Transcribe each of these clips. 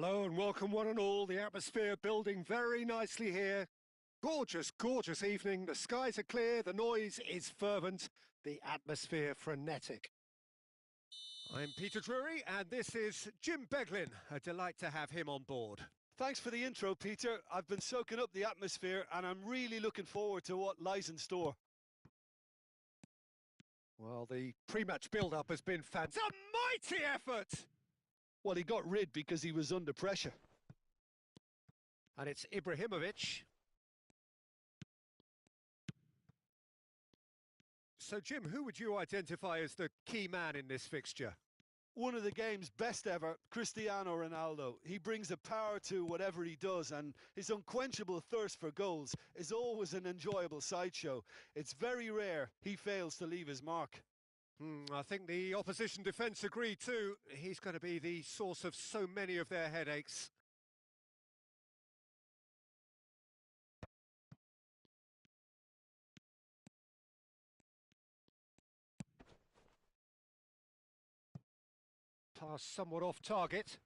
Hello and welcome one and all. The atmosphere building very nicely here. Gorgeous, gorgeous evening. The skies are clear, the noise is fervent, the atmosphere frenetic. I'm Peter Drury and this is Jim Beglin. A delight to have him on board. Thanks for the intro, Peter. I've been soaking up the atmosphere and I'm really looking forward to what lies in store. Well, the pre-match build-up has been fantastic. A mighty effort! Well, he got rid because he was under pressure. And it's Ibrahimovic. So, Jim, who would you identify as the key man in this fixture? One of the game's best ever, Cristiano Ronaldo. He brings a power to whatever he does, and his unquenchable thirst for goals is always an enjoyable sideshow. It's very rare he fails to leave his mark. I think the opposition defence agree too. He's going to be the source of so many of their headaches. Pass somewhat off target.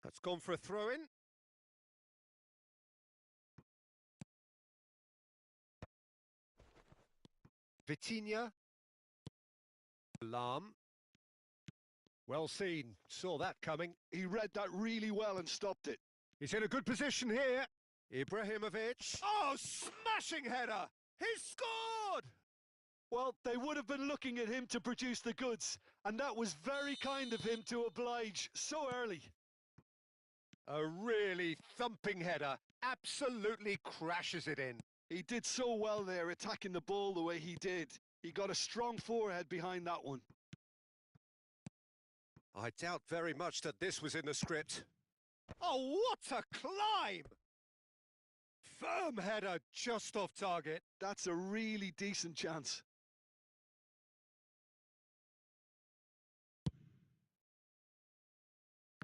That's gone for a throw-in. Vitinha. Alarm. Well seen, saw that coming. He read that really well and stopped it. He's in a good position here. Ibrahimovic. Oh, smashing header! He's scored! Well, they would have been looking at him to produce the goods, and that was very kind of him to oblige so early. A really thumping header, absolutely crashes it in. He did so well there, attacking the ball the way he did. He got a strong forehead behind that one. I doubt very much that this was in the script. Oh, what a climb! Firm header just off target. That's a really decent chance.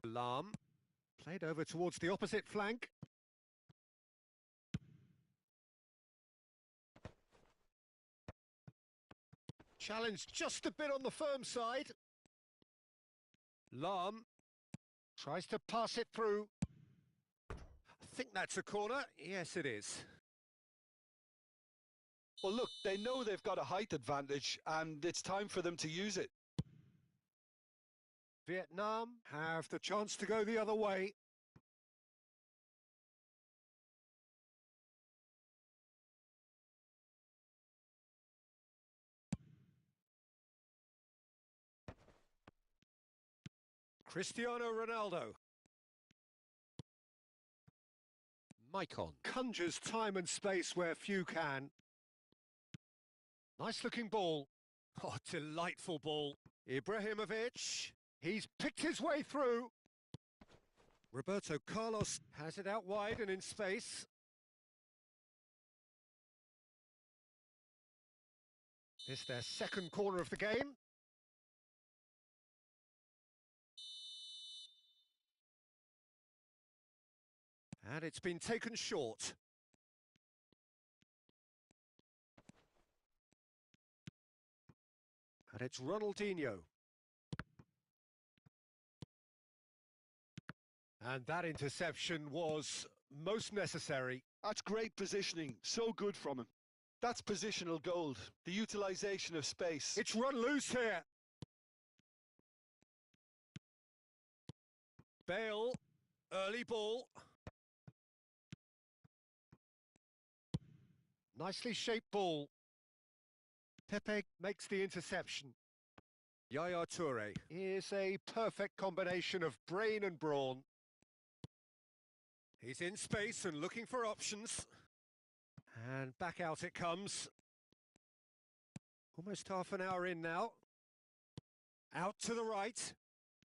Alarm. Played over towards the opposite flank. Challenged just a bit on the firm side. Lam tries to pass it through. I think that's a corner. Yes, it is. Well, look, they know they've got a height advantage, and it's time for them to use it. Vietnam have the chance to go the other way. Cristiano Ronaldo. Maicon conjures time and space where few can. Nice looking ball. Oh, delightful ball. Ibrahimovic. He's picked his way through. Roberto Carlos has it out wide and in space. It's their second corner of the game. And it's been taken short. And it's Ronaldinho. And that interception was most necessary. That's great positioning, so good from him. That's positional gold, the utilisation of space. It's run loose here. Bale, early ball. Nicely shaped ball. Pepe makes the interception. Yaya Toure is a perfect combination of brain and brawn. He's in space and looking for options. And back out it comes. Almost half an hour in now. Out to the right.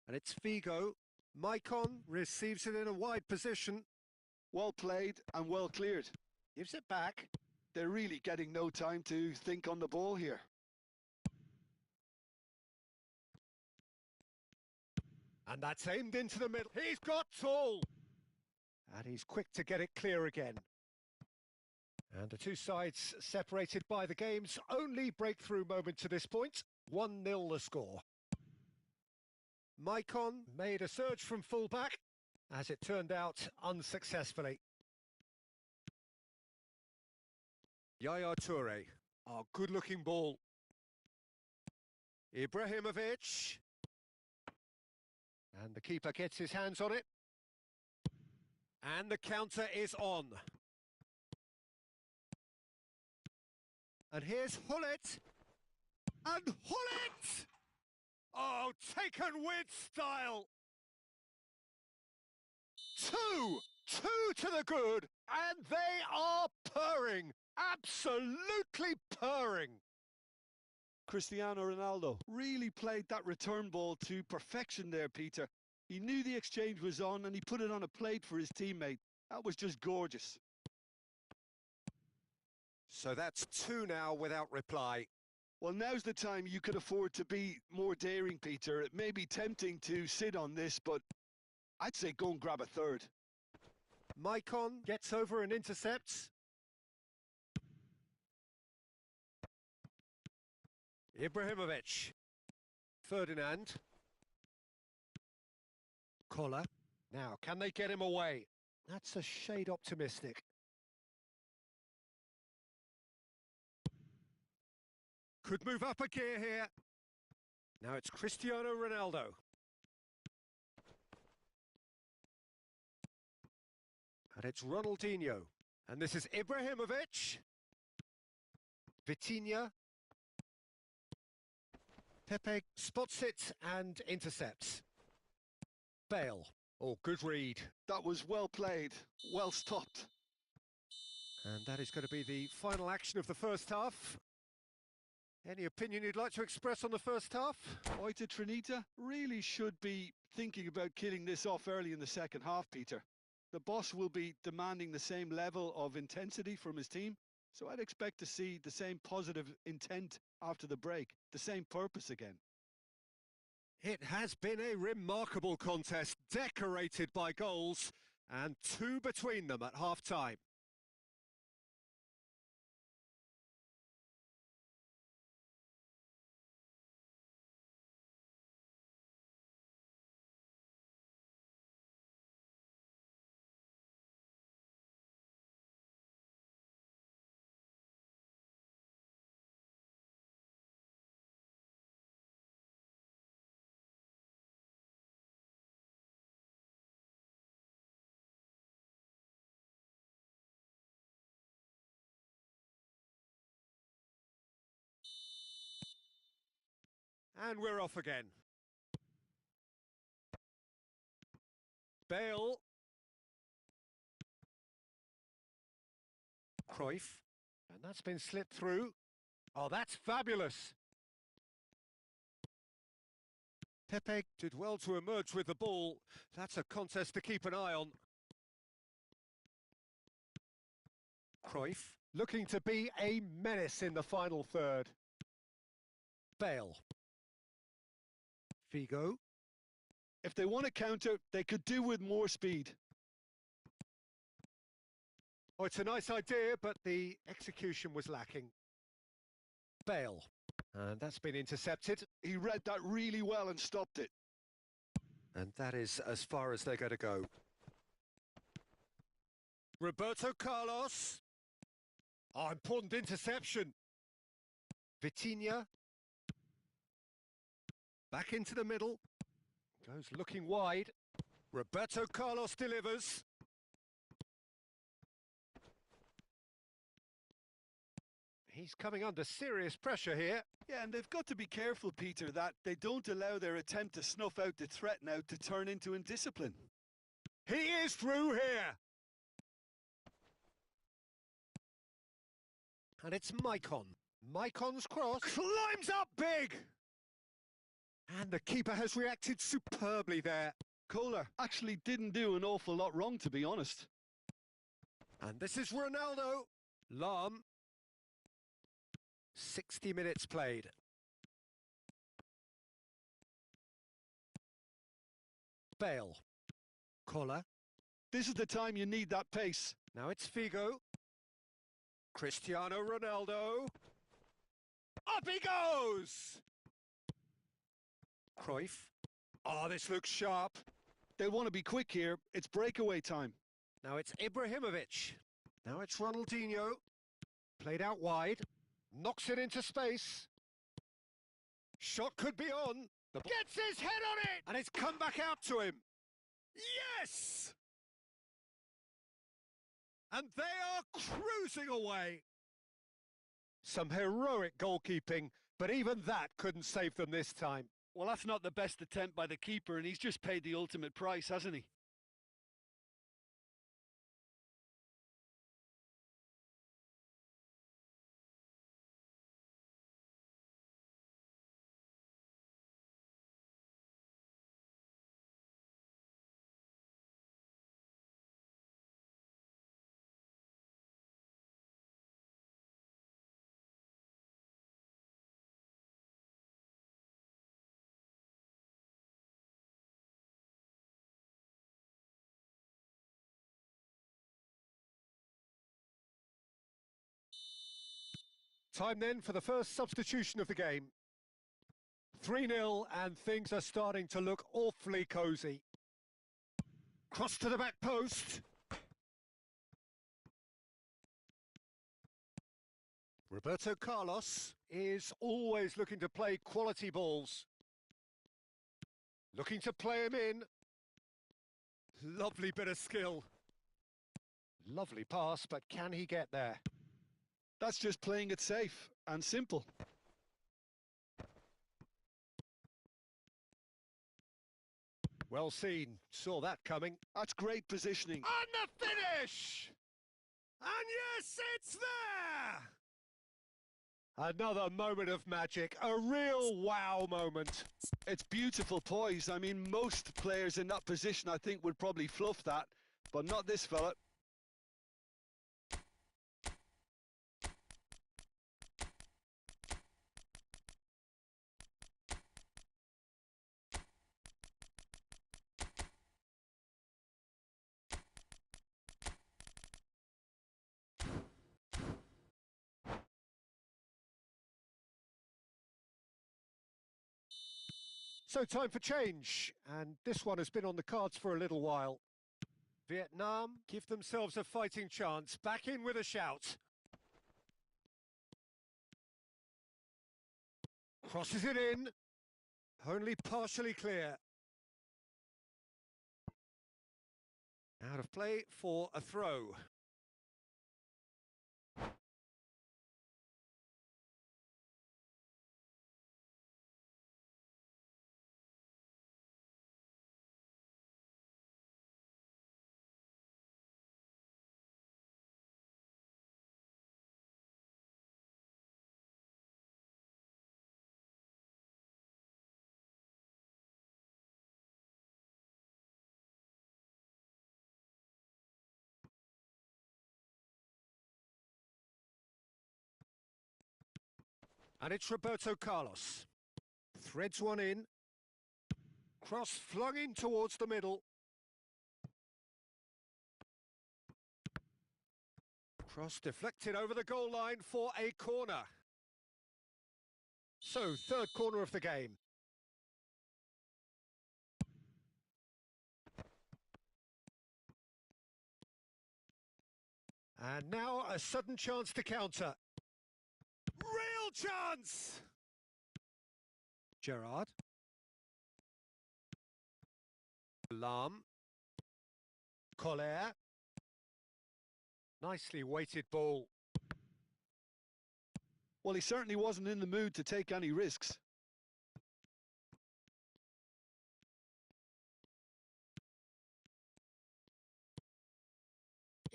And it's Figo. Maicon receives it in a wide position. Well played and well cleared. Gives it back. They're really getting no time to think on the ball here. And that's aimed into the middle. He's got tall. And he's quick to get it clear again. And the two sides separated by the game's only breakthrough moment to this point. 1-0 the score. Maicon made a surge from fullback. as it turned out unsuccessfully. Yaya Toure. Oh, good-looking ball. Ibrahimovic. And the keeper gets his hands on it. And the counter is on. And here's Hullet. And Hullet! Oh, taken with style. Two to the good, and they are purring. Absolutely purring. Cristiano Ronaldo really played that return ball to perfection there, Peter. He knew the exchange was on and he put it on a plate for his teammate. That was just gorgeous. So that's two now without reply. Well, now's the time you could afford to be more daring, Peter. It may be tempting to sit on this, but I'd say go and grab a third. Maicon gets over and intercepts. Ibrahimovic. Ferdinand. Collar. Now, can they get him away? That's a shade optimistic. Could move up a gear here. Now it's Cristiano Ronaldo. And it's Ronaldinho. And this is Ibrahimovic. Vitinha. Pepe spots it and intercepts. Bale. Oh, good read. That was well played, well stopped. And that is going to be the final action of the first half. Any opinion you'd like to express on the first half? Oita Trinita really should be thinking about killing this off early in the second half, Peter. The boss will be demanding the same level of intensity from his team, so I'd expect to see the same positive intent after the break, the same purpose again. It has been a remarkable contest, decorated by goals, and two between them at half-time. And we're off again. Bale. Cruyff. And that's been slipped through. Oh, that's fabulous. Pepe did well to emerge with the ball. That's a contest to keep an eye on. Cruyff looking to be a menace in the final third. Bale. Figo. If they want to counter, they could do with more speed. Oh, it's a nice idea, but the execution was lacking. Bale. And that's been intercepted. He read that really well and stopped it. And that is as far as they're going to go. Roberto Carlos. Oh, important interception. Vitinha. Back into the middle. Goes looking wide. Roberto Carlos delivers. He's coming under serious pressure here. Yeah, and they've got to be careful, Peter, that they don't allow their attempt to snuff out the threat now to turn into indiscipline. He is through here. And it's Maicon. Maicon's cross climbs up big. And the keeper has reacted superbly there. Kohler actually didn't do an awful lot wrong, to be honest. And this is Ronaldo. Lahm. 60 minutes played. Bale. Collar. This is the time you need that pace. Now it's Figo. Cristiano Ronaldo. Up he goes! Cruyff. Oh, this looks sharp. They want to be quick here. It's breakaway time. Now it's Ibrahimovic. Now it's Ronaldinho. Played out wide. Knocks it into space. Shot could be on. Gets his head on it! And it's come back out to him. Yes! And they are cruising away. Some heroic goalkeeping, but even that couldn't save them this time. Well, that's not the best attempt by the keeper, and he's just paid the ultimate price, hasn't he? Time then for the first substitution of the game. 3-0 and things are starting to look awfully cosy. Cross to the back post. Roberto Carlos is always looking to play quality balls. Looking to play him in. Lovely bit of skill. Lovely pass, but can he get there? That's just playing it safe and simple. Well seen. Saw that coming. That's great positioning. And the finish! And yes, it's there! Another moment of magic. A real wow moment. It's beautiful poise. I mean, most players in that position, I think, would probably fluff that, but not this fella. So time for change, and this one has been on the cards for a little while. Vietnam give themselves a fighting chance, back in with a shout. Crosses it in, only partially clear. Out of play for a throw. And it's Roberto Carlos. Threads one in. Cross flung in towards the middle. Cross deflected over the goal line for a corner. So, third corner of the game. And now a sudden chance to counter. Real chance! Gerrard. Lam. Collier. Nicely weighted ball. Well, he certainly wasn't in the mood to take any risks.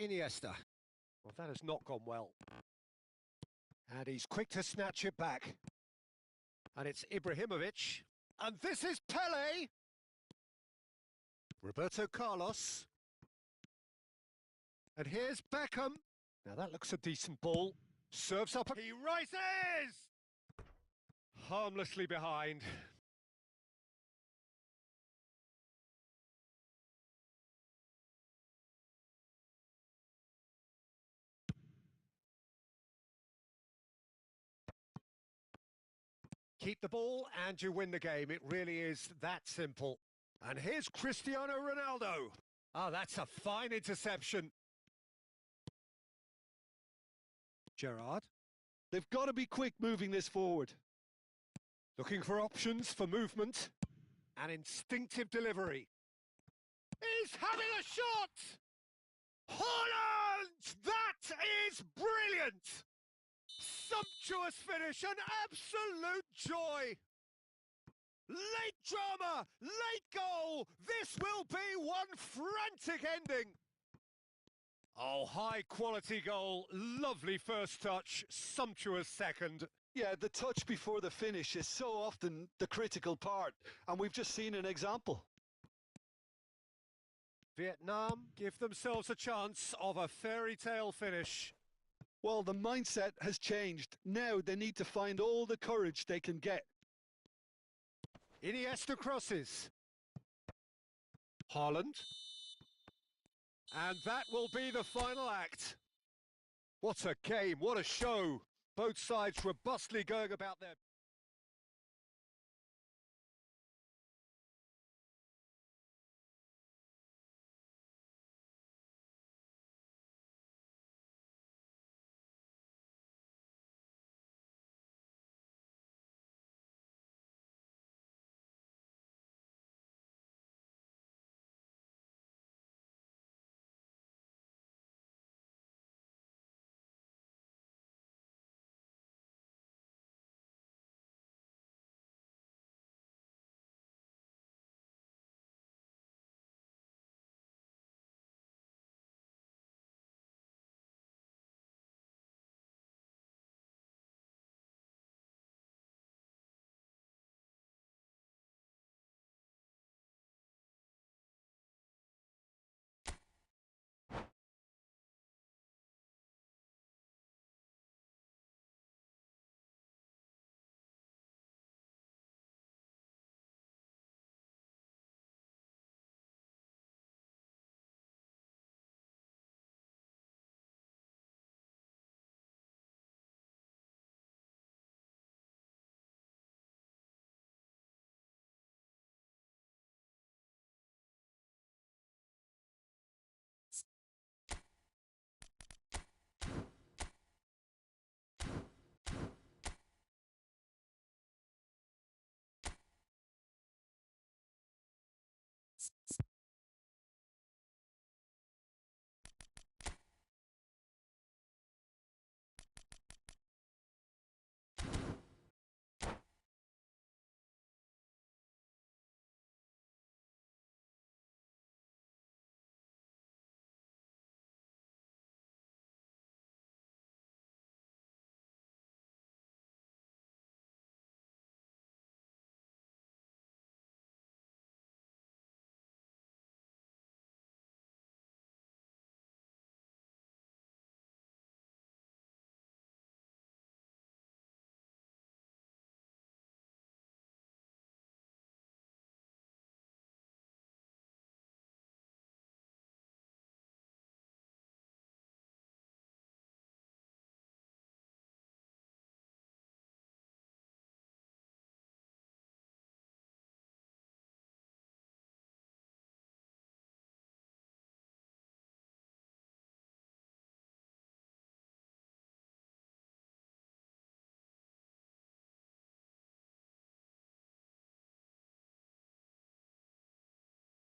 Iniesta. Well, that has not gone well. And he's quick to snatch it back. And it's Ibrahimovic. And this is Pele! Roberto Carlos. And here's Beckham. Now that looks a decent ball. Serves up. He rises! Harmlessly behind. Keep the ball and you win the game. It really is that simple. And here's Cristiano Ronaldo. Ah, that's a fine interception. Gerrard. They've got to be quick moving this forward. Looking for options for movement. An instinctive delivery. He's having a shot! Holland! That is brilliant! Sumptuous finish, an absolute joy! Late drama, late goal! This will be one frantic ending! Oh, high-quality goal, lovely first touch, sumptuous second. Yeah, the touch before the finish is so often the critical part, and we've just seen an example. Vietnam give themselves a chance of a fairy tale finish. Well, the mindset has changed. Now they need to find all the courage they can get. Iniesta crosses. Haaland. And that will be the final act. What a game, what a show. Both sides robustly going about their...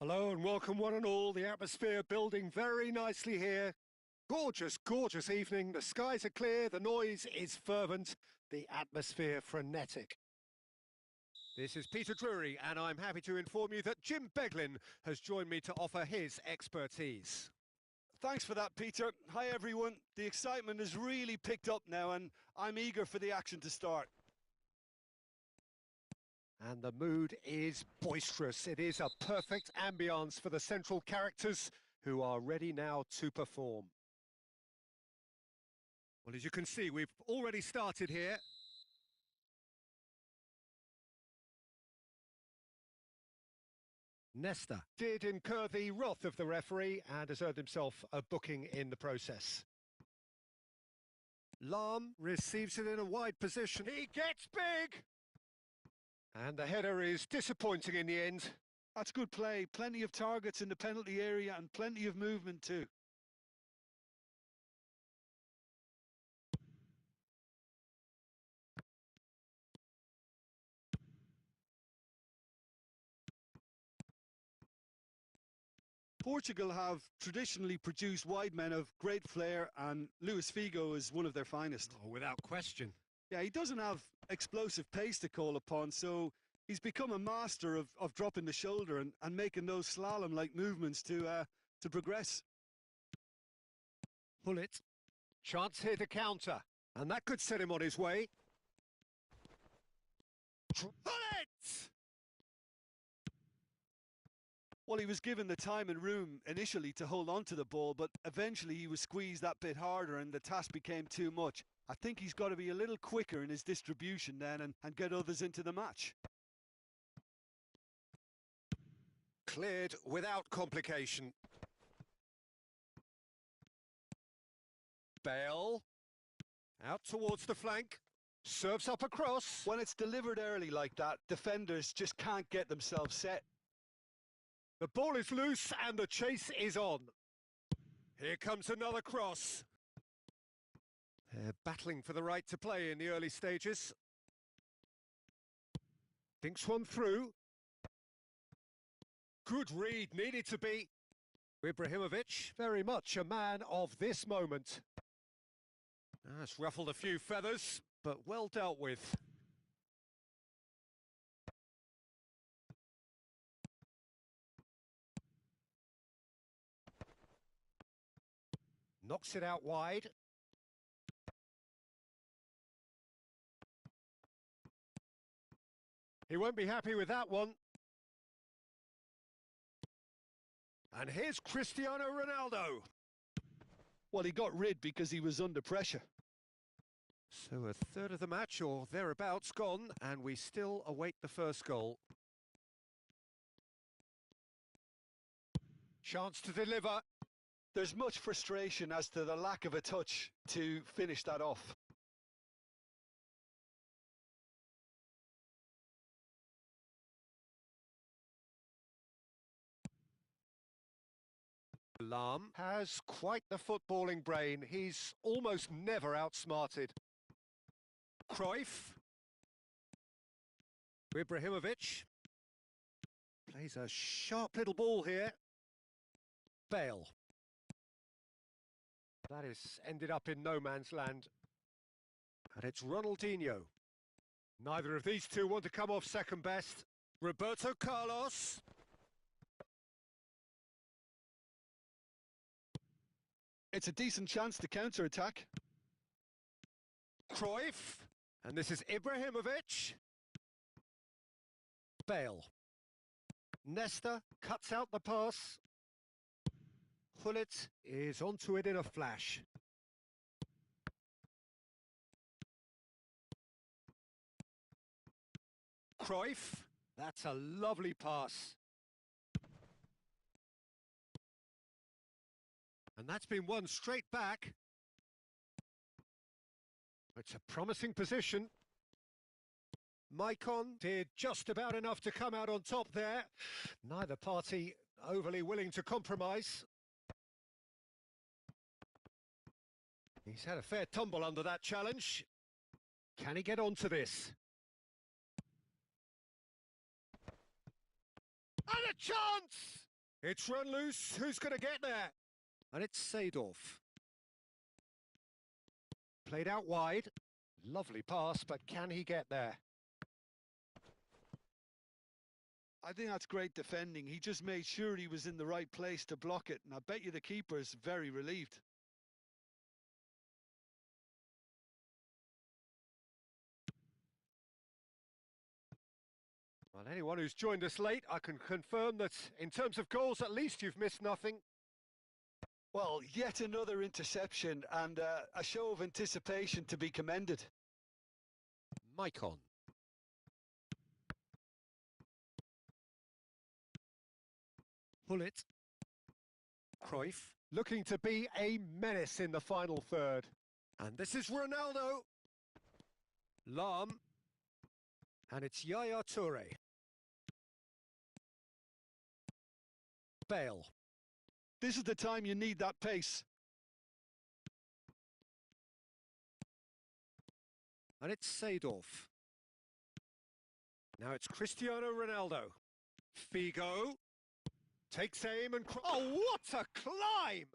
Hello and welcome one and all. The atmosphere building very nicely here. Gorgeous, gorgeous evening. The skies are clear, the noise is fervent, the atmosphere frenetic. This is Peter Drury, and I'm happy to inform you that Jim Beglin has joined me to offer his expertise. Thanks for that, Peter. Hi, everyone. The excitement has really picked up now, and I'm eager for the action to start. And the mood is boisterous. It is a perfect ambience for the central characters who are ready now to perform. Well, as you can see, we've already started here. Nesta did incur the wrath of the referee and has earned himself a booking in the process. Lahm receives it in a wide position. He gets big! And the header is disappointing in the end. That's good play. Plenty of targets in the penalty area and plenty of movement too. Portugal have traditionally produced wide men of great flair, and Luis Figo is one of their finest. Oh, without question. Yeah, he doesn't have explosive pace to call upon, so he's become a master of dropping the shoulder and making those slalom-like movements to progress. Pull it. Chance here to counter. And that could set him on his way. Pull it! Well, he was given the time and room initially to hold on to the ball, but eventually he was squeezed that bit harder and the task became too much. I think he's got to be a little quicker in his distribution then and get others into the match. Cleared without complication. Bale. Out towards the flank. Serves up across. When it's delivered early like that, defenders just can't get themselves set. The ball is loose and the chase is on. Here comes another cross. They're battling for the right to play in the early stages. Thinks one through. Good read, needed to be. Ibrahimovic, very much a man of this moment. That's ruffled a few feathers, but well dealt with. Knocks it out wide. He won't be happy with that one. And here's Cristiano Ronaldo. Well, he got rid because he was under pressure. So a third of the match or thereabouts gone, and we still await the first goal. Chance to deliver. There's much frustration as to the lack of a touch to finish that off. Lahm has quite the footballing brain. He's almost never outsmarted. Cruyff. Ibrahimovic. Plays a sharp little ball here. Bale. That is ended up in no man's land. And it's Ronaldinho. Neither of these two want to come off second best. Roberto Carlos. It's a decent chance to counter-attack. Cruyff. And this is Ibrahimovic. Bale. Nesta cuts out the pass. Gullit is onto it in a flash. Cruyff. That's a lovely pass. And that's been won straight back. It's a promising position. Maicon did just about enough to come out on top there. Neither party overly willing to compromise. He's had a fair tumble under that challenge. Can he get onto this? And a chance! It's run loose. Who's going to get there? And it's Seedorf. Played out wide. Lovely pass, but can he get there? I think that's great defending. He just made sure he was in the right place to block it, and I bet you the keeper's very relieved. Well, anyone who's joined us late, I can confirm that in terms of goals, at least you've missed nothing. Well, yet another interception and a show of anticipation to be commended. Maicon. Gullit. Cruyff looking to be a menace in the final third. And this is Ronaldo. Lahm. And it's Yaya Toure. Bale. This is the time you need that pace. And it's Seedorf. Now it's Cristiano Ronaldo. Figo. Takes aim and... Oh, what a climb!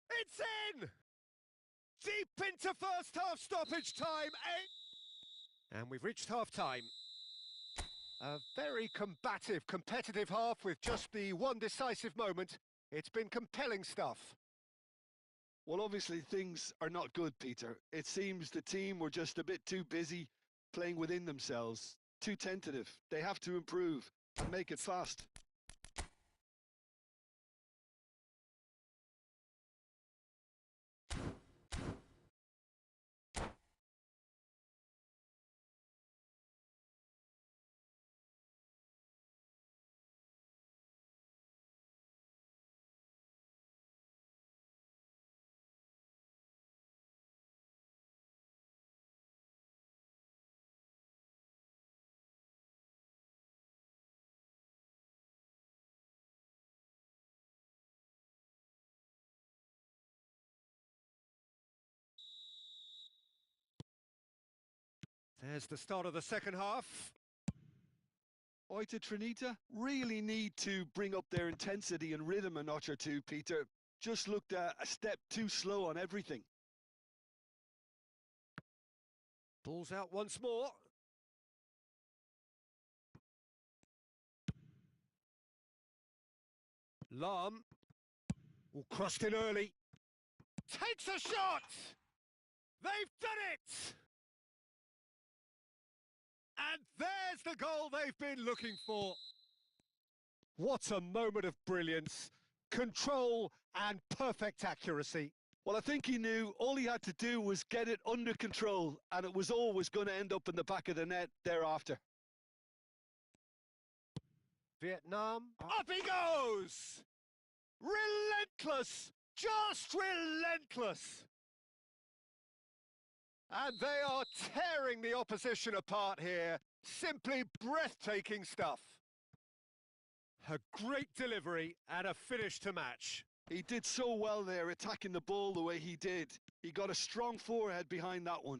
It's in! Deep into first half stoppage time. And we've reached half time. A very combative, competitive half with just the one decisive moment. It's been compelling stuff. Well, obviously things are not good, Peter. It seems the team were just a bit too busy playing within themselves, too tentative. They have to improve and make it fast. There's the start of the second half. Oita Trinita really need to bring up their intensity and rhythm a notch or two, Peter. Just looked a step too slow on everything. Ball's out once more. Lam. Oh, crossed in early. Takes a shot! They've done it! And there's the goal they've been looking for. What a moment of brilliance, control and perfect accuracy. Well, I think he knew all he had to do was get it under control, and it was always going to end up in the back of the net thereafter. Vietnam, up he goes! Relentless, just relentless. And they are tearing the opposition apart here. Simply breathtaking stuff. A great delivery and a finish to match. He did so well there, attacking the ball the way he did. He got a strong forehead behind that one.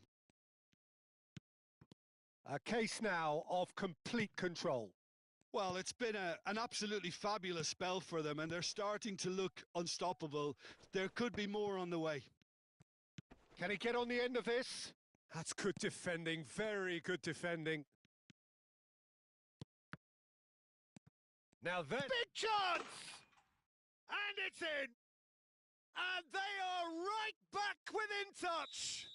A case now of complete control. Well, it's been an absolutely fabulous spell for them, and they're starting to look unstoppable. There could be more on the way. Can he get on the end of this? That's good defending, very good defending. Now then, big chance! And it's in! And they are right back within touch!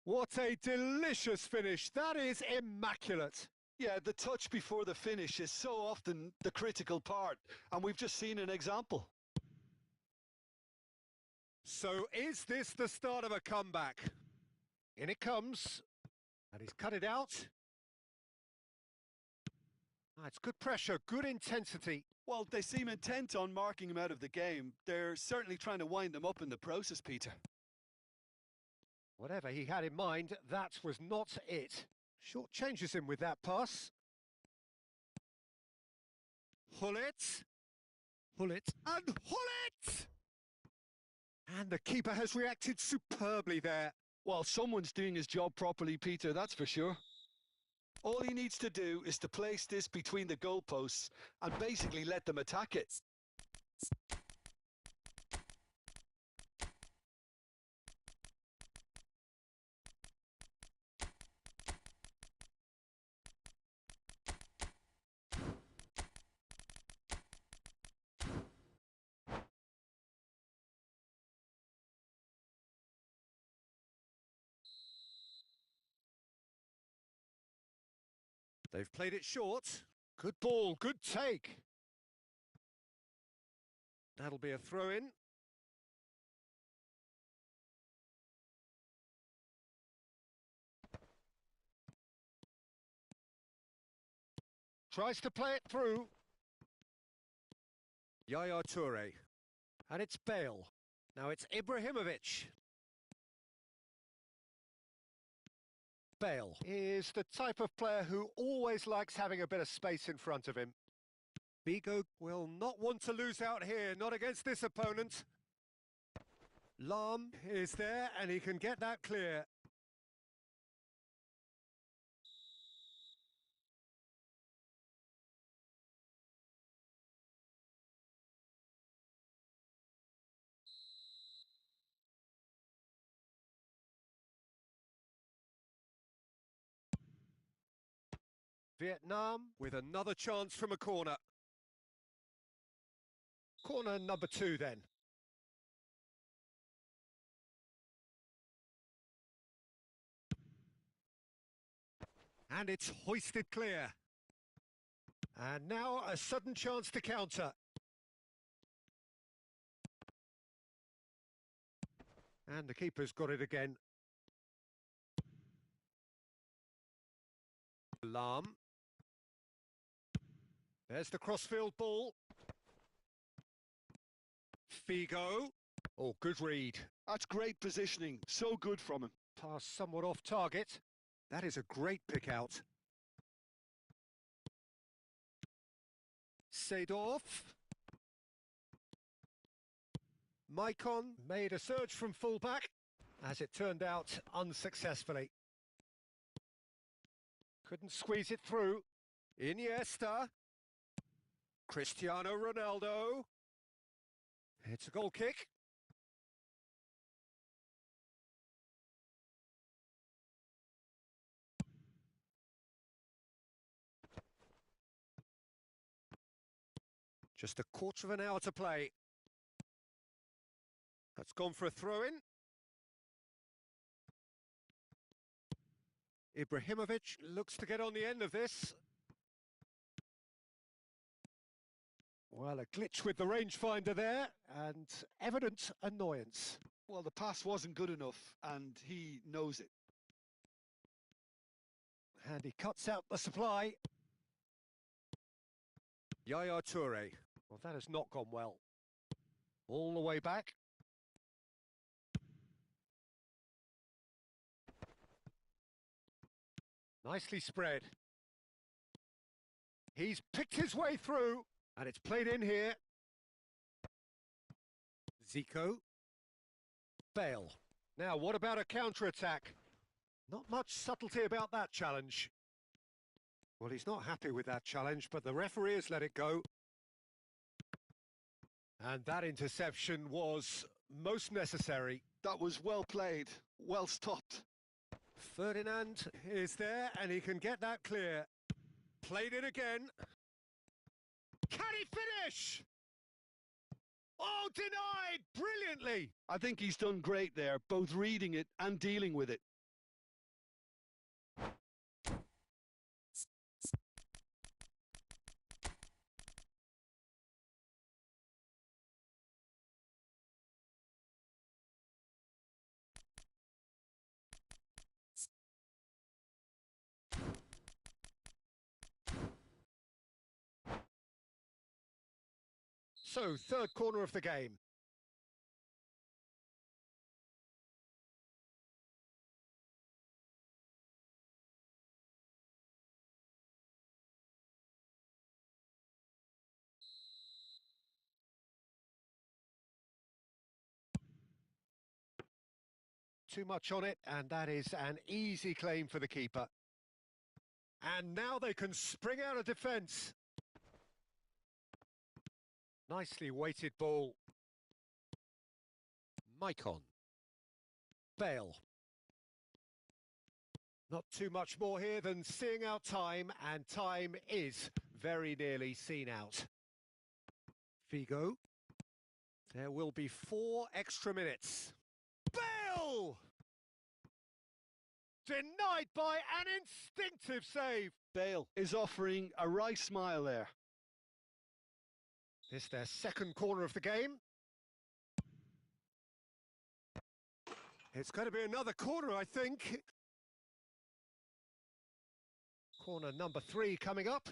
What a delicious finish, that is immaculate. Yeah, the touch before the finish is so often the critical part, and we've just seen an example. So is this the start of a comeback? In it comes, and he's cut it out. It's good pressure, good intensity. Well, they seem intent on marking him out of the game. They're certainly trying to wind them up in the process, Peter. Whatever he had in mind, that was not it. Short changes him with that pass. Hullet. Hullet. And Hullet! And the keeper has reacted superbly there. Well, someone's doing his job properly, Peter, that's for sure. All he needs to do is to place this between the goalposts and basically let them attack it. They've played it short. Good ball, good take. That'll be a throw-in. Tries to play it through. Yaya Toure. And it's Bale. Now it's Ibrahimovic. Bale is the type of player who always likes having a bit of space in front of him. Figo will not want to lose out here, not against this opponent. Lahm is there and he can get that clear. Vietnam with another chance from a corner. Corner number 2 then. And it's hoisted clear. And now a sudden chance to counter. And the keeper's got it again. Lahm. There's the crossfield ball. Figo. Oh, good read. That's great positioning. So good from him. Pass somewhat off target. That is a great pick out. Seedorf. Maicon made a surge from fullback, as it turned out unsuccessfully. Couldn't squeeze it through. Iniesta. Cristiano Ronaldo. It's a goal kick. Just a quarter of an hour to play. That's gone for a throw-in. Ibrahimovic looks to get on the end of this. Well, a glitch with the rangefinder there, and evident annoyance. Well, the pass wasn't good enough, and he knows it. And he cuts out the supply. Yaya Toure. Well, that has not gone well. All the way back. Nicely spread. He's picked his way through, and it's played in here. Zico. Bale. Now, what about a counter-attack? Not much subtlety about that challenge. Well, he's not happy with that challenge, but the referee has let it go. And that interception was most necessary. That was well played, well stopped. Ferdinand is there, and he can get that clear. Played it again. Can he finish? Oh, denied brilliantly. I think he's done great there, both reading it and dealing with it. So, third corner of the game. Too much on it, and that is an easy claim for the keeper. And now they can spring out of defence. Nicely weighted ball. Maicon. Bale. Not too much more here than seeing out time, and time is very nearly seen out. Figo. There will be 4 extra minutes. Bale! Denied by an instinctive save. Bale is offering a wry smile there. This their second corner of the game. It's going to be another corner, I think. Corner number 3 coming up.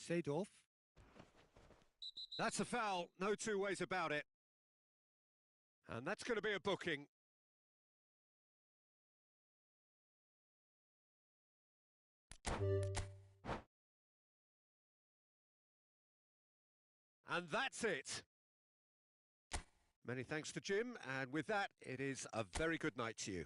Seedorf. That's a foul, no two ways about it. And that's going to be a booking. And that's it. Many thanks to Jim, and with that, it is a very good night to you.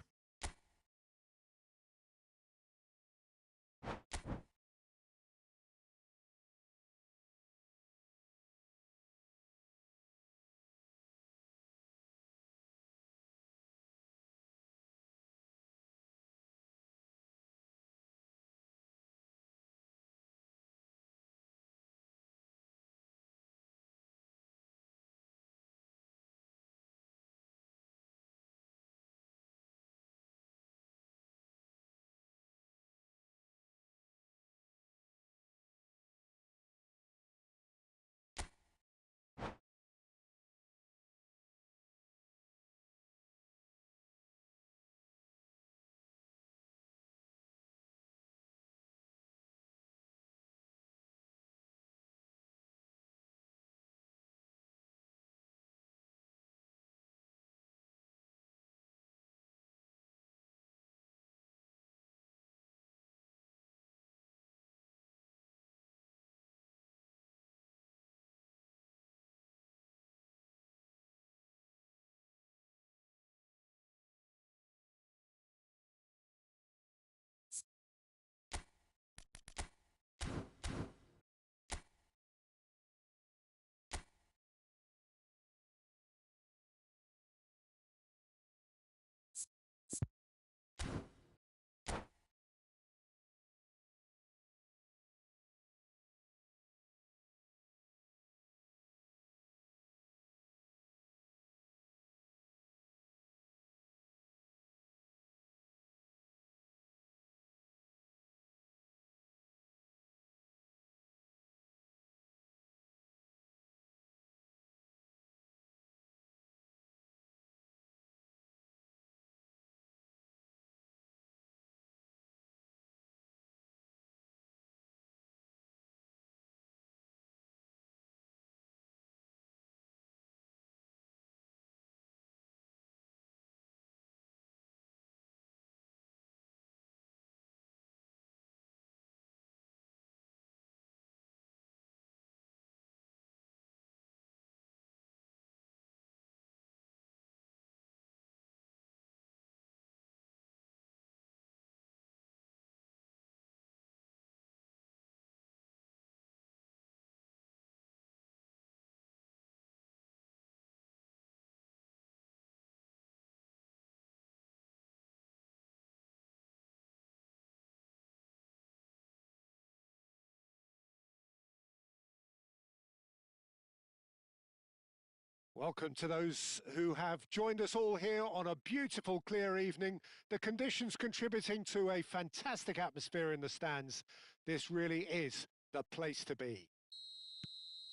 Welcome to those who have joined us all here on a beautiful, clear evening. The conditions contributing to a fantastic atmosphere in the stands. This really is the place to be.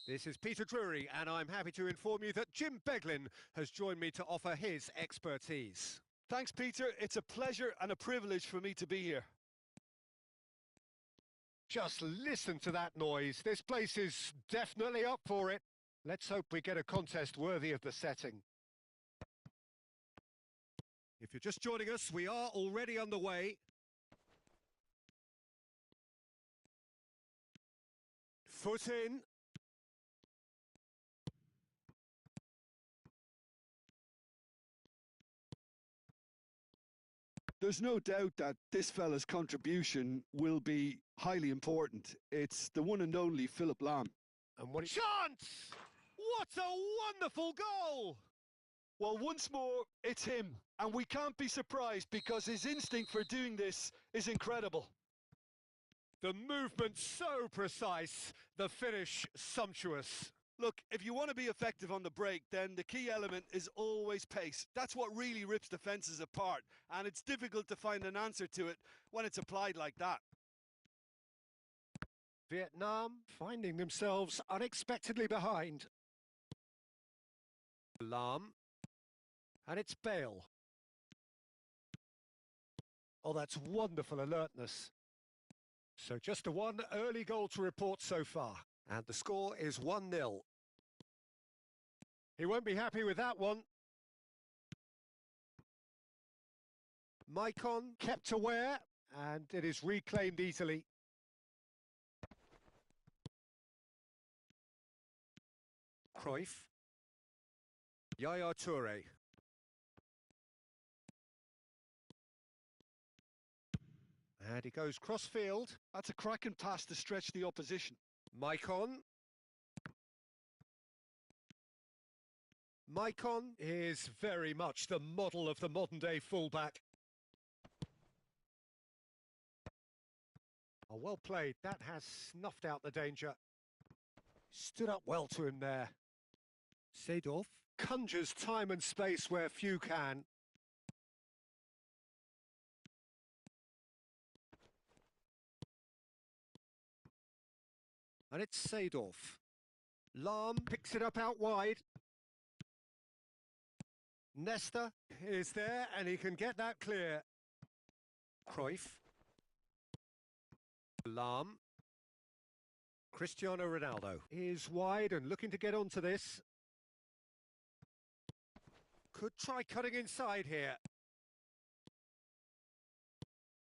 This is Peter Drury, and I'm happy to inform you that Jim Beglin has joined me to offer his expertise. Thanks, Peter. It's a pleasure and a privilege for me to be here. Just listen to that noise. This place is definitely up for it. Let's hope we get a contest worthy of the setting. If you're just joining us, we are already underway. Foot in. There's no doubt that this fella's contribution will be highly important. It's the one and only Philip Lahm. And what chance! What a wonderful goal! Well, once more, it's him. And we can't be surprised because his instinct for doing this is incredible. The movement so precise, the finish sumptuous. Look, if you want to be effective on the break, then the key element is always pace. That's what really rips defences apart, and it's difficult to find an answer to it when it's applied like that. Vietnam finding themselves unexpectedly behind. Lahm. And it's Bale. Oh, that's wonderful alertness. So just a one early goal to report so far. And the score is 1-0. He won't be happy with that one. Maicon kept aware, and it is reclaimed easily. Cruyff. Yaya Toure. And he goes cross-field. That's a cracking pass to stretch the opposition. Maicon. Maicon is very much the model of the modern-day fullback. Oh, well played. That has snuffed out the danger. Stood up well to him there. Seedorf conjures time and space where few can. And it's Seedorf. Lahm picks it up out wide. Nesta is there and he can get that clear. Cruyff. Lahm. Cristiano Ronaldo is wide and looking to get onto this. Could try cutting inside here.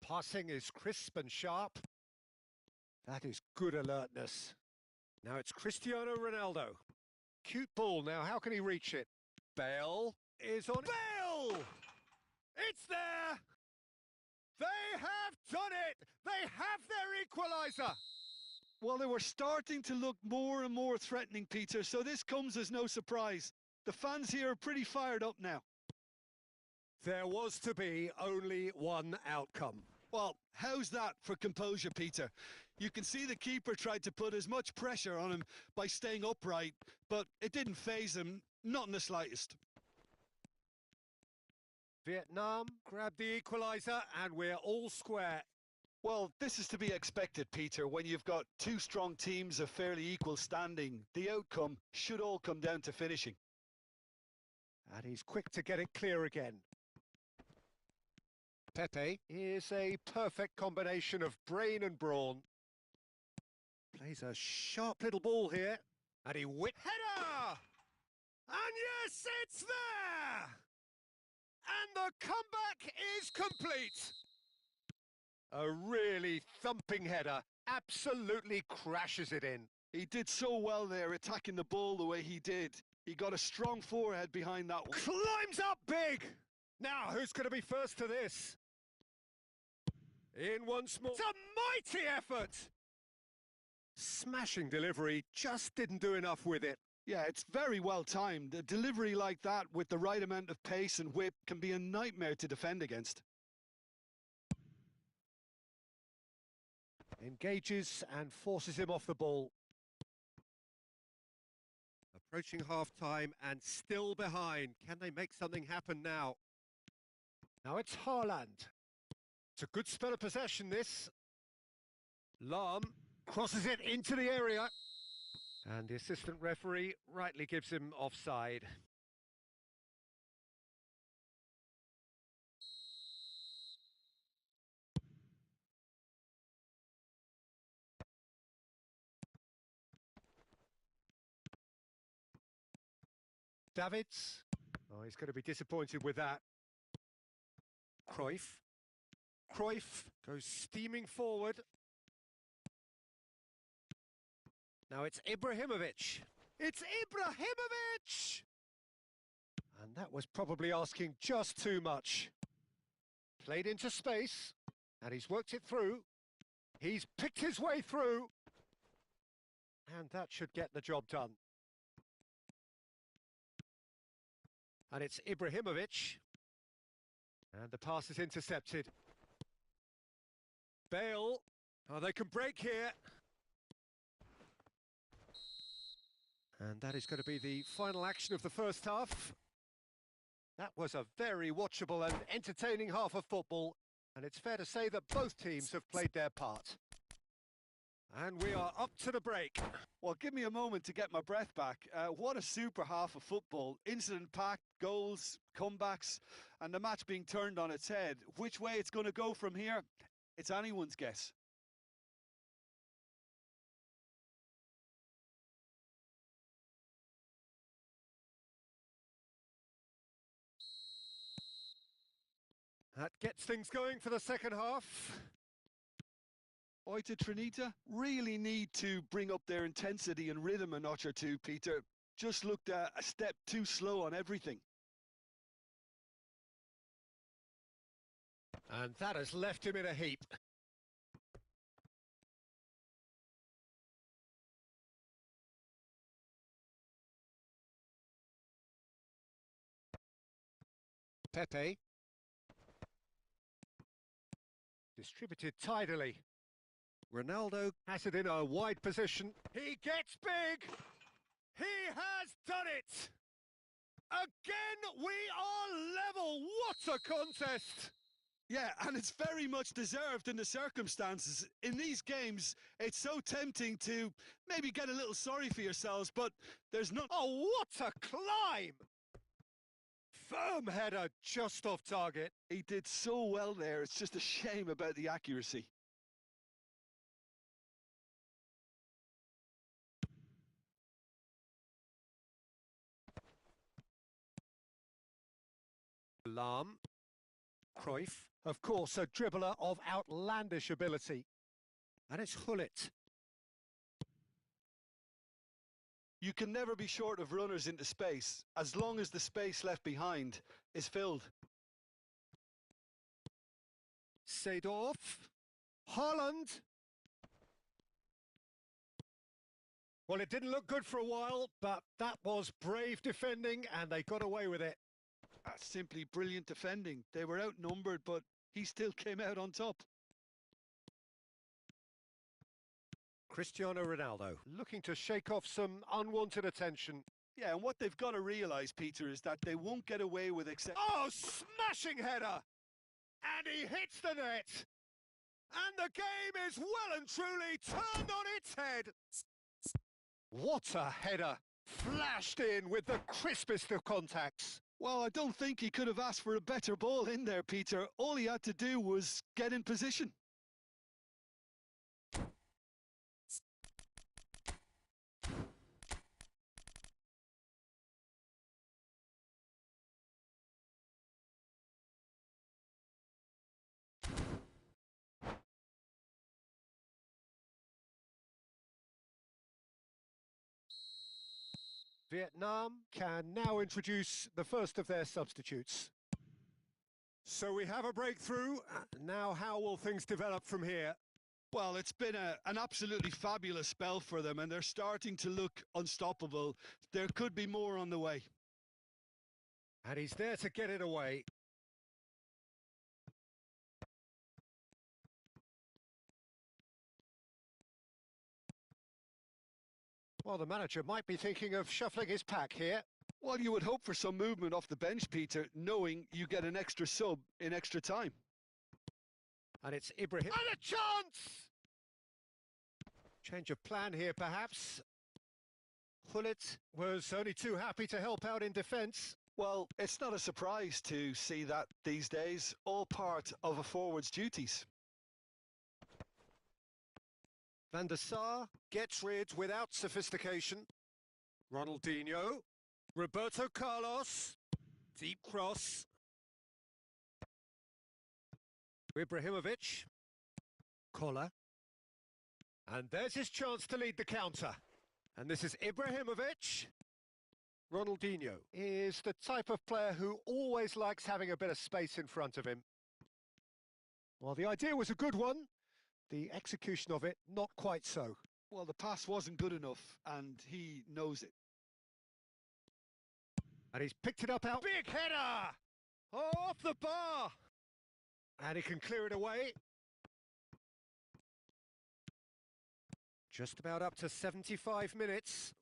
Passing is crisp and sharp. That is good alertness. Now it's Cristiano Ronaldo. Cute ball now, how can he reach it? Bale is on. Bale! It's there! They have done it! They have their equaliser! Well, they were starting to look more and more threatening, Peter, so this comes as no surprise. The fans here are pretty fired up now. There was to be only one outcome. Well, how's that for composure, Peter? You can see the keeper tried to put as much pressure on him by staying upright, but it didn't faze him, not in the slightest. Vietnam grabbed the equaliser and we're all square. Well, this is to be expected, Peter, when you've got two strong teams of fairly equal standing. The outcome should all come down to finishing. And he's quick to get it clear again. Pepe is a perfect combination of brain and brawn. Plays a sharp little ball here. And he header! And yes, it's there! And the comeback is complete. A really thumping header. Absolutely crashes it in. He did so well there, attacking the ball the way he did. He got a strong forehead behind that one. Climbs up big! Now, who's going to be first to this? In once more. It's a mighty effort! Smashing delivery, just didn't do enough with it. Yeah, it's very well timed. A delivery like that with the right amount of pace and whip can be a nightmare to defend against. Engages and forces him off the ball. Approaching half-time and still behind. Can they make something happen now? Now it's Haaland. It's a good spell of possession, this. Lahm crosses it into the area. And the assistant referee rightly gives him offside. Davids. Oh, he's going to be disappointed with that. Cruyff. Cruyff goes steaming forward. Now it's Ibrahimovic. It's Ibrahimovic! And that was probably asking just too much. Played into space, and he's worked it through. He's picked his way through. And that should get the job done. And it's Ibrahimovic. And the pass is intercepted. Bale. Oh, they can break here. And that is going to be the final action of the first half. That was a very watchable and entertaining half of football. And it's fair to say that both teams have played their part. And we are up to the break. Well, give me a moment to get my breath back. What a super half of football. Incident-packed, goals, comebacks, and the match being turned on its head. Which way it's going to go from here, it's anyone's guess. That gets things going for the second half. Oita Trinita really need to bring up their intensity and rhythm a notch or two, Peter. Just looked a step too slow on everything. And that has left him in a heap. Pepe. Distributed tidily. Ronaldo has it in a wide position. He gets big! He has done it! Again, we are level! What a contest! Yeah, and it's very much deserved in the circumstances. In these games, it's so tempting to maybe get a little sorry for yourselves, but there's not... Oh, what a climb! Firm header just off target. He did so well there, it's just a shame about the accuracy. Lahm. Cruyff, of course, a dribbler of outlandish ability. And it's Hullet. You can never be short of runners into space, as long as the space left behind is filled. Seedorf. Haaland. Well, it didn't look good for a while, but that was brave defending, and they got away with it. That's simply brilliant defending. They were outnumbered, but he still came out on top. Cristiano Ronaldo, looking to shake off some unwanted attention. Yeah, and what they've got to realise, Peter, is that they won't get away with Oh, smashing header! And he hits the net! And the game is well and truly turned on its head! What a header! Flashed in with the crispest of contacts. Well, I don't think he could have asked for a better ball in there, Peter. All he had to do was get in position. Vietnam can now introduce the first of their substitutes. So we have a breakthrough. Now how will things develop from here? Well, it's been an absolutely fabulous spell for them, and they're starting to look unstoppable. There could be more on the way. And he's there to get it away. Well, the manager might be thinking of shuffling his pack here. Well, you would hope for some movement off the bench, Peter, knowing you get an extra sub in extra time. And it's Ibrahim. And a chance! Change of plan here, perhaps. Hullet was only too happy to help out in defence. Well, it's not a surprise to see that these days, all part of a forward's duties. Van der Sar gets rid without sophistication. Ronaldinho. Roberto Carlos. Deep cross. Ibrahimovic. Collar. And there's his chance to lead the counter. And this is Ibrahimovic. Ronaldinho is the type of player who always likes having a bit of space in front of him. Well, the idea was a good one. The execution of it, not quite so. Well, the pass wasn't good enough, and he knows it. And he's picked it up out. Big header! Oh, off the bar! And he can clear it away. Just about up to 75 minutes.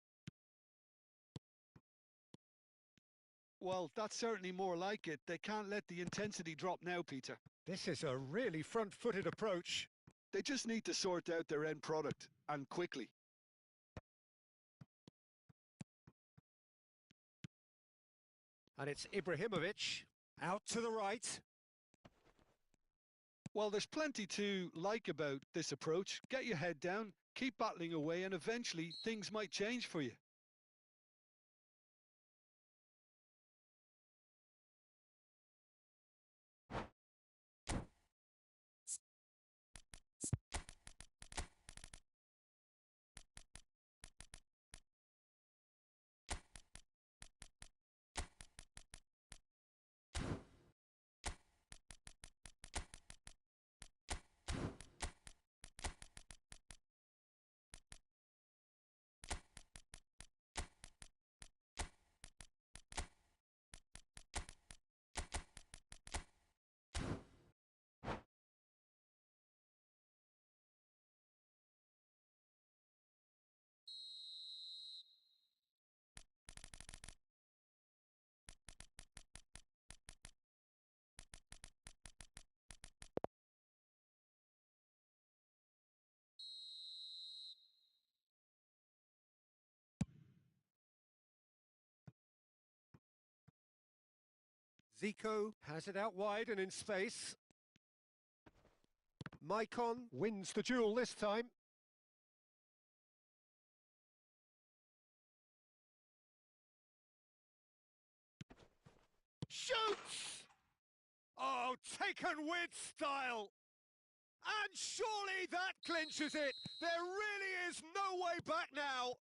Well, that's certainly more like it. They can't let the intensity drop now, Peter. This is a really front-footed approach. They just need to sort out their end product, and quickly. And it's Ibrahimovic, out to the right. Well, there's plenty to like about this approach. Get your head down, keep battling away, and eventually things might change for you. Zico has it out wide and in space. Maicon wins the duel this time. Shoots! Oh, taken with style! And surely that clinches it! There really is no way back now!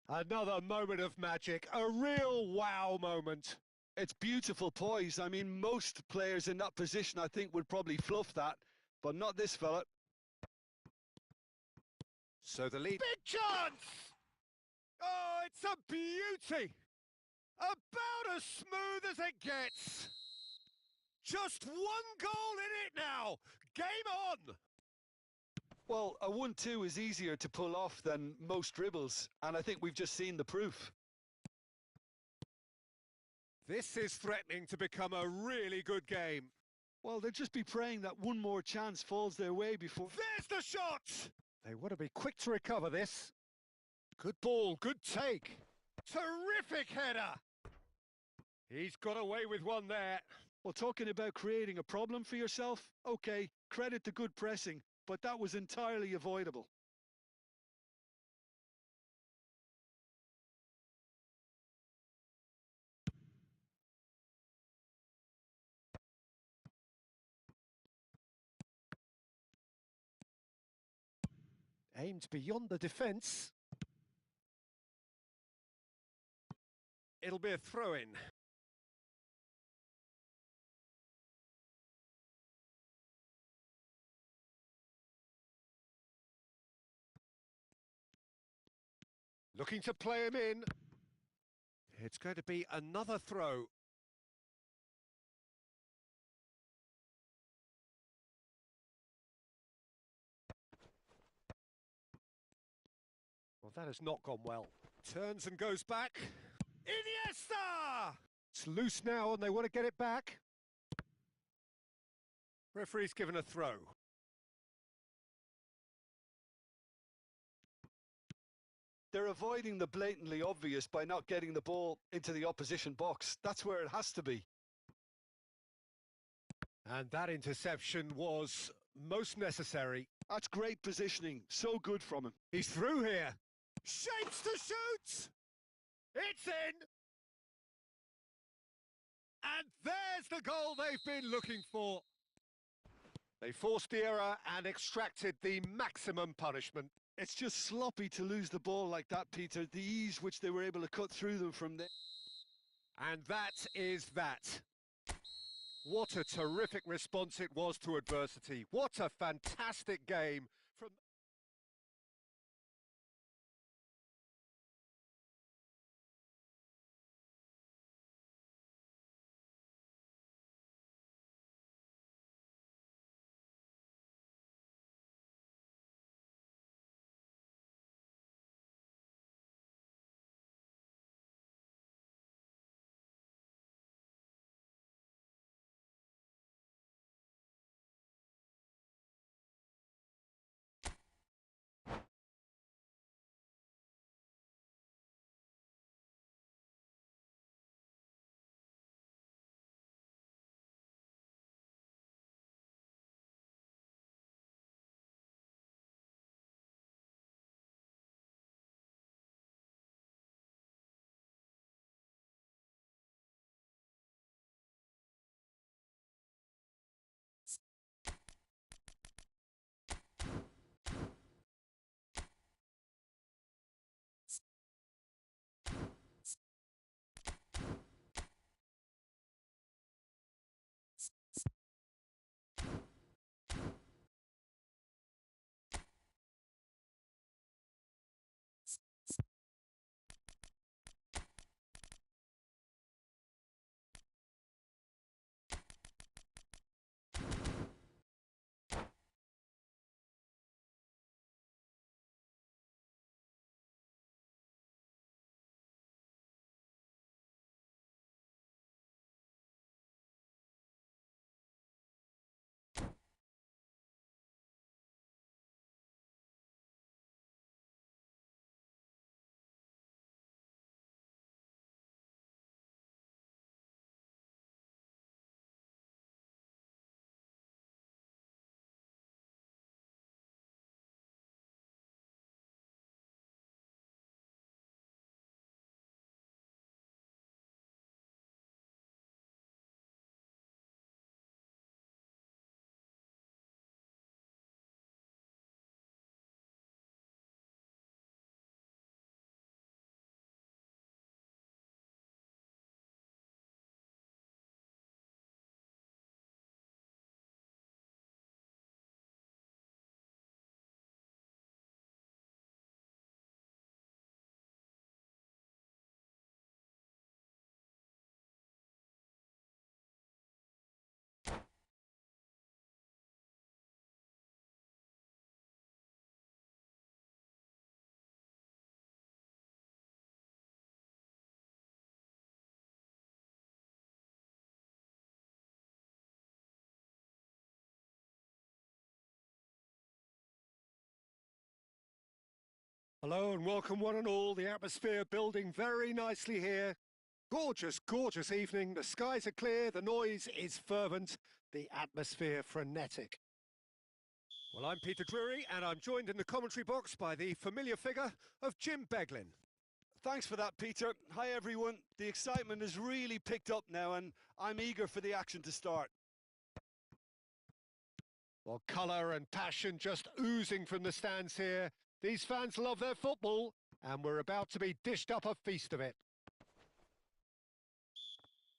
Another moment of magic, a real wow moment. It's beautiful poise. I mean, most players in that position, I think, would probably fluff that, but not this fella. So the lead... Big chance! Oh, it's a beauty! About as smooth as it gets. Just one goal in it now. Game on! Well, a 1-2 is easier to pull off than most dribbles, and I think we've just seen the proof. This is threatening to become a really good game. Well, they'll just be praying that one more chance falls their way before... There's the shot! They want to be quick to recover this. Good ball, good take. Terrific header! He's got away with one there. Well, talking about creating a problem for yourself, okay, credit to good pressing, but that was entirely avoidable. Aimed beyond the defence. It'll be a throw-in. Looking to play him in. It's going to be another throw. Well, that has not gone well. Turns and goes back. Iniesta! It's loose now and they want to get it back. Referee's given a throw. They're avoiding the blatantly obvious by not getting the ball into the opposition box. That's where it has to be. And that interception was most necessary. That's great positioning. So good from him. He's through here. Shapes to shoot! It's in! And there's the goal they've been looking for. They forced the error and extracted the maximum punishment. It's just sloppy to lose the ball like that, Peter. The ease which they were able to cut through them from there. And that is that. What a terrific response it was to adversity. What a fantastic game from... Hello and welcome one and all. The atmosphere building very nicely here. Gorgeous, gorgeous evening. The skies are clear, the noise is fervent, the atmosphere frenetic. Well, I'm Peter Drury and I'm joined in the commentary box by the familiar figure of Jim Beglin. Thanks for that, Peter. Hi, everyone. The excitement has really picked up now, and I'm eager for the action to start. Well, colour and passion just oozing from the stands here. These fans love their football, and we're about to be dished up a feast of it.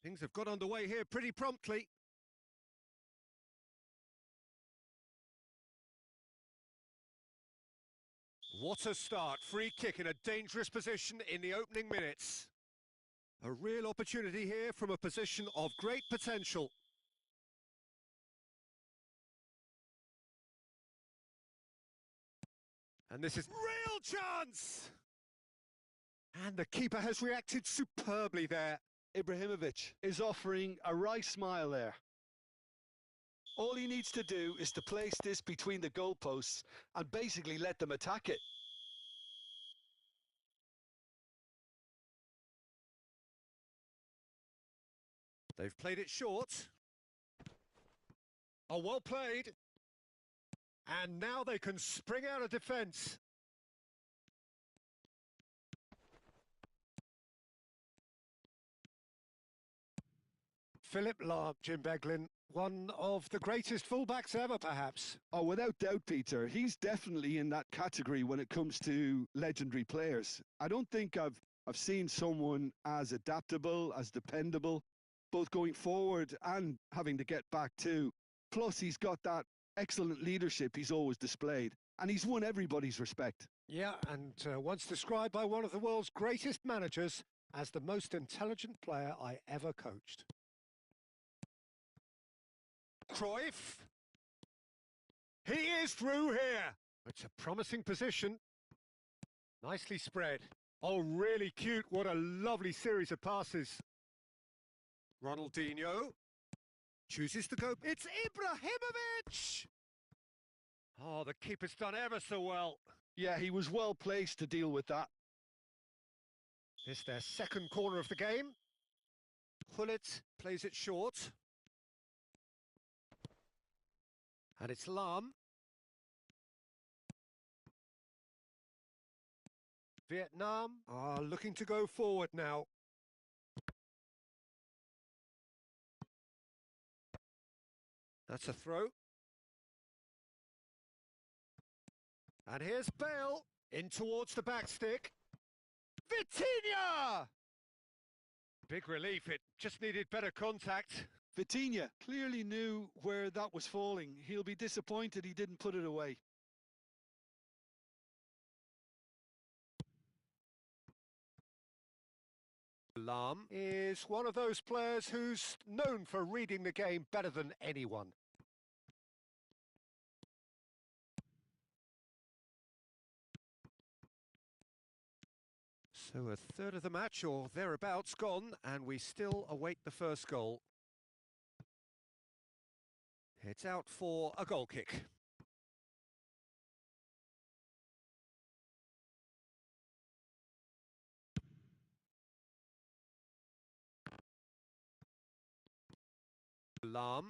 Things have got underway here pretty promptly. What a start. Free kick in a dangerous position in the opening minutes. A real opportunity here from a position of great potential. And this is real chance! And the keeper has reacted superbly there. Ibrahimovic is offering a wry smile there. All he needs to do is to place this between the goalposts and basically let them attack it. They've played it short. Oh, well played. And now they can spring out of defence. Philip Lahm, Jim Beglin, one of the greatest fullbacks ever, perhaps. Oh, without doubt, Peter. He's definitely in that category when it comes to legendary players. I don't think I've seen someone as adaptable, as dependable, both going forward and having to get back too. Plus, he's got that excellent leadership he's always displayed, and he's won everybody's respect. Yeah, and once described by one of the world's greatest managers as the most intelligent player I ever coached. Cruyff. He is through here. It's a promising position. Nicely spread. Oh, really cute. What a lovely series of passes. Ronaldinho chooses to go. It's Ibrahimovic! Oh, the keeper's done ever so well. Yeah, he was well placed to deal with that. This their second corner of the game. Hullet plays it short. And it's Lahm. Vietnam are looking to go forward now. That's a throw. And here's Bale in towards the back stick. Vitinha! Big relief, it just needed better contact. Vitinha clearly knew where that was falling. He'll be disappointed he didn't put it away. Lahm is one of those players who's known for reading the game better than anyone. So a third of the match or thereabouts gone, and we still await the first goal. It's out for a goal kick. Lahm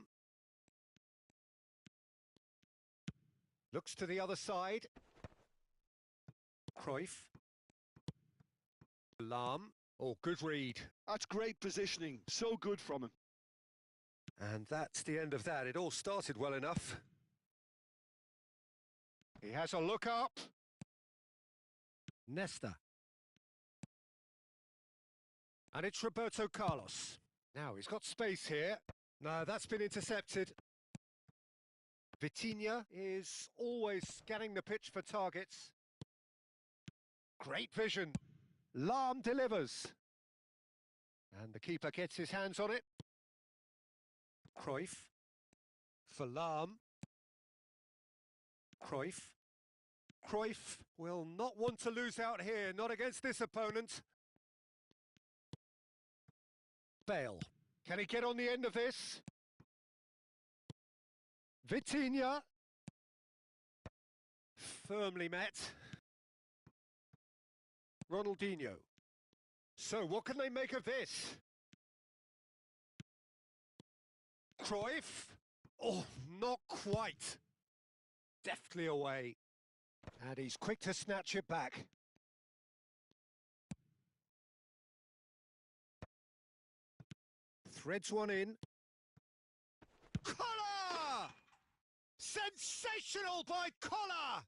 looks to the other side. Cruyff. Lahm. Oh, good read. That's great positioning. So good from him. And that's the end of that. It all started well enough. He has a look up. Nesta. And it's Roberto Carlos. Now, he's got space here. No, that's been intercepted. Vitinha is always scanning the pitch for targets. Great vision. Lahm delivers. And the keeper gets his hands on it. Cruyff. For Lahm. Cruyff. Cruyff will not want to lose out here, not against this opponent. Bale. Can he get on the end of this? Vitinha. Firmly met. Ronaldinho. So what can they make of this? Cruyff? Oh, not quite. Deftly away. And he's quick to snatch it back. Threads one in. Collar! Sensational by Collar!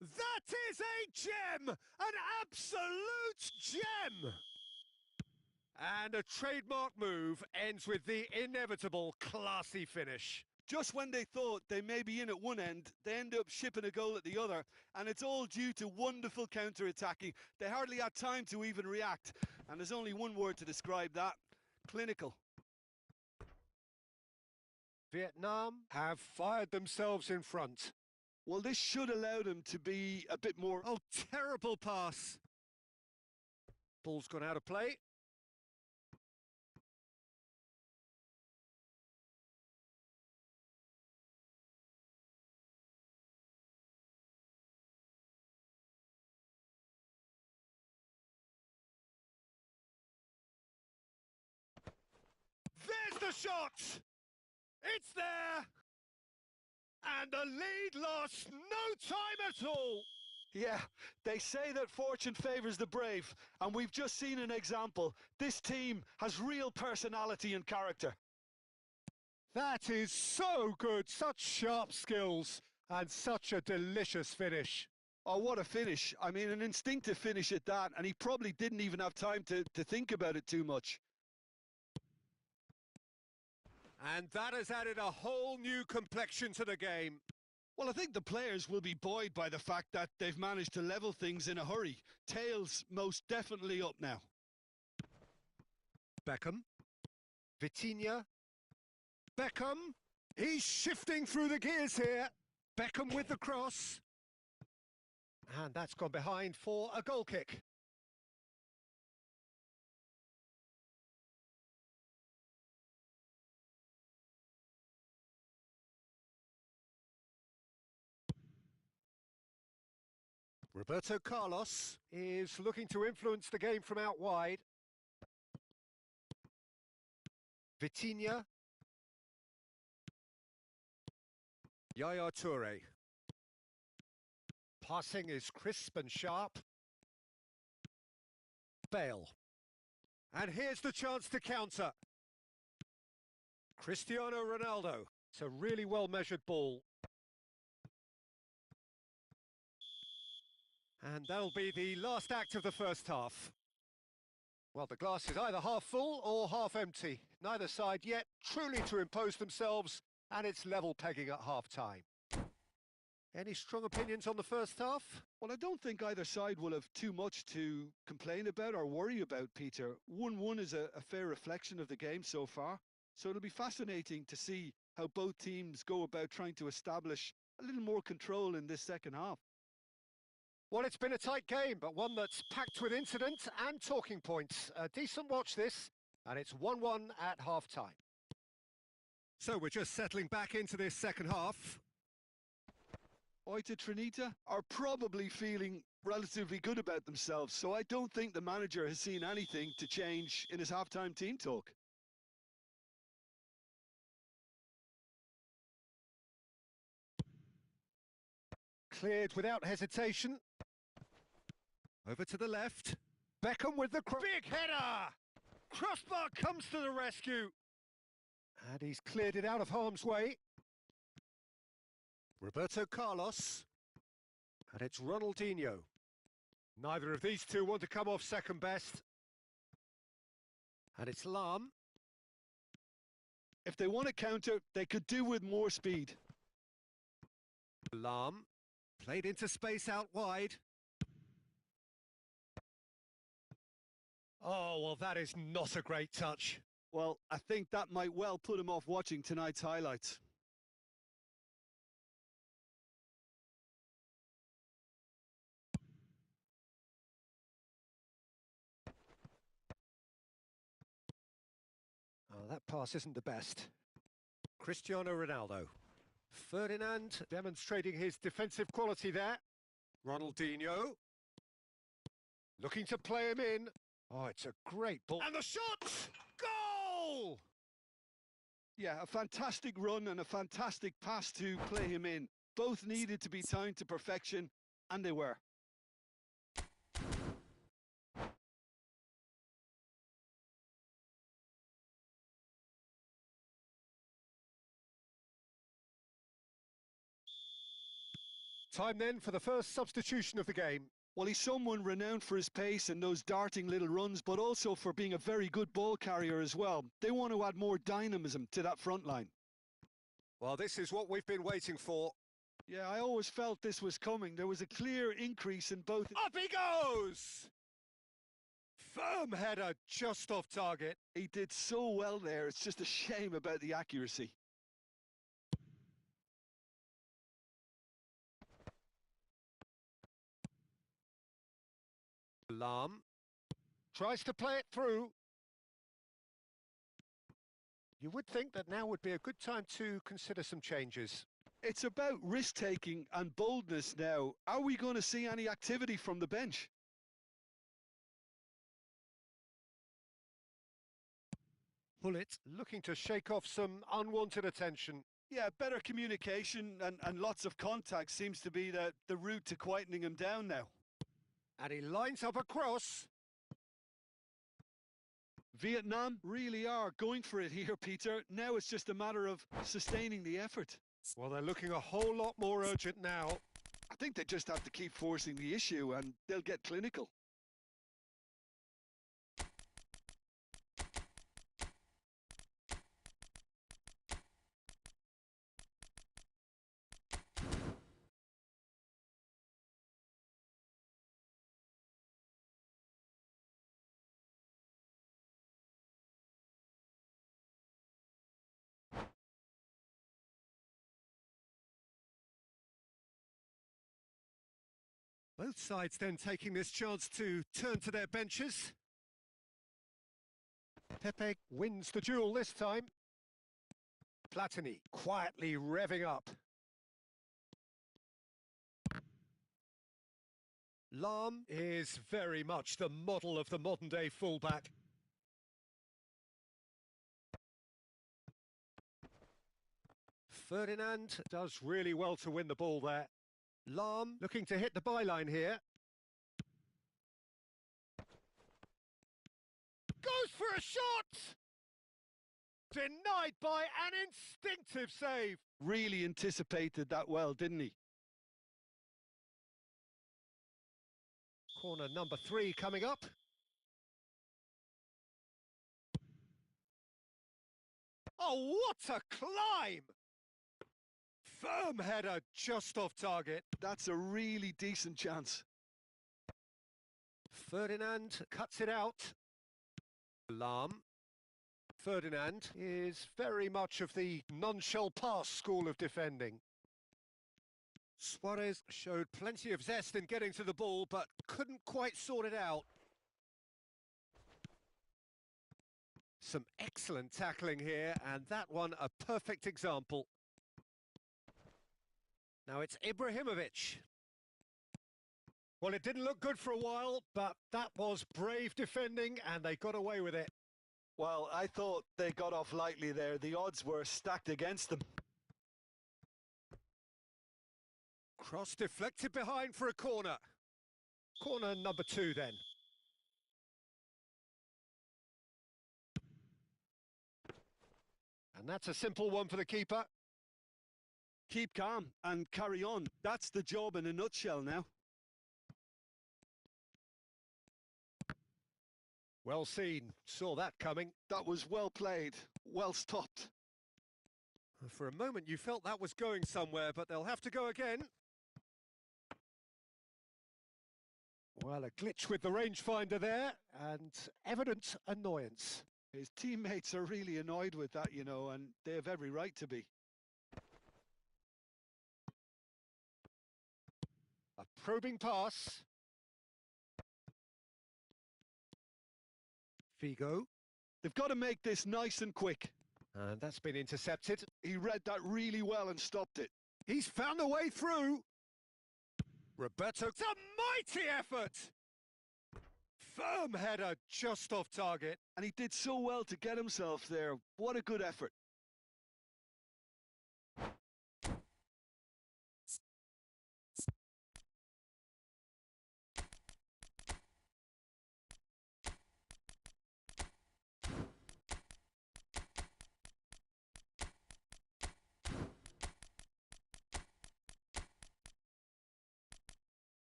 That is a gem! An absolute gem! And a trademark move ends with the inevitable classy finish. Just when they thought they may be in at one end, they end up shipping a goal at the other, and it's all due to wonderful counter-attacking. They hardly had time to even react, and there's only one word to describe that: clinical. Vietnam have fired themselves in front. Well, this should allow them to be a bit more... Oh, terrible pass. Ball's gone out of play. There's the shot! It's there! And the lead lost no time at all! Yeah, they say that fortune favours the brave, and we've just seen an example. This team has real personality and character. That is so good, such sharp skills, and such a delicious finish. Oh, what a finish. I mean, an instinctive finish at that, and he probably didn't even have time to think about it too much. And that has added a whole new complexion to the game. Well, I think the players will be buoyed by the fact that they've managed to level things in a hurry. Tails most definitely up now. Beckham. Vitinha. Beckham. He's shifting through the gears here. Beckham with the cross. And that's gone behind for a goal kick. Roberto Carlos is looking to influence the game from out wide. Vitinha. Yaya Toure. Passing is crisp and sharp. Bale. And here's the chance to counter. Cristiano Ronaldo. It's a really well-measured ball. And that'll be the last act of the first half. Well, the glass is either half full or half empty. Neither side yet truly to impose themselves, and it's level pegging at half-time. Any strong opinions on the first half? Well, I don't think either side will have too much to complain about or worry about, Peter. 1-1 is a fair reflection of the game so far, so it'll be fascinating to see how both teams go about trying to establish a little more control in this second half. Well, it's been a tight game, but one that's packed with incident and talking points. A decent watch this, and it's 1-1 at half-time. So we're just settling back into this second half. Oita Trinita are probably feeling relatively good about themselves, so I don't think the manager has seen anything to change in his half-time team talk. Cleared without hesitation. Over to the left. Beckham with the big header! Crossbar comes to the rescue. And he's cleared it out of harm's way. Roberto Carlos. And it's Ronaldinho. Neither of these two want to come off second best. And it's Lam. If they want to counter, they could do with more speed. Lam. Played into space out wide. Oh, well, that is not a great touch. Well, I think that might well put him off watching tonight's highlights. Oh, that pass isn't the best. Cristiano Ronaldo. Ferdinand demonstrating his defensive quality there. Ronaldinho. Looking to play him in. Oh, it's a great ball. And the shot! Goal! Yeah, a fantastic run and a fantastic pass to play him in. Both needed to be timed to perfection, and they were. Time then for the first substitution of the game. Well, he's someone renowned for his pace and those darting little runs, but also for being a very good ball carrier as well. They want to add more dynamism to that front line. Well, this is what we've been waiting for. Yeah, I always felt this was coming. There was a clear increase in both. Up he goes! Firm header, just off target. He did so well there. It's just a shame about the accuracy. Lam tries to play it through. You would think that now would be a good time to consider some changes. It's about risk-taking and boldness now. Are we going to see any activity from the bench? Bullet looking to shake off some unwanted attention. Yeah, better communication and lots of contact seems to be the route to quietening him down now. And he lines up a cross. Vietnam really are going for it here, Peter. Now it's just a matter of sustaining the effort. Well, they're looking a whole lot more urgent now. I think they just have to keep forcing the issue and they'll get clinical. Both sides then taking this chance to turn to their benches. Pepe wins the duel this time. Platini quietly revving up. Lam is very much the model of the modern-day fullback. Ferdinand does really well to win the ball there. Lam looking to hit the byline here. Goes for a shot! Denied by an instinctive save. Really anticipated that well, didn't he? Corner number 3 coming up. Oh, what a climb! Firm header just off target. That's a really decent chance. Ferdinand cuts it out. Lam. Ferdinand is very much of the none-shall pass school of defending. Suarez showed plenty of zest in getting to the ball, but couldn't quite sort it out. Some excellent tackling here, and that one a perfect example. Now it's Ibrahimovic. Well, it didn't look good for a while, but that was brave defending, and they got away with it. Well, I thought they got off lightly there. The odds were stacked against them. Cross deflected behind for a corner. Corner number 2 then. And that's a simple one for the keeper. Keep calm and carry on. That's the job in a nutshell now. Well seen. Saw that coming. That was well played. Well stopped. For a moment you felt that was going somewhere, but they'll have to go again. Well, a glitch with the rangefinder there, and evident annoyance. His teammates are really annoyed with that, you know, and they have every right to be. A probing pass. Figo. They've got to make this nice and quick. And that's been intercepted. He read that really well and stopped it. He's found a way through. Roberto. It's a mighty effort. Firm header, just off target. And he did so well to get himself there. What a good effort.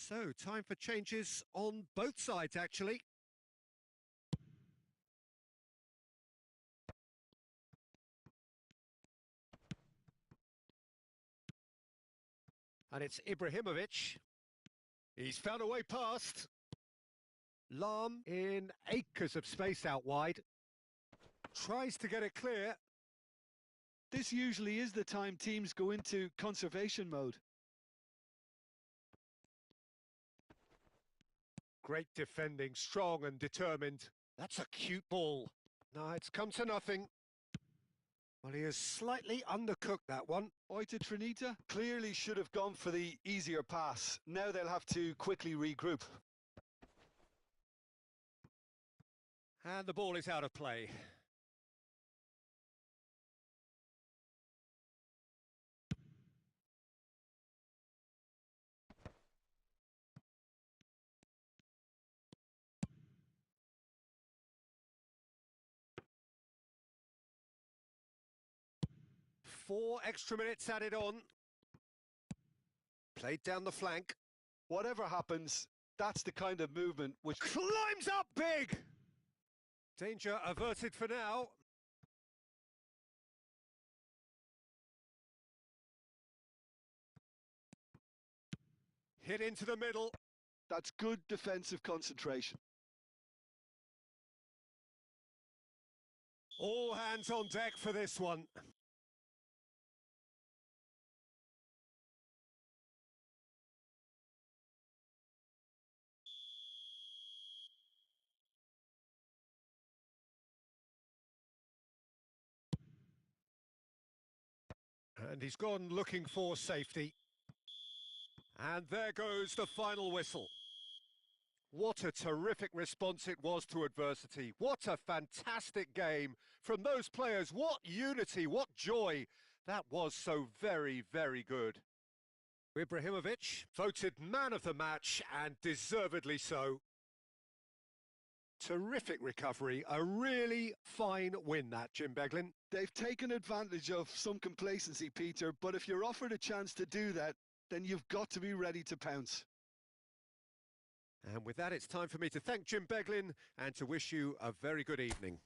So, time for changes on both sides, actually. And it's Ibrahimovic. He's found a way past. Lahm in acres of space out wide. Tries to get it clear. This usually is the time teams go into conservation mode. Great defending, strong and determined. That's a cute ball. No, it's come to nothing. Well, he has slightly undercooked that one. Oita Trinita clearly should have gone for the easier pass. Now they'll have to quickly regroup. And the ball is out of play. Four extra minutes added on. Played down the flank. Whatever happens, that's the kind of movement which climbs up big. Danger averted for now. Hit into the middle. That's good defensive concentration. All hands on deck for this one. And he's gone looking for safety. And there goes the final whistle. What a terrific response it was to adversity. What a fantastic game from those players. What unity, what joy. That was so very, very good. Ibrahimovic voted man of the match, and deservedly so. Terrific recovery, a really fine win that, Jim Beglin. They've taken advantage of some complacency, Peter, but if you're offered a chance to do that, then you've got to be ready to pounce. And with that, it's time for me to thank Jim Beglin and to wish you a very good evening.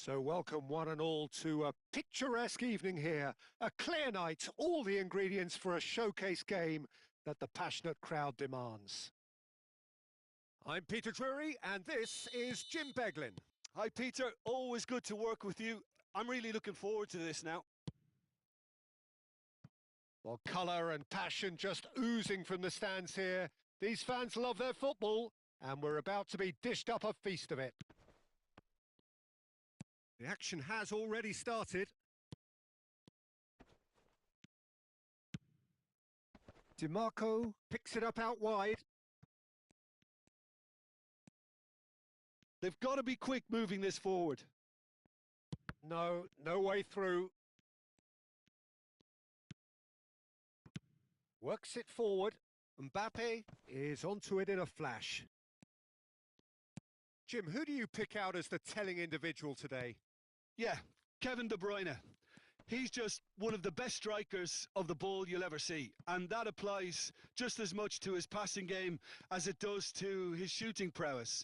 So welcome one and all to a picturesque evening here. A clear night, all the ingredients for a showcase game that the passionate crowd demands. I'm Peter Drury and this is Jim Beglin. Hi Peter, always good to work with you. I'm really looking forward to this now. Well, colour and passion just oozing from the stands here. These fans love their football and we're about to be dished up a feast of it. The action has already started. DiMarco picks it up out wide. They've got to be quick moving this forward. No way through. Works it forward. Mbappe is onto it in a flash. Jim, who do you pick out as the telling individual today? Yeah, Kevin De Bruyne. He's just one of the best strikers of the ball you'll ever see. And that applies just as much to his passing game as it does to his shooting prowess.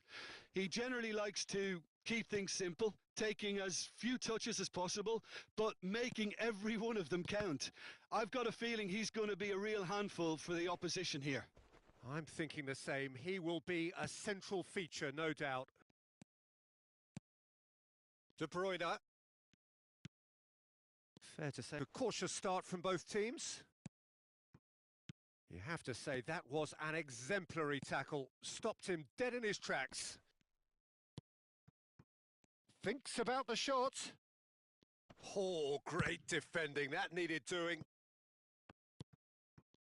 He generally likes to keep things simple, taking as few touches as possible, but making every one of them count. I've got a feeling he's going to be a real handful for the opposition here. I'm thinking the same. He will be a central feature, no doubt. De Bruyne. Fair to say, a cautious start from both teams. You have to say that was an exemplary tackle. Stopped him dead in his tracks. Thinks about the shot. Oh, great defending. That needed doing.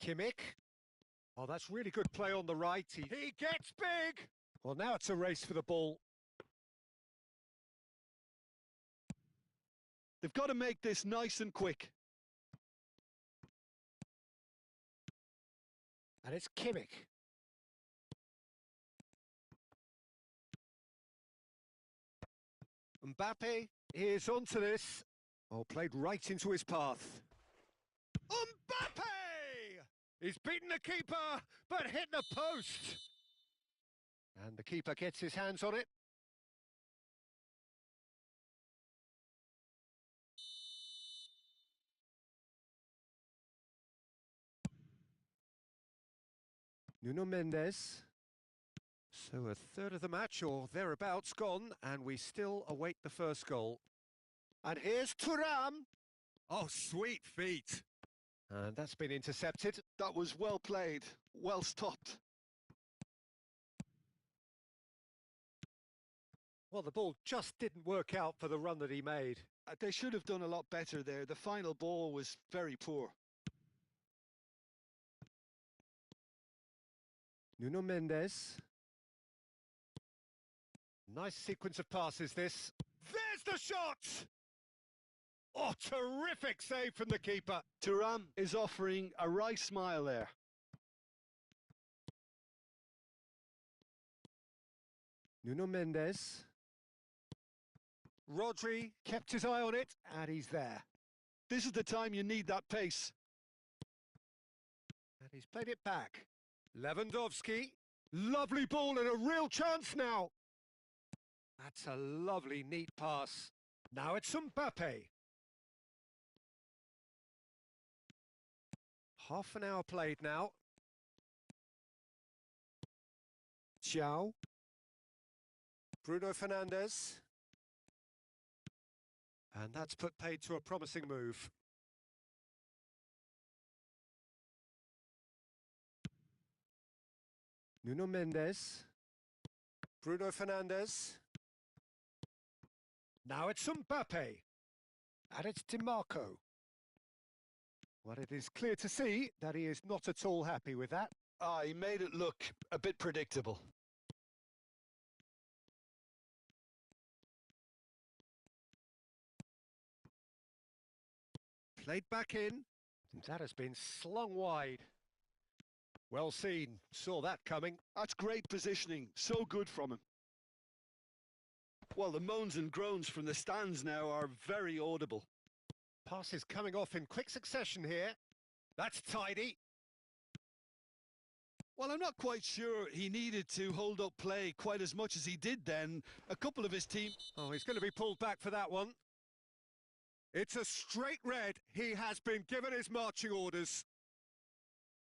Kimmich. Oh, that's really good play on the right. He gets big. Well, now it's a race for the ball. They've got to make this nice and quick. And it's Kimmich. Mbappe is onto this. Oh, played right into his path. Mbappe! He's beaten the keeper, but hit the post. And the keeper gets his hands on it. Nuno Mendes. So a third of the match or thereabouts gone, and we still await the first goal. And here's Thuram. Oh, sweet feet. And that's been intercepted. That was well played, well stopped. Well, the ball just didn't work out for the run that he made. They should have done a lot better there. The final ball was very poor. Nuno Mendes. Nice sequence of passes, this. There's the shot! Oh, terrific save from the keeper. Thuram is offering a right smile there. Nuno Mendes. Rodri kept his eye on it, and he's there. This is the time you need that pace. And he's played it back. Lewandowski. Lovely ball and a real chance now. That's a lovely, neat pass. Now it's Mbappe. Half an hour played now. Giao. Bruno Fernandes. And that's put paid to a promising move. Nuno Mendes. Bruno Fernandes. Now it's Mbappe. And it's DiMarco. Well, it is clear to see that he is not at all happy with that. He made it look a bit predictable. Played back in. That has been slung wide. Well seen. Saw that coming. That's great positioning. So good from him. Well, the moans and groans from the stands now are very audible. Passes coming off in quick succession here. That's tidy. Well, I'm not quite sure he needed to hold up play quite as much as he did then. A couple of his team... Oh, he's going to be pulled back for that one. It's a straight red. He has been given his marching orders.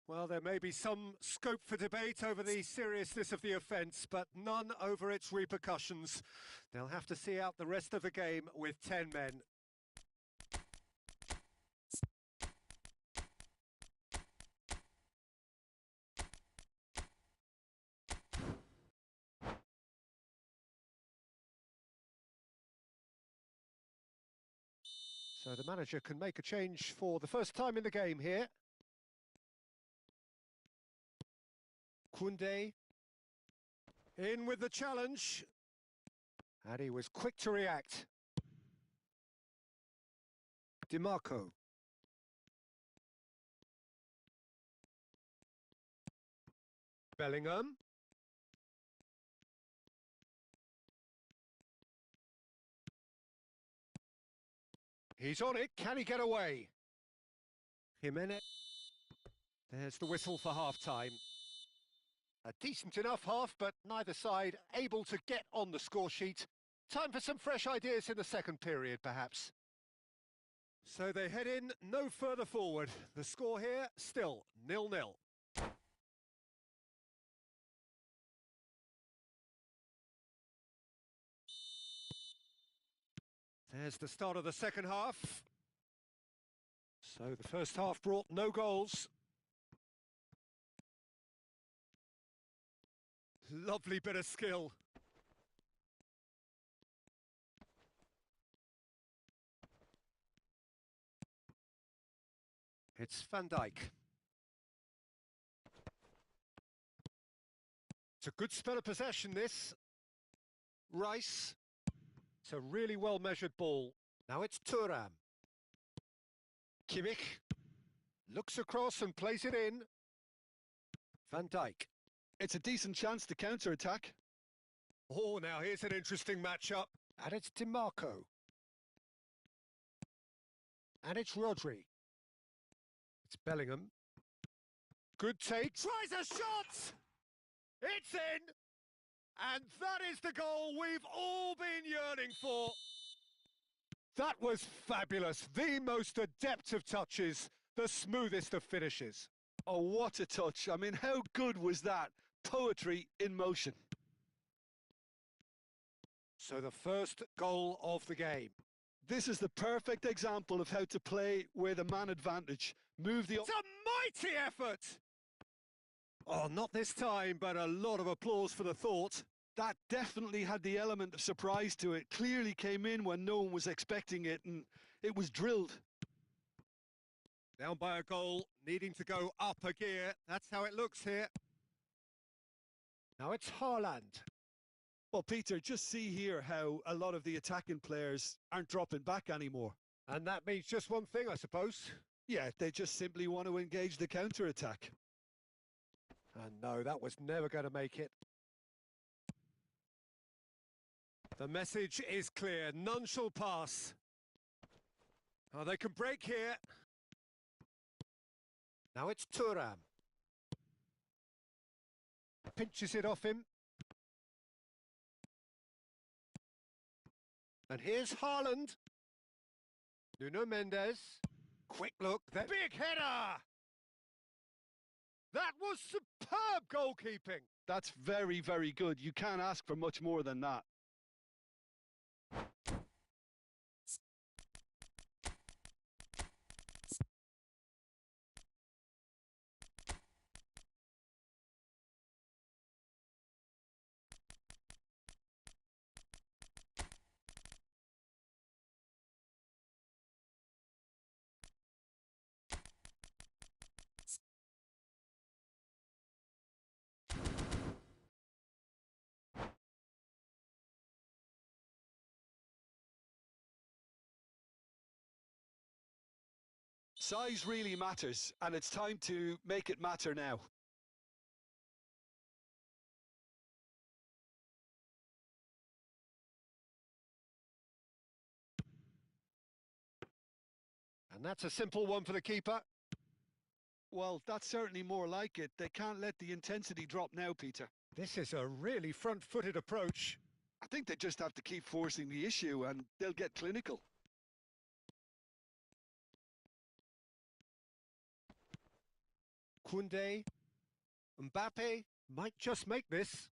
Well, there may be some scope for debate over the seriousness of the offence, but none over its repercussions. They'll have to see out the rest of the game with 10 men. So the manager can make a change for the first time in the game here. Koundé in with the challenge. And he was quick to react. DiMarco. Bellingham. He's on it. Can he get away? Jimenez. There's the whistle for half-time. A decent enough half, but neither side able to get on the score sheet. Time for some fresh ideas in the second period, perhaps. So they head in no further forward. The score here, still 0-0. There's the start of the second half. So the first half brought no goals. Lovely bit of skill. It's Van Dijk. It's a good spell of possession, this. Rice. It's a really well-measured ball. Now it's Thuram. Kimmich looks across and plays it in. Van Dijk. It's a decent chance to counter-attack. Oh, now here's an interesting matchup. And it's DiMarco. And it's Rodri. It's Bellingham. Good take. Tries a shot! It's in! And that is the goal we've all been yearning for. That was fabulous. The most adept of touches, the smoothest of finishes. Oh, what a touch. I mean, how good was that? Poetry in motion. So the first goal of the game. This is the perfect example of how to play with a man advantage. Move the... It's a mighty effort! Oh, not this time, but a lot of applause for the thought. That definitely had the element of surprise to it. Clearly came in when no one was expecting it, and it was drilled. Down by a goal, needing to go up a gear. That's how it looks here. Now it's Haaland. Well, Peter, just see here how a lot of the attacking players aren't dropping back anymore. And that means just one thing, I suppose. Yeah, they just simply want to engage the counter-attack. And no, that was never going to make it. The message is clear. None shall pass. Oh, they can break here. Now it's Thuram. Pinches it off him. And here's Haaland. Nuno Mendes. Quick look. There. Big header! That was superb goalkeeping. That's very, very good. You can't ask for much more than that. Size really matters, and it's time to make it matter now. And that's a simple one for the keeper. Well, that's certainly more like it. They can't let the intensity drop now, Peter. This is a really front-footed approach. I think they just have to keep forcing the issue and they'll get clinical. Koundé, Mbappe might just make this.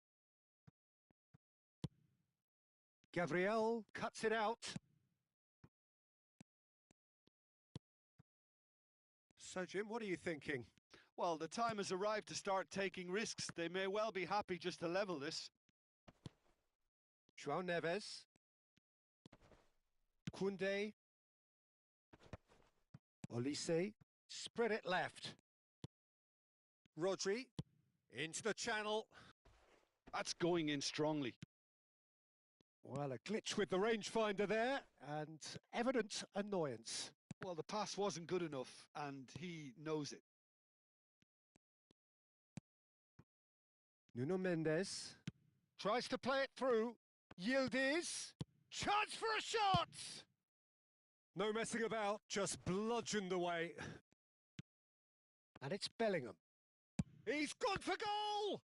Gabriel cuts it out. So, Jim, what are you thinking? Well, the time has arrived to start taking risks. They may well be happy just to level this. João Neves. Koundé. Olise. Spread it left. Rodri. Into the channel. That's going in strongly. Well, a glitch with the rangefinder there, and evident annoyance. Well, the pass wasn't good enough, and he knows it. Nuno Mendes tries to play it through. Yildiz. Chance for a shot! No messing about, just bludgeoned away. And it's Bellingham. He's gone for goal!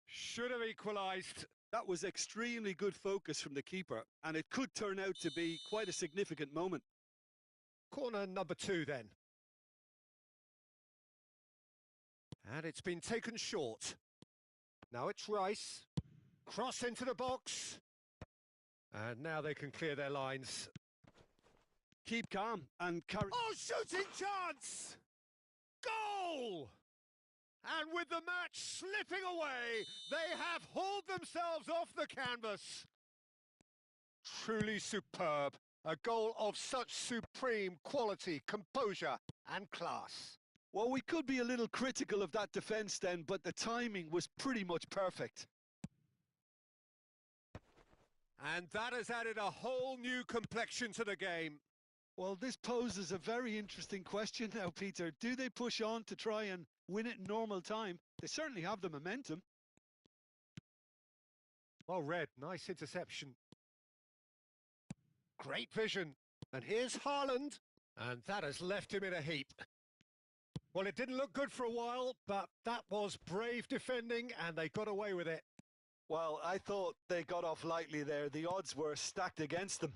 Should have equalised. That was extremely good focus from the keeper, and it could turn out to be quite a significant moment. Corner number 2 then. And it's been taken short. Now it's Rice. Cross into the box. And now they can clear their lines. Keep calm and carry... Oh, shooting chance! Goal! And with the match slipping away, they have hauled themselves off the canvas. Truly superb. A goal of such supreme quality, composure and class. Well, we could be a little critical of that defence then, but the timing was pretty much perfect. And that has added a whole new complexion to the game. Well, this poses a very interesting question now, Peter. Do they push on to try and win it in normal time? They certainly have the momentum. Well read, nice interception. Great vision. And here's Haaland. And that has left him in a heap. Well, it didn't look good for a while, but that was brave defending and they got away with it. Well, I thought they got off lightly there. The odds were stacked against them.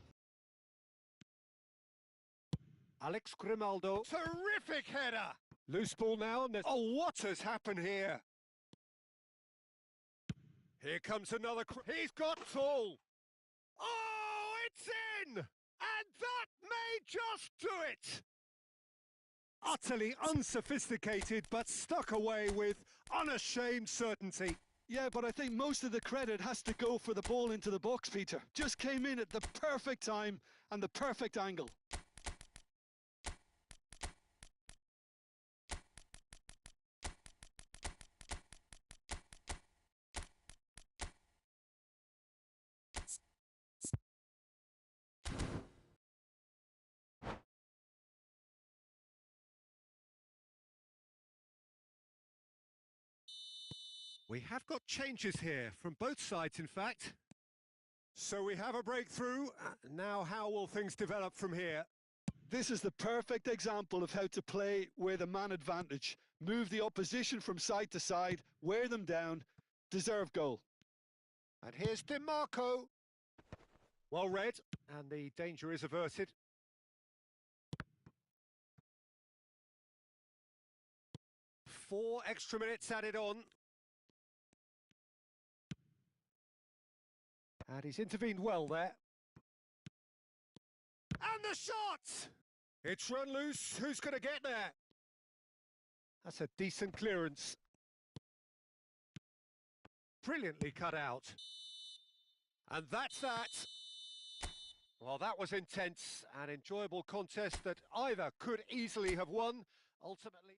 Alex Grimaldo. Terrific header! Loose ball now. And oh, what has happened here? Here comes another... He's got full! Oh, it's in! And that may just do it! Utterly unsophisticated, but stuck away with unashamed certainty. Yeah, but I think most of the credit has to go for the ball into the box, Peter. Just came in at the perfect time and the perfect angle. We have got changes here, from both sides in fact. So we have a breakthrough. Now how will things develop from here? This is the perfect example of how to play with a man advantage. Move the opposition from side to side, wear them down, deserve goal. And here's DiMarco. Well read, and the danger is averted. Four extra minutes added on. And he's intervened well there. And the shot! It's run loose. Who's going to get there? That's a decent clearance. Brilliantly cut out. And that's that. Well, that was intense and enjoyable contest that either could easily have won. Ultimately...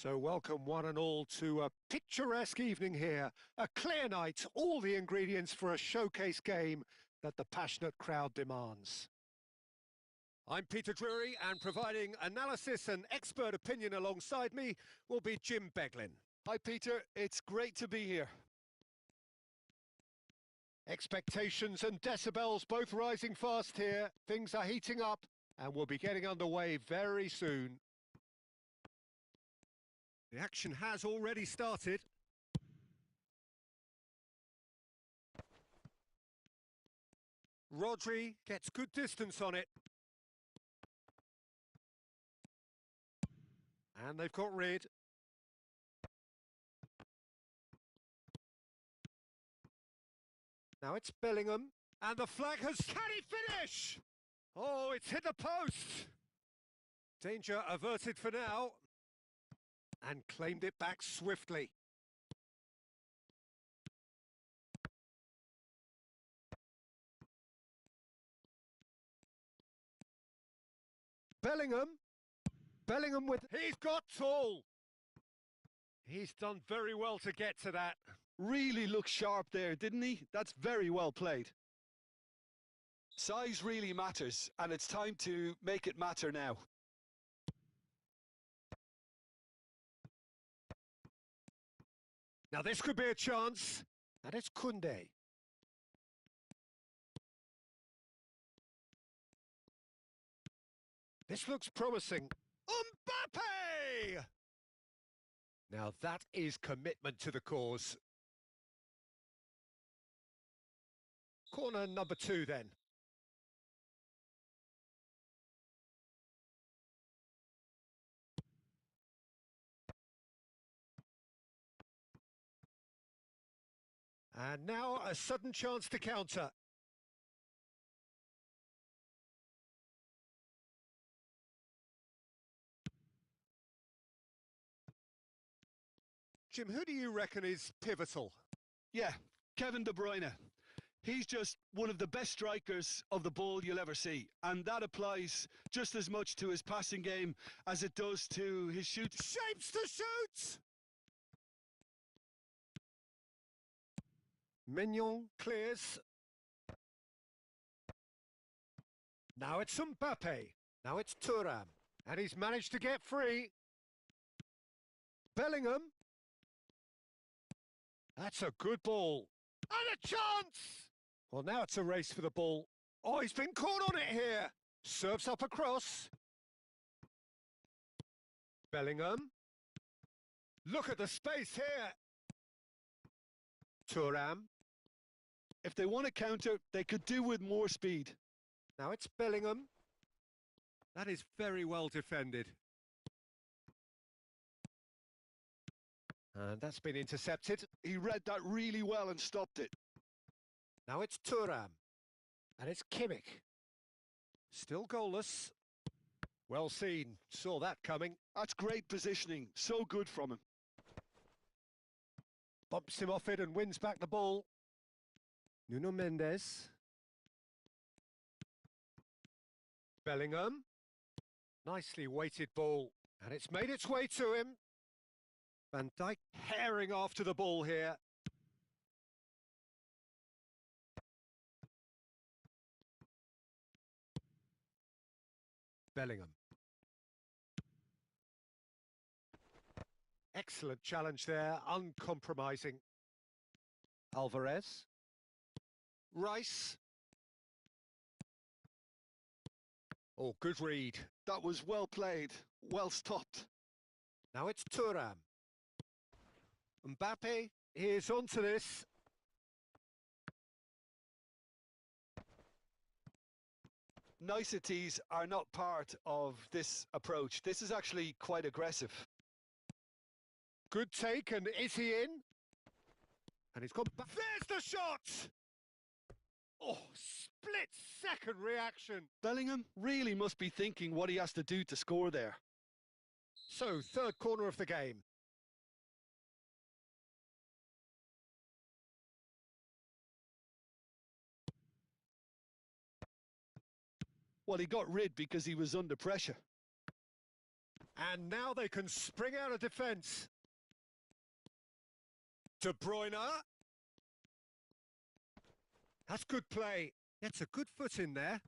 So welcome one and all to a picturesque evening here. A clear night, all the ingredients for a showcase game that the passionate crowd demands. I'm Peter Drury, and providing analysis and expert opinion alongside me will be Jim Beglin. Hi Peter, it's great to be here. Expectations and decibels both rising fast here. Things are heating up and we'll be getting underway very soon. The action has already started. Rodri gets good distance on it. And they've got rid. Now it's Bellingham. And the flag has... Can he finish? Oh, it's hit the post. Danger averted for now. And claimed it back swiftly. Bellingham with... He's got tall. He's done very well to get to that. Really looked sharp there, didn't he? That's very well played. Size really matters, and it's time to make it matter now. Now this could be a chance. And it's Koundé. This looks promising. Mbappe! Now that is commitment to the cause. Corner number 2 then. And now a sudden chance to counter. Jim, who do you reckon is pivotal? Yeah, Kevin De Bruyne. He's just one of the best strikers of the ball you'll ever see. And that applies just as much to his passing game as it does to his shoot. Shapes to shoot! Mignon clears. Now it's Mbappe. Now it's Thuram. And he's managed to get free. Bellingham. That's a good ball. And a chance! Well, now it's a race for the ball. Oh, he's been caught on it here. Serves up across. Bellingham. Look at the space here. Thuram. If they want to counter, they could do with more speed. Now it's Bellingham. That is very well defended. And that's been intercepted. He read that really well and stopped it. Now it's Thuram. And it's Kimmich. Still goalless. Well seen. Saw that coming. That's great positioning. So good from him. Bumps him off it and wins back the ball. Nuno Mendes. Bellingham. Nicely weighted ball. And it's made its way to him. Van Dijk herring after the ball here. Bellingham. Excellent challenge there, uncompromising. Alvarez. Rice. Oh, good read. That was well played, well stopped. Now it's Thuram. Mbappe is onto this. Niceties are not part of this approach. This is actually quite aggressive. Good take, and is he in? And he's gone back. There's the shot! Oh, split-second reaction. Bellingham really must be thinking what he has to do to score there. So, third corner of the game. Well, he got rid because he was under pressure. And now they can spring out of defence. De Bruyne. That's good play. Gets a good foot in there.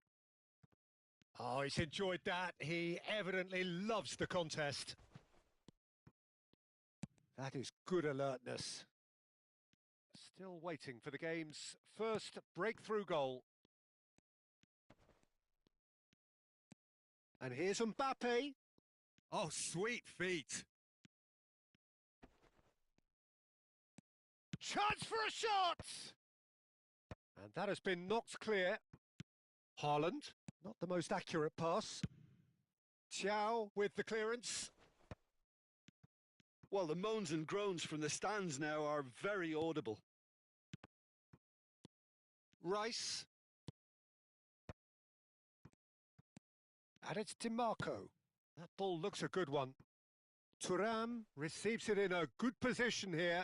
Oh, he's enjoyed that. He evidently loves the contest. That is good alertness. Still waiting for the game's first breakthrough goal. And here's Mbappe. Oh, sweet feet. Chance for a shot! And that has been knocked clear. Haaland, not the most accurate pass. Giao with the clearance. Well, the moans and groans from the stands now are very audible. Rice. And it's DiMarco. That ball looks a good one. Thuram receives it in a good position here.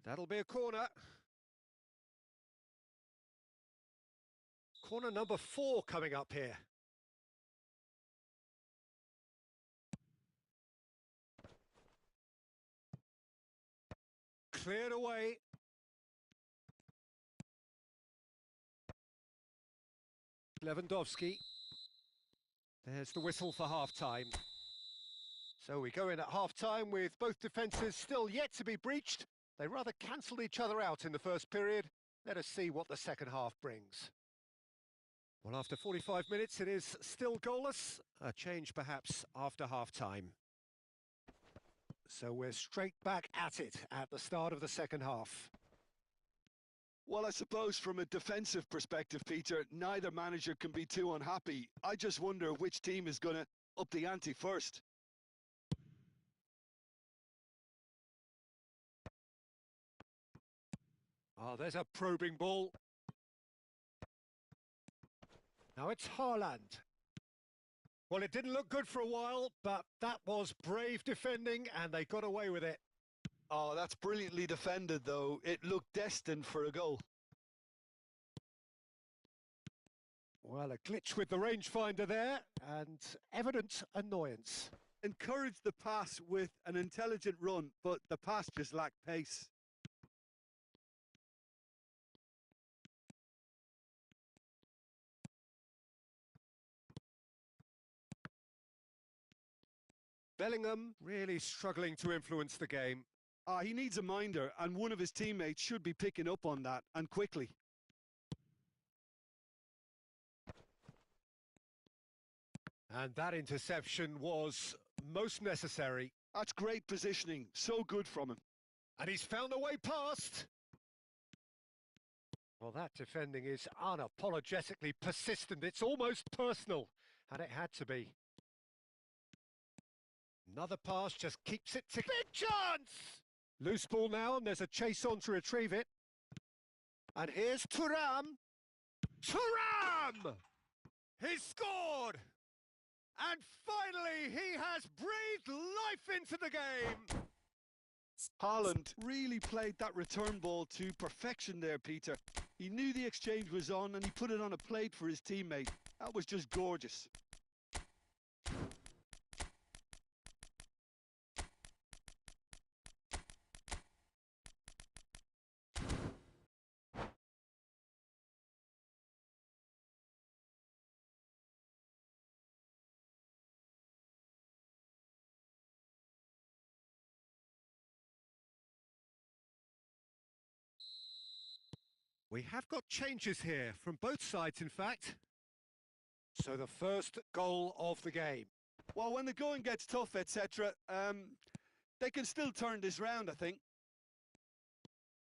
That'll be a corner. Corner number 4 coming up here. Cleared away. Lewandowski. There's the whistle for half-time. So we go in at half-time with both defences still yet to be breached. They rather cancelled each other out in the first period. Let us see what the second half brings. Well, after 45 minutes, it is still goalless. A change, perhaps, after half-time. So we're straight back at it at the start of the second half. Well, I suppose from a defensive perspective, Peter, neither manager can be too unhappy. I just wonder which team is going to up the ante first. Oh, there's a probing ball. Now it's Haaland. Well, it didn't look good for a while, but that was brave defending, and they got away with it. Oh, that's brilliantly defended, though. It looked destined for a goal. Well, a glitch with the rangefinder there, and evident annoyance. Encouraged the pass with an intelligent run, but the pass just lacked pace. Bellingham really struggling to influence the game. He needs a minder, and one of his teammates should be picking up on that, and quickly. And that interception was most necessary. That's great positioning, so good from him. And he's found a way past. Well, that defending is unapologetically persistent. It's almost personal, and it had to be. Another pass just keeps it to... Big chance! Loose ball now, and there's a chase on to retrieve it. And here's Thuram. Thuram! He's scored! And finally, he has breathed life into the game! Haaland really played that return ball to perfection there, Peter. He knew the exchange was on, and he put it on a plate for his teammate. That was just gorgeous. We have got changes here, from both sides in fact. So the first goal of the game. Well, when the going gets tough, etc., they can still turn this round, I think.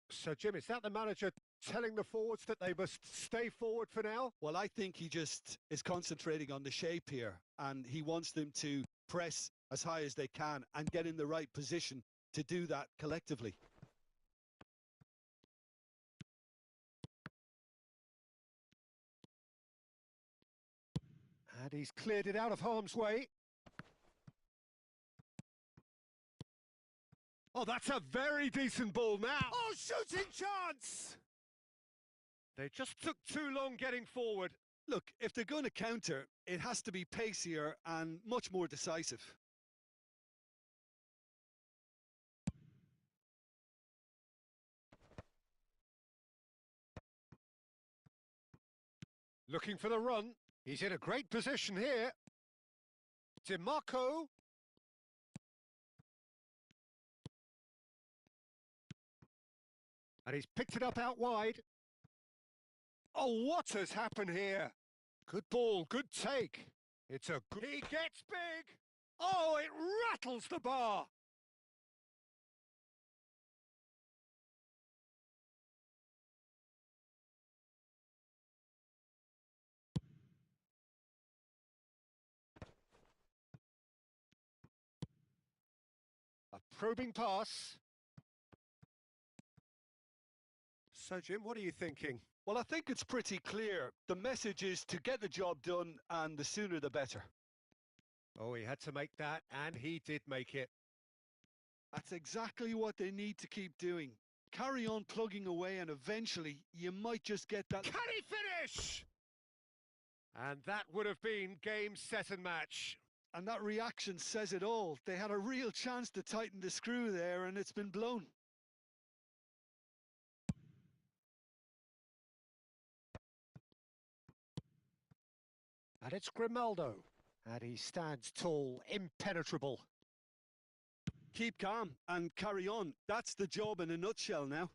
So Jim, is that the manager telling the forwards that they must stay forward for now? Well, I think he just is concentrating on the shape here, and he wants them to press as high as they can and get in the right position to do that collectively. And he's cleared it out of harm's way. Oh, that's a very decent ball now. Oh, shooting chance! They just took too long getting forward. Look, if they're going to counter, it has to be pacier and much more decisive. Looking for the run. He's in a great position here. DiMarco. And he's picked it up out wide. Oh, what has happened here? Good ball, good take. It's a good... He gets big! Oh, it rattles the bar! A probing pass. So, Jim, what are you thinking? Well, I think it's pretty clear. The message is to get the job done, and the sooner the better. Oh, he had to make that, and he did make it. That's exactly what they need to keep doing. Carry on plugging away, and eventually you might just get that... Can he finish? And that would have been game, set and match. And that reaction says it all. They had a real chance to tighten the screw there, and it's been blown. And it's Grimaldo. And he stands tall, impenetrable. Keep calm and carry on. That's the job in a nutshell now.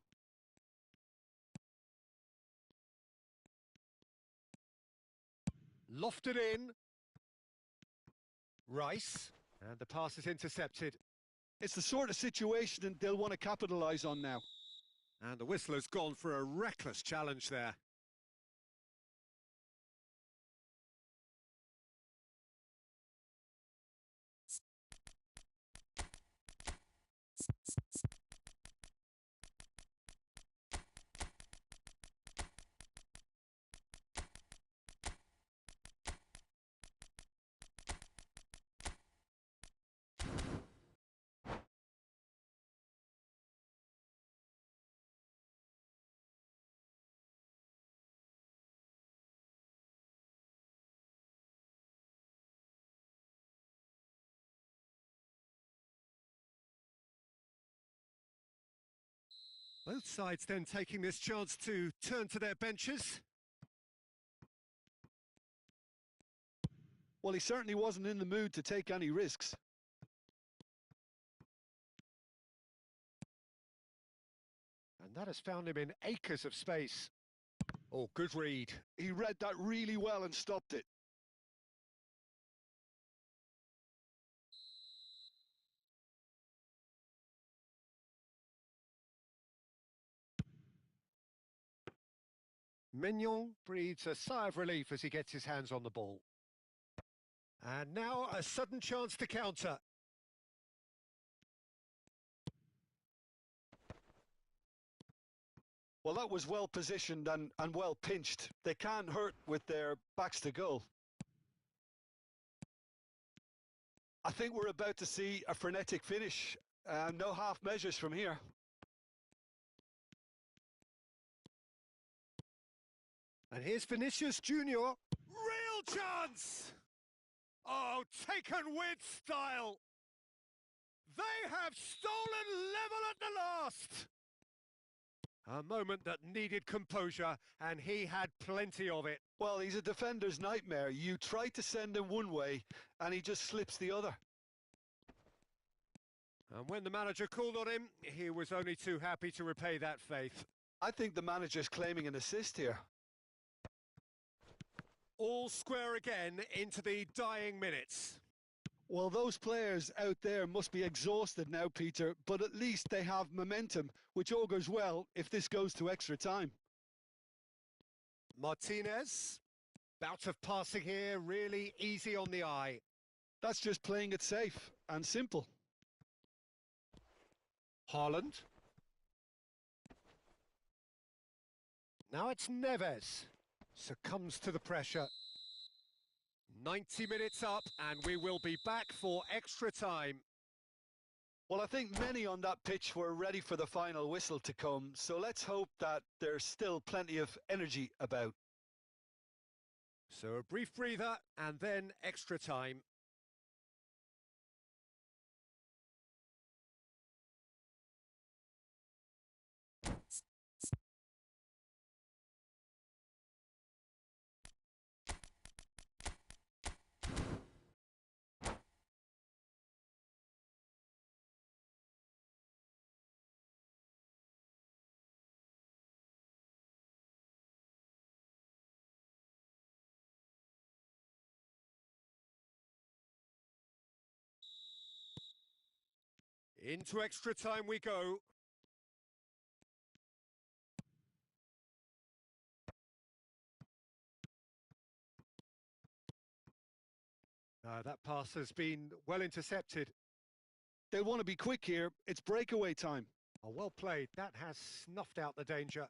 Lofted in. Rice. And the pass is intercepted. It's the sort of situation they'll want to capitalise on now. And the whistler's gone for a reckless challenge there. Both sides then taking this chance to turn to their benches. Well, he certainly wasn't in the mood to take any risks. And that has found him in acres of space. Oh, good read. He read that really well and stopped it. Mignon breathes a sigh of relief as he gets his hands on the ball. And now a sudden chance to counter. Well, that was well positioned and well pinched. They can't hurt with their backs to goal. I think we're about to see a frenetic finish. No half measures from here. And here's Vinicius Junior. Real chance! Oh, taken with style. They have stolen level at the last. A moment that needed composure, and he had plenty of it. Well, he's a defender's nightmare. You try to send him one way, and he just slips the other. And when the manager called on him, he was only too happy to repay that faith. I think the manager's claiming an assist here. All square again into the dying minutes. Well, those players out there must be exhausted now, Peter, but at least they have momentum, which augurs well if this goes to extra time. Martinez, bout of passing here, really easy on the eye. That's just playing it safe and simple. Haaland. Now it's Neves. Succumbs to the pressure. 90 minutes up, and we will be back for extra time. Well, I think many on that pitch were ready for the final whistle to come, so let's hope that there's still plenty of energy about. So a brief breather and then extra time. Into extra time we go. That pass has been well intercepted. They want to be quick here. It's breakaway time. Oh, well played. That has snuffed out the danger.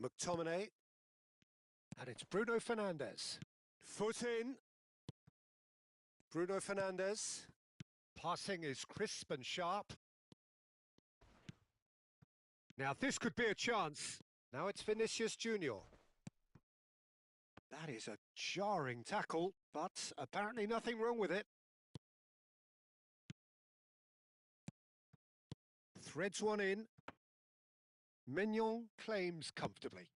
McTominay. And it's Bruno Fernandes. Foot in. Bruno Fernandes. Passing is crisp and sharp. Now this could be a chance. Now it's Vinicius Junior. That is a jarring tackle, but apparently nothing wrong with it. Threads one in. Mignon claims comfortably.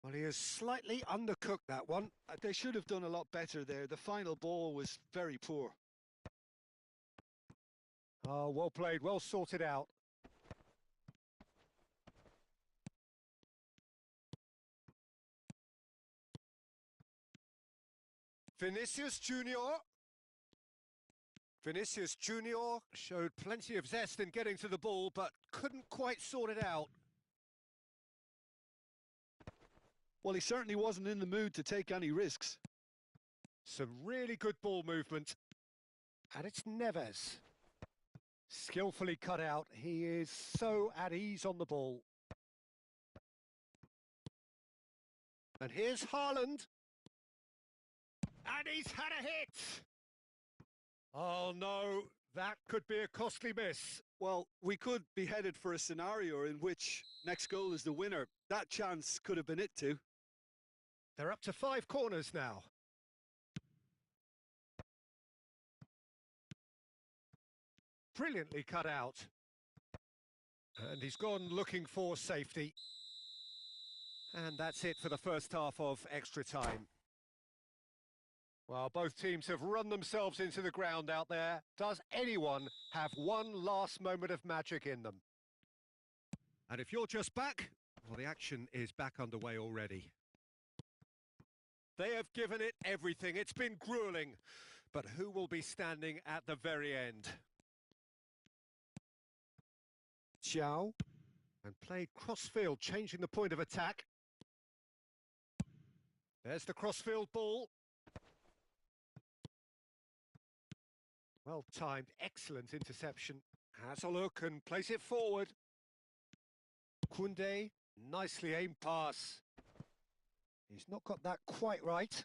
Well, he has slightly undercooked that one. They should have done a lot better there. The final ball was very poor. Oh, well played, well sorted out. Vinicius Junior. Vinicius Junior showed plenty of zest in getting to the ball, but couldn't quite sort it out. Well, he certainly wasn't in the mood to take any risks. Some really good ball movement. And it's Neves. Skillfully cut out. He is so at ease on the ball. And here's Haaland. And he's had a hit! Oh no, that could be a costly miss. Well, we could be headed for a scenario in which next goal is the winner. That chance could have been it too. They're up to 5 corners now. Brilliantly cut out. And he's gone looking for safety. And that's it for the first half of extra time. Well, both teams have run themselves into the ground out there. Does anyone have one last moment of magic in them? And if you're just back, well, the action is back underway already. They have given it everything. It's been grueling. But who will be standing at the very end? Giao. And played crossfield, changing the point of attack. There's the crossfield ball. Well timed, excellent interception. Has a look and plays it forward. Koundé, nicely aimed pass. He's not got that quite right.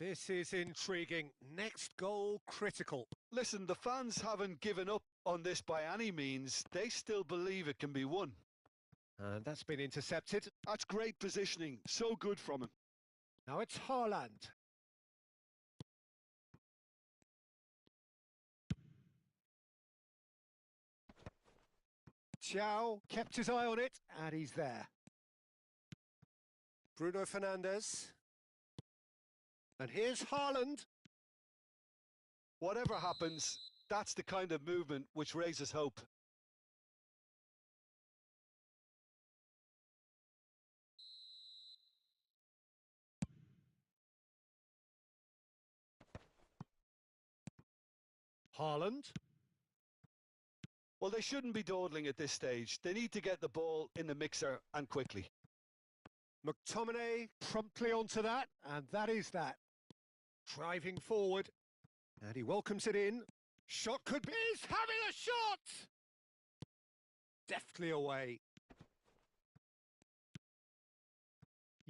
This is intriguing. Next goal critical. Listen, the fans haven't given up on this by any means. They still believe it can be won. And that's been intercepted. That's great positioning. So good from him. Now it's Haaland. Giao kept his eye on it, and he's there. Bruno Fernandes. And here's Haaland. Whatever happens, that's the kind of movement which raises hope. Haaland. Well, they shouldn't be dawdling at this stage. They need to get the ball in the mixer and quickly. McTominay promptly onto that, and that is that. Driving forward, and he welcomes it in. Shot could be... He's having a shot! Deftly away.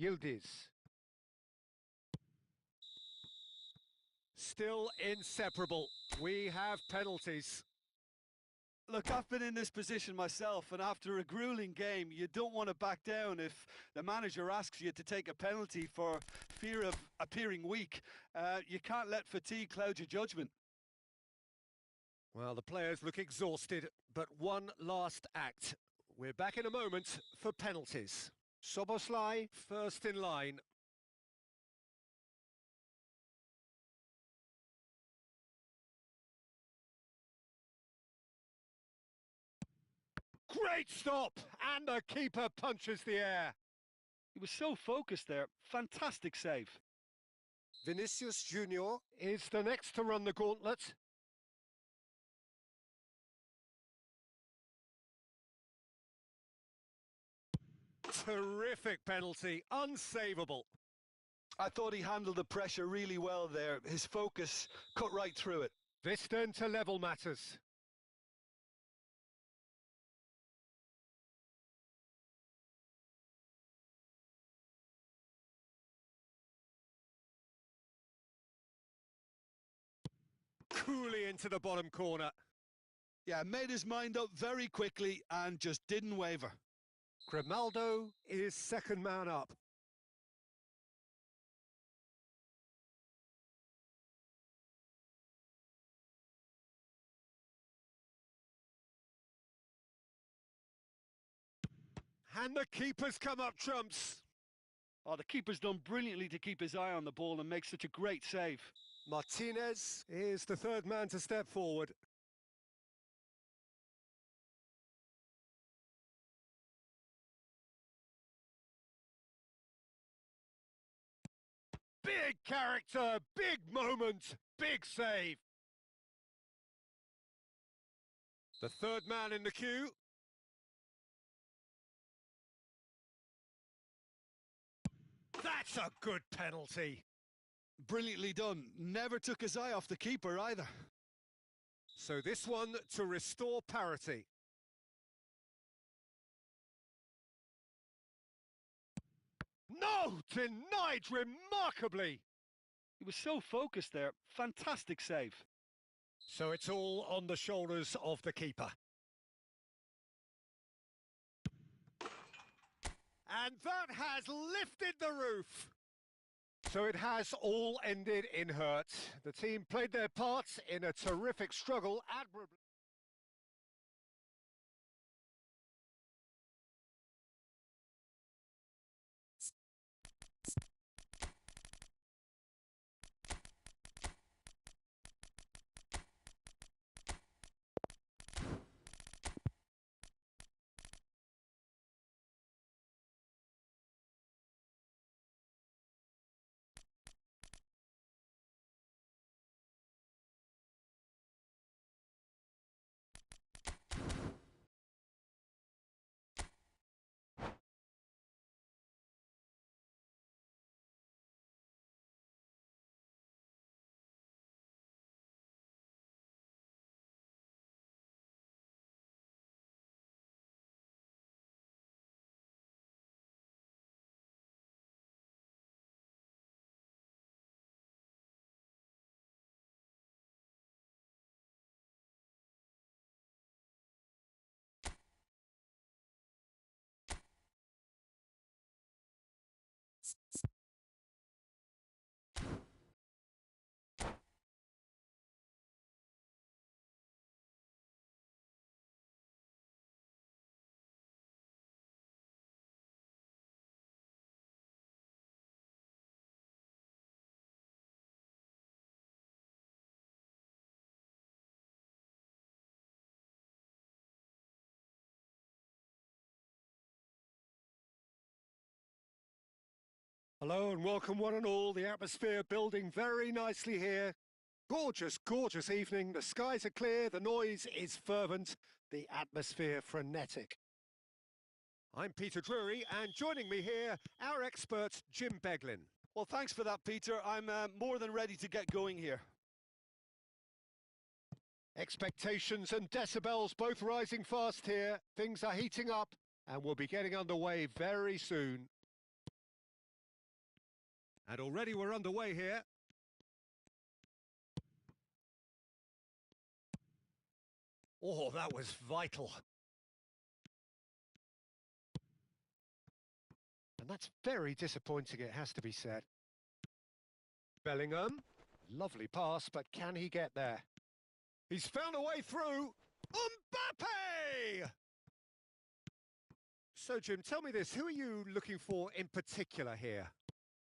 Yildiz. Still inseparable. We have penalties. Look, I've been in this position myself, and after a grueling game, you don't want to back down if the manager asks you to take a penalty for fear of appearing weak. You can't let fatigue cloud your judgment. Well, the players look exhausted, but one last act. We're back in a moment for penalties. Soboslai first in line. Great stop! And the keeper punches the air. He was so focused there. Fantastic save. Vinicius Junior is the next to run the gauntlet. Terrific penalty, unsavable. I thought he handled the pressure really well there. His focus cut right through it. This then to level matters. Coolly into the bottom corner. Yeah, made his mind up very quickly and just didn't waver. Grimaldo is second man up. And the keeper's come up trumps. Oh, the keeper's done brilliantly to keep his eye on the ball and make such a great save. Martinez is the third man to step forward. Big character, big moment, big save. The third man in the queue. That's a good penalty. Brilliantly done. Never took his eye off the keeper either. So this one to restore parity. No! Denied remarkably! He was so focused there. Fantastic save. So it's all on the shoulders of the keeper. And that has lifted the roof. So it has all ended in hurt. The team played their parts in a terrific struggle admirably. Hello and welcome one and all. The atmosphere building very nicely here. Gorgeous, gorgeous evening. The skies are clear, the noise is fervent, the atmosphere frenetic. I'm Peter Drury, and joining me here, our expert Jim Beglin. Well, thanks for that, Peter. I'm more than ready to get going here. Expectations and decibels both rising fast here. Things are heating up and we'll be getting underway very soon. And already we're underway here. Oh, that was vital. And that's very disappointing, it has to be said. Bellingham, lovely pass, but can he get there? He's found a way through. Mbappe! So, Jim, tell me this, who are you looking for in particular here?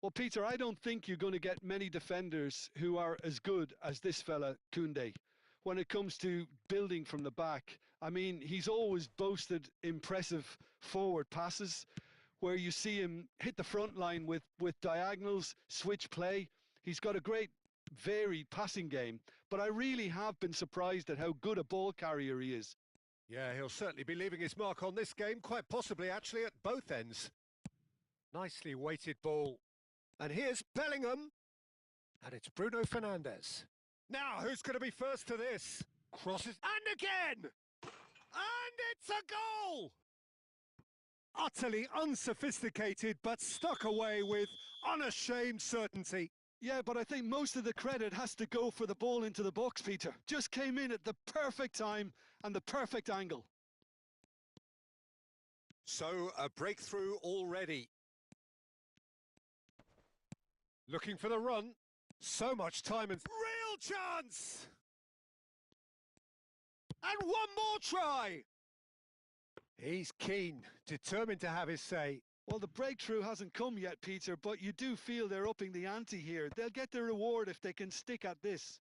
Well, Peter, I don't think you're going to get many defenders who are as good as this fella, Koundé. When it comes to building from the back, I mean, he's always boasted impressive forward passes where you see him hit the front line with diagonals, switch play. He's got a great varied passing game, but I really have been surprised at how good a ball carrier he is. Yeah, he'll certainly be leaving his mark on this game, quite possibly actually at both ends. Nicely weighted ball. And here's Bellingham. And it's Bruno Fernandes. Now, who's going to be first to this? Crosses, and again! And it's a goal! Utterly unsophisticated, but stuck away with unashamed certainty. Yeah, but I think most of the credit has to go for the ball into the box, Peter. Just came in at the perfect time and the perfect angle. So, a breakthrough already. Looking for the run. So much time and real chance! And one more try! He's keen, determined to have his say. Well, the breakthrough hasn't come yet, Peter, but you do feel they're upping the ante here. They'll get their reward if they can stick at this.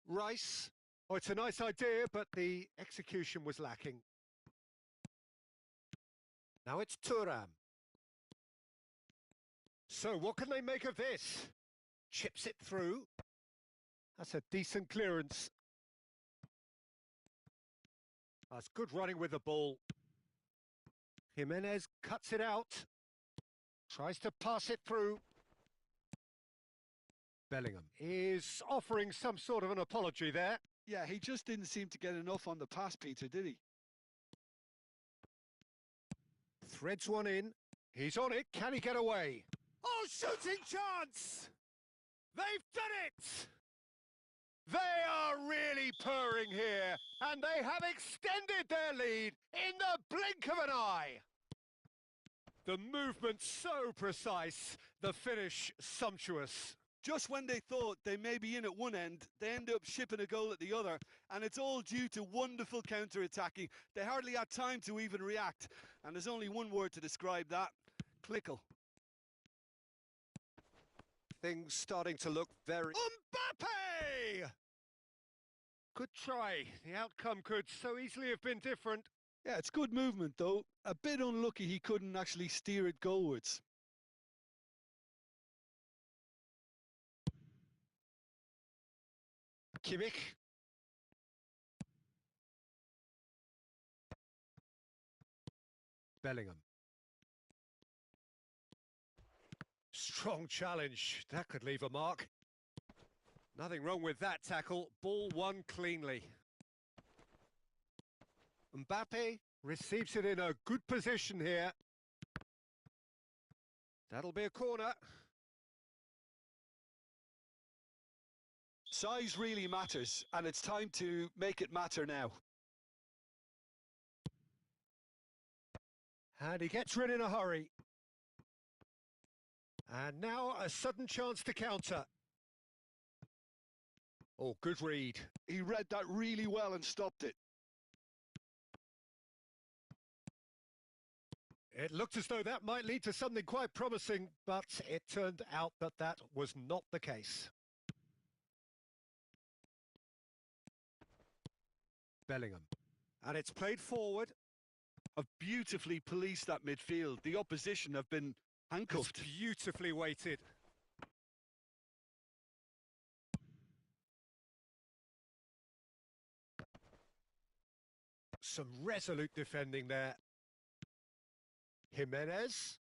Rice. Oh, it's a nice idea, but the execution was lacking. Now it's Thuram. So what can they make of this? Chips it through. That's a decent clearance. That's good running with the ball. Jimenez cuts it out. Tries to pass it through. Bellingham is offering some sort of an apology there. Yeah, he just didn't seem to get enough on the pass, Peter, did he? Threads one in. He's on it. Can he get away? Oh, shooting chance! They've done it! They are really purring here, and they have extended their lead in the blink of an eye. The movement so precise, the finish sumptuous. Just when they thought they may be in at one end, they end up shipping a goal at the other, and it's all due to wonderful counter-attacking. They hardly had time to even react, and there's only one word to describe that: clinical. Things starting to look very... Mbappe! Good try. The outcome could so easily have been different. Yeah, it's good movement, though. A bit unlucky he couldn't actually steer it goalwards. Kimmich. Bellingham. Strong challenge. That could leave a mark. Nothing wrong with that tackle. Ball won cleanly. Mbappe receives it in a good position here. That'll be a corner. Size really matters, and it's time to make it matter now. And he gets rid in a hurry. And now a sudden chance to counter. Oh, good read. He read that really well and stopped it. It looked as though that might lead to something quite promising, but it turned out that that was not the case. Bellingham. And it's played forward. Have beautifully policed that midfield. The opposition have been handcuffed. It's beautifully weighted. Some resolute defending there. Jimenez.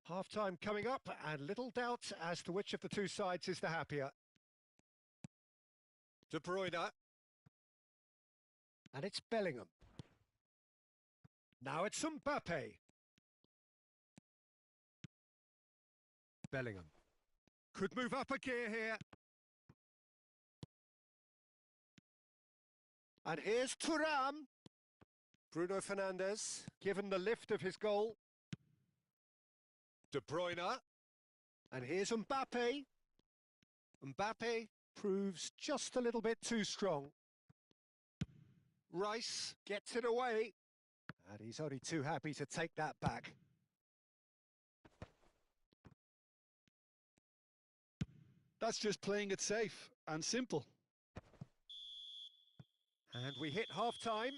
Half-time coming up, and little doubt as to which of the two sides is the happier. De Bruyne. And it's Bellingham. Now it's Mbappe. Bellingham. Could move up a gear here. And here's Thuram. Bruno Fernandes, given the lift of his goal. De Bruyne. And here's Mbappe. Mbappe proves just a little bit too strong. Rice gets it away. And he's only too happy to take that back. That's just playing it safe and simple. And we hit half-time.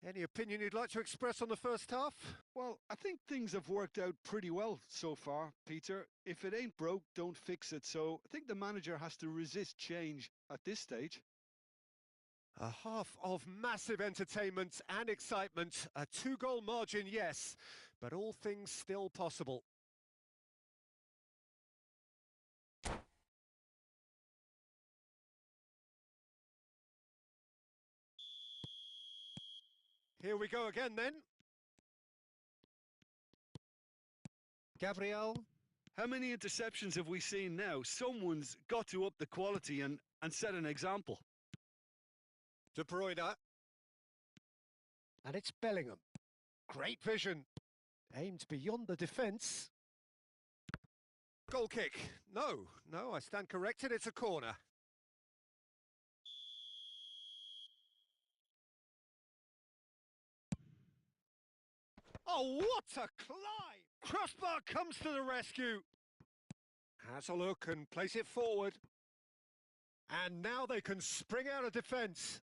Any opinion you'd like to express on the first half? Well, I think things have worked out pretty well so far, Peter. If it ain't broke, don't fix it. So I think the manager has to resist change at this stage. A half of massive entertainment and excitement. A 2-goal margin, yes, but all things still possible. Here we go again then. Gabriel. How many interceptions have we seen now? Someone's got to up the quality and set an example. De Bruyne. And it's Bellingham. Great vision. Aimed beyond the defence. Goal kick. No, I stand corrected. It's a corner. Oh, what a climb! Crossbar comes to the rescue. Has a look and place it forward. And now they can spring out of defence.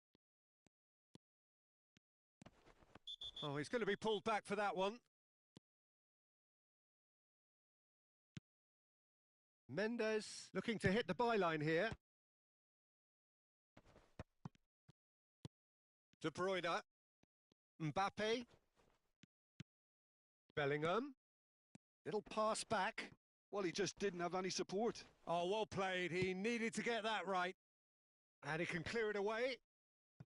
Oh, he's going to be pulled back for that one. Mendes looking to hit the byline here. De Bruyne. Mbappe. Bellingham. Little pass back. Well, he just didn't have any support. Oh, well played. He needed to get that right. And he can clear it away.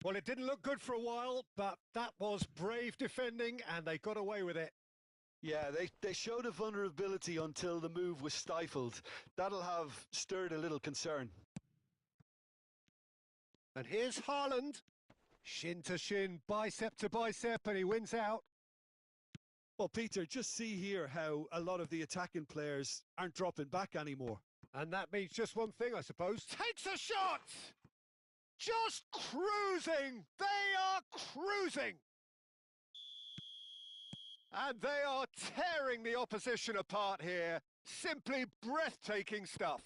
Well, it didn't look good for a while, but that was brave defending, and they got away with it. Yeah, they showed a vulnerability until the move was stifled. That'll have stirred a little concern. And here's Haaland. Shin to shin, bicep to bicep, and he wins out. Well, Peter, just see here how a lot of the attacking players aren't dropping back anymore. And that means just one thing, I suppose. Takes a shot! Just cruising! They are cruising! And they are tearing the opposition apart here. Simply breathtaking stuff.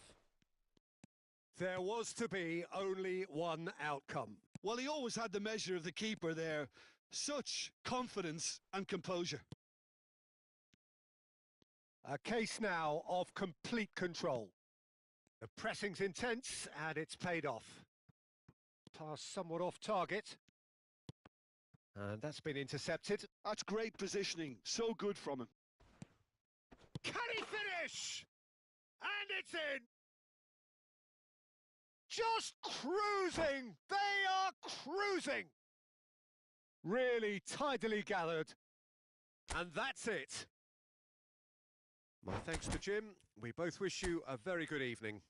There was to be only one outcome. Well, he always had the measure of the keeper there. Such confidence and composure. A case now of complete control. The pressing's intense and it's paid off. Pass somewhat off target. And that's been intercepted. That's great positioning. So good from him. Can he finish? And it's in! Just cruising! They are cruising! Really tidily gathered. And that's it. My thanks to Jim. We both wish you a very good evening.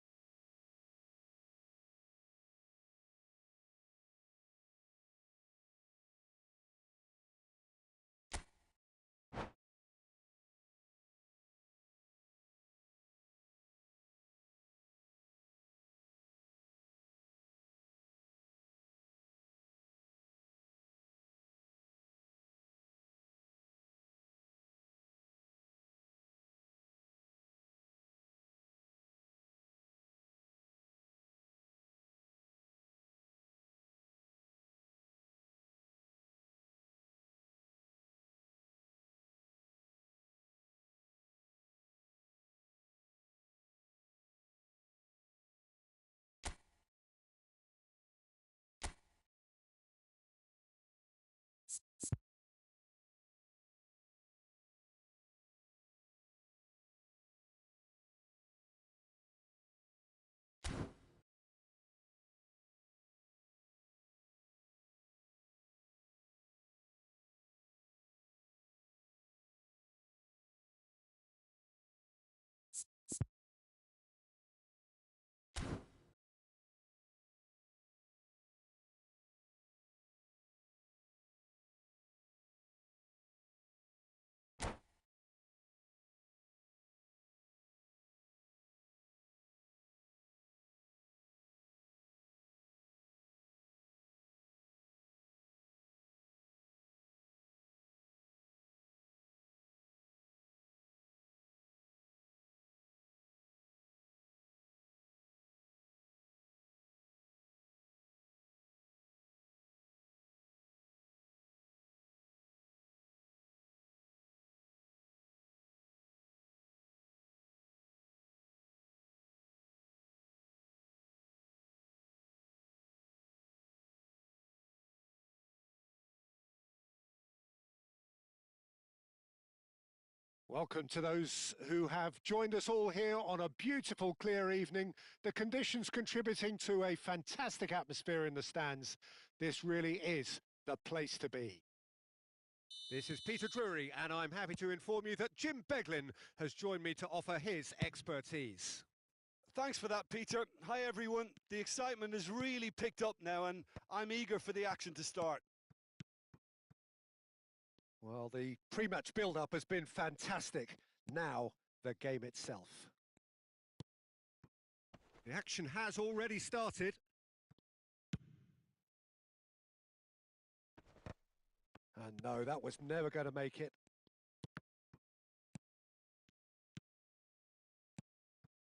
Welcome to those who have joined us all here on a beautiful, clear evening. The conditions contributing to a fantastic atmosphere in the stands. This really is the place to be. This is Peter Drury, and I'm happy to inform you that Jim Beglin has joined me to offer his expertise. Thanks for that, Peter. Hi, everyone. The excitement has really picked up now, and I'm eager for the action to start. Well, the pre-match build-up has been fantastic. Now, the game itself. The action has already started. And no, that was never going to make it.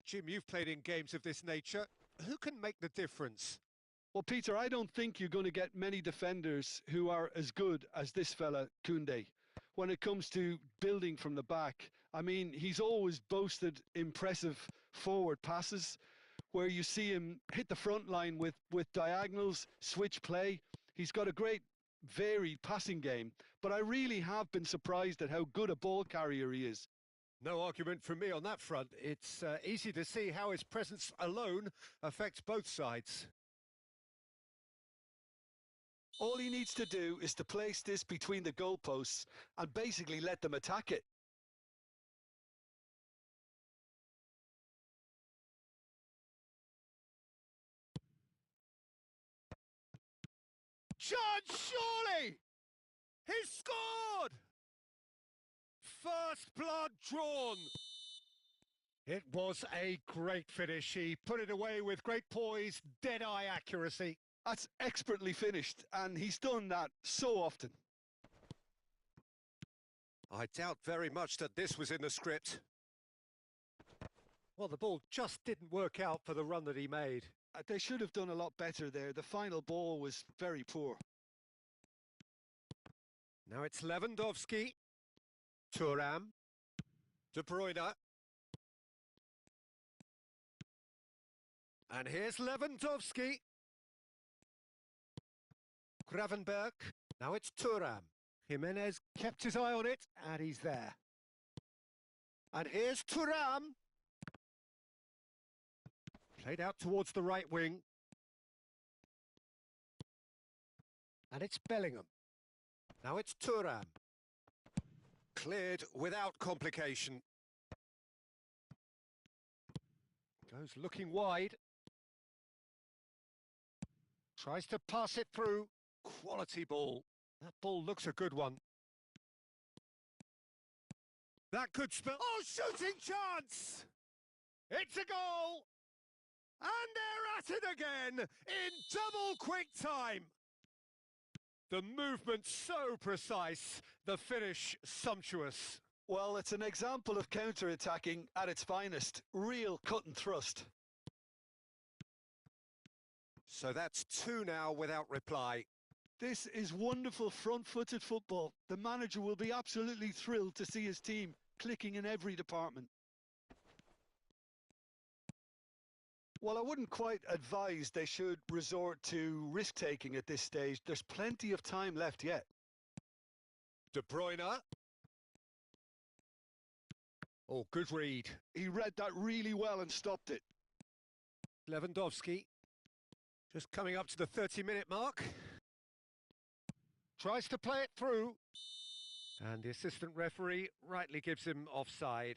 Jim, you've played in games of this nature. Who can make the difference? Well, Peter, I don't think you're going to get many defenders who are as good as this fella, Koundé. When it comes to building from the back, I mean, he's always boasted impressive forward passes where you see him hit the front line with diagonals, switch play. He's got a great varied passing game, but I really have been surprised at how good a ball carrier he is. No argument from me on that front. It's easy to see how his presence alone affects both sides. All he needs to do is to place this between the goalposts and basically let them attack it. Chance, surely! He's scored! First blood drawn. It was a great finish. He put it away with great poise, dead-eye accuracy. That's expertly finished, and he's done that so often. I doubt very much that this was in the script. Well, the ball just didn't work out for the run that he made. They should have done a lot better there. The final ball was very poor. Now it's Lewandowski, Thuram, De Bruyne. And here's Lewandowski. Gravenberg. Now it's Thuram. Jimenez kept his eye on it, and he's there. And here's Thuram. Played out towards the right wing. And it's Bellingham. Now it's Thuram. Cleared without complication. Goes looking wide. Tries to pass it through. Quality ball. That ball looks a good one. That could spell... Oh, shooting chance! It's a goal! And they're at it again in double quick time. The movement so precise, the finish sumptuous. Well, it's an example of counter-attacking at its finest. Real cut and thrust. So that's 2 now without reply. This is wonderful front-footed football. The manager will be absolutely thrilled to see his team clicking in every department. Well, I wouldn't quite advise they should resort to risk-taking at this stage. There's plenty of time left yet. De Bruyne. Oh, good read. He read that really well and stopped it. Lewandowski. Just coming up to the 30-minute mark. Tries to play it through. And the assistant referee rightly gives him offside.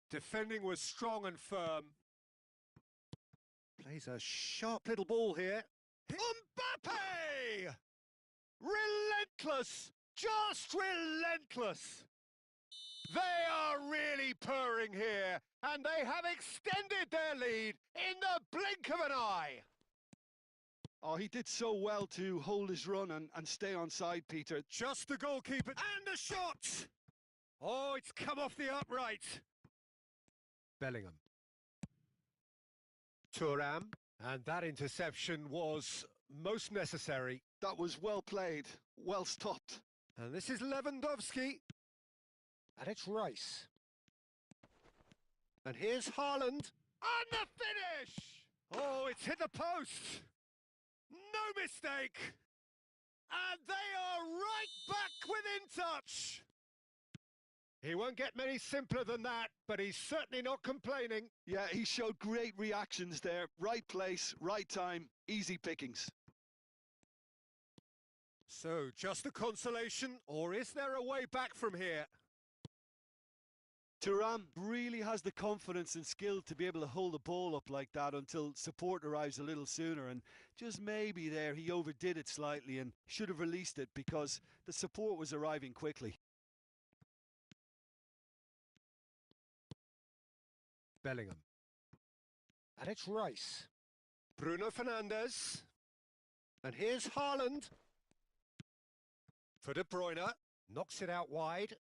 Defending was strong and firm. Plays a sharp little ball here. Mbappe! Relentless! Just relentless! They are really purring here, and they have extended their lead in the blink of an eye. Oh, he did so well to hold his run and stay on side, Peter. Just the goalkeeper, and a shot! Oh, it's come off the upright. Bellingham. Thuram, and that interception was most necessary. That was well played, well stopped. And this is Lewandowski. And it's Rice. And here's Haaland. And the finish! Oh, it's hit the post. No mistake. And they are right back within touch. He won't get many simpler than that, but he's certainly not complaining. Yeah, he showed great reactions there. Right place, right time, easy pickings. So, just a consolation, or is there a way back from here? Thuram really has the confidence and skill to be able to hold the ball up like that until support arrives a little sooner, and just maybe there he overdid it slightly and should have released it because the support was arriving quickly. Bellingham. And it's Rice. Bruno Fernandes. And here's Haaland. For De Bruyne. Knocks it out wide.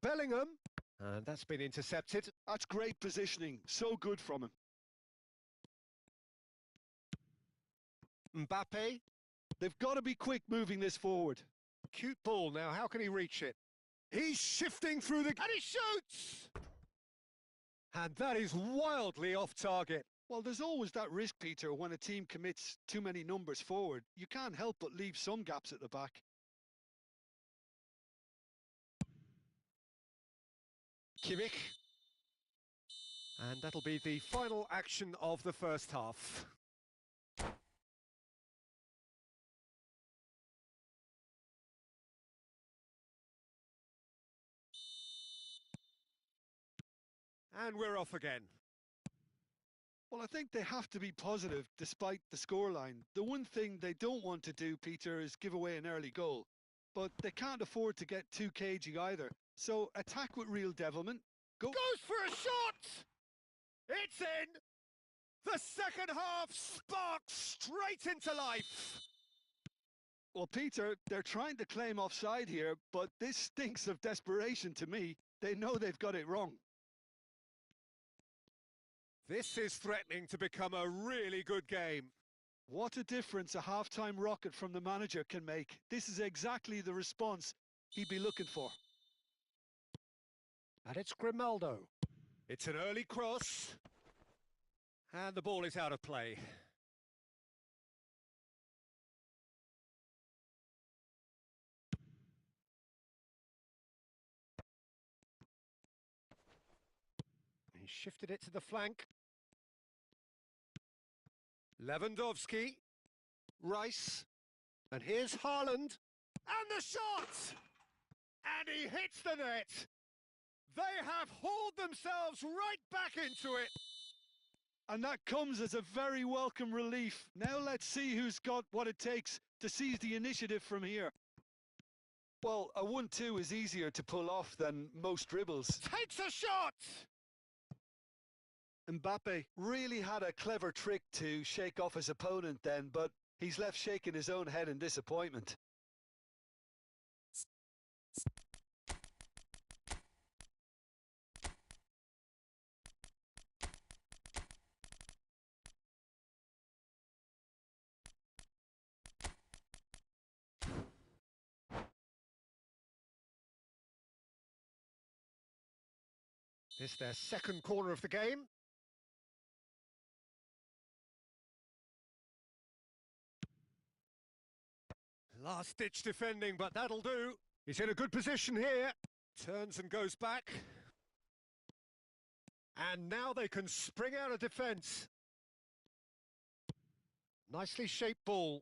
Bellingham. And that's been intercepted. That's great positioning. So good from him. Mbappe. They've got to be quick moving this forward. Cute ball now. How can he reach it? He's shifting through the... And he shoots! And that is wildly off target. Well, there's always that risk, Peter, when a team commits too many numbers forward. You can't help but leave some gaps at the back. Kimmich. And that'll be the final action of the first half. And we're off again. Well, I think they have to be positive despite the scoreline. The one thing they don't want to do, Peter, is give away an early goal. But they can't afford to get too cagey either. So attack with real devilment. Goes for a shot! It's in! The second half sparks straight into life! Well, Peter, they're trying to claim offside here, but this stinks of desperation to me. They know they've got it wrong. This is threatening to become a really good game. What a difference a half-time rocket from the manager can make. This is exactly the response he'd be looking for. And it's Grimaldo. It's an early cross. And the ball is out of play. He shifted it to the flank. Lewandowski. Rice. And here's Haaland. And the shot! And he hits the net. They have hauled themselves right back into it. And that comes as a very welcome relief. Now let's see who's got what it takes to seize the initiative from here. Well, a 1-2 is easier to pull off than most dribbles. Takes a shot! Mbappe really had a clever trick to shake off his opponent then, but he's left shaking his own head in disappointment. This their second corner of the game. Last-ditch defending, but that'll do. He's in a good position here. Turns and goes back. And now they can spring out of defence. Nicely shaped ball.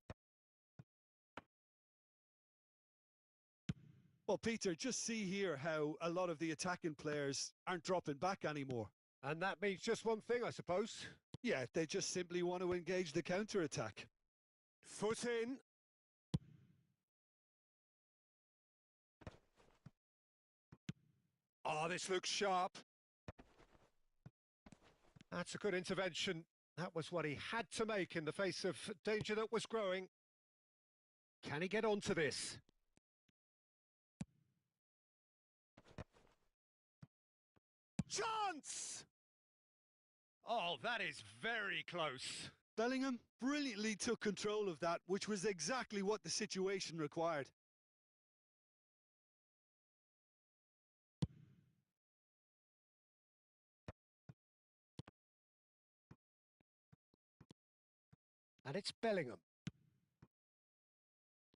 Well, Peter, just see here how a lot of the attacking players aren't dropping back anymore. And that means just one thing, I suppose. Yeah, they just simply want to engage the counter-attack. Foot in. Oh, this looks sharp. That's a good intervention. That was what he had to make in the face of danger that was growing. Can he get onto this? Chance! Oh, that is very close. Bellingham brilliantly took control of that, which was exactly what the situation required. And it's Bellingham.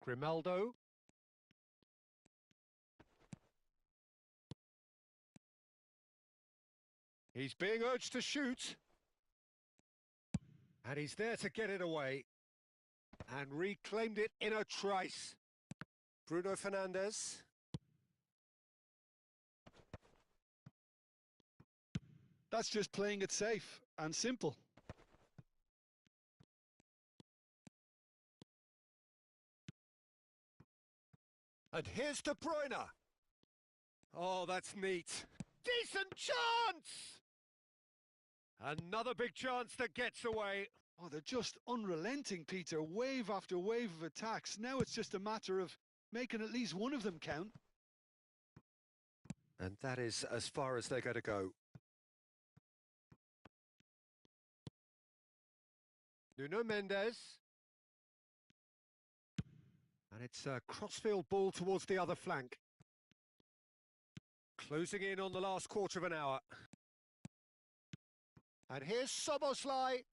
Grimaldo. He's being urged to shoot. And he's there to get it away. And reclaimed it in a trice. Bruno Fernandes. That's just playing it safe and simple. And here's De Bruyne. Oh, that's neat. Decent chance! Another big chance that gets away. Oh, they're just unrelenting, Peter. Wave after wave of attacks. Now it's just a matter of making at least one of them count. And that is as far as they're going to go. Nuno Mendes. And it's a crossfield ball towards the other flank. Closing in on the last quarter of an hour. And here's Szoboszlai.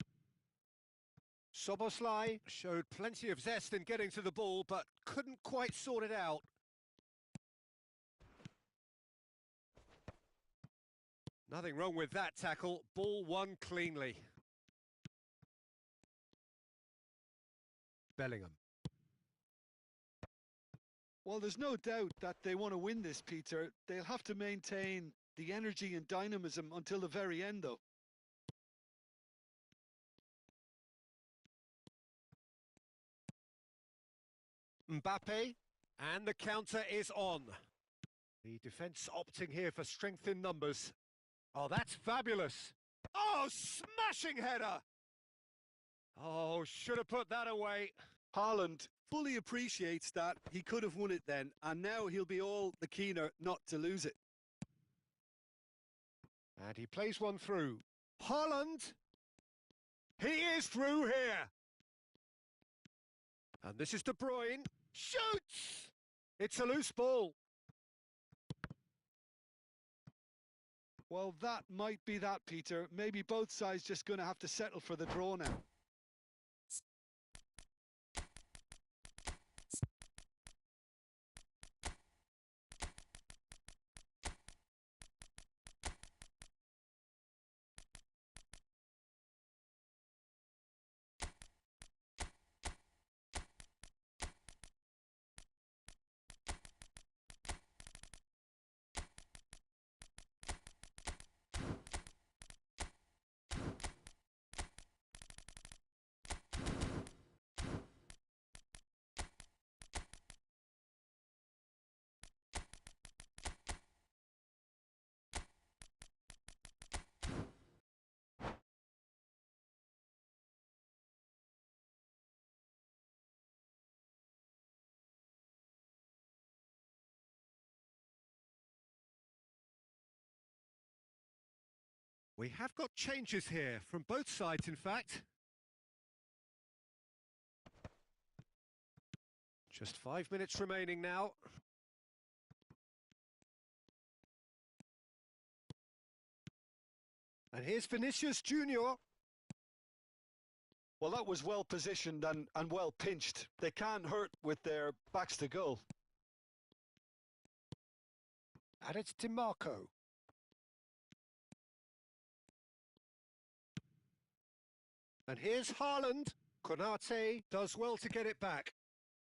Szoboszlai showed plenty of zest in getting to the ball, but couldn't quite sort it out. Nothing wrong with that tackle. Ball won cleanly. Bellingham. Well, there's no doubt that they want to win this, Peter. They'll have to maintain the energy and dynamism until the very end, though. Mbappe, and the counter is on. The defence opting here for strength in numbers. Oh, that's fabulous. Oh, smashing header. Oh, should have put that away. Haaland fully appreciates that he could have won it then, and now he'll be all the keener not to lose it. And he plays one through. Haaland. He is through here. And this is De Bruyne. Shoots! It's a loose ball. Well, that might be that, Peter. Maybe both sides just going to have to settle for the draw now. We have got changes here, from both sides in fact. Just 5 minutes remaining now. And here's Vinicius Junior. Well, that was well positioned and well pinched. They can't hurt with their backs to goal. And it's DiMarco. And here's Haaland. Konate does well to get it back.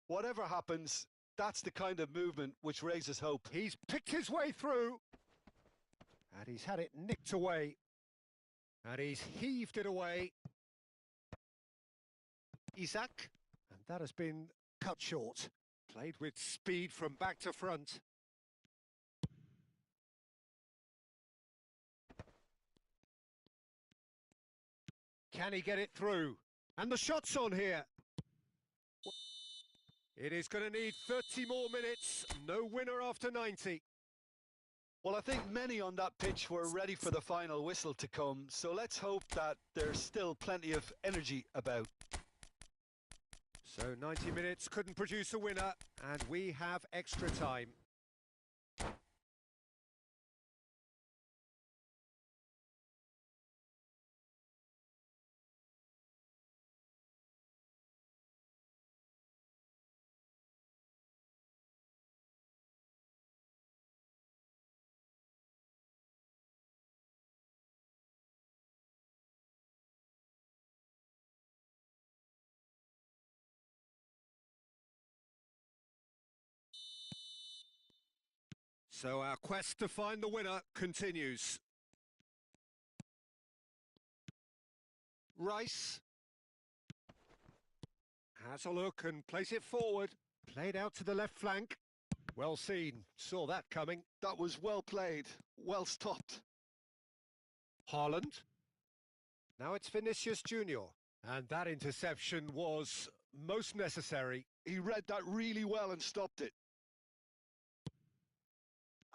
Whatever happens, that's the kind of movement which raises hope. He's picked his way through. And he's had it nicked away. And he's heaved it away. Isaac. And that has been cut short. Played with speed from back to front. Can he get it through? And the shot's on here. It is going to need 30 more minutes. No winner after 90. Well, I think many on that pitch were ready for the final whistle to come, so let's hope that there's still plenty of energy about. So 90 minutes couldn't produce a winner, and we have extra time. So our quest to find the winner continues. Rice has a look and plays it forward. Played out to the left flank. Well seen. Saw that coming. That was well played. Well stopped. Haaland. Now it's Vinicius Junior. And that interception was most necessary. He read that really well and stopped it.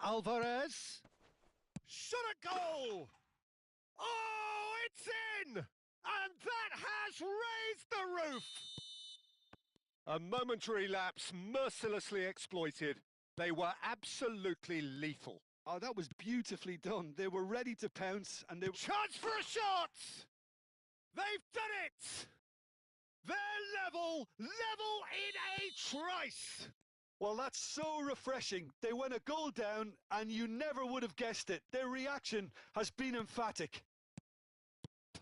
Alvarez. Shot a goal! Oh, it's in! And that has raised the roof! A momentary lapse mercilessly exploited. They were absolutely lethal. Oh, that was beautifully done. They were ready to pounce and they... Chance for a shot! They've done it! They're level in a trice! Well, that's so refreshing. They went a goal down and you never would have guessed it. Their reaction has been emphatic.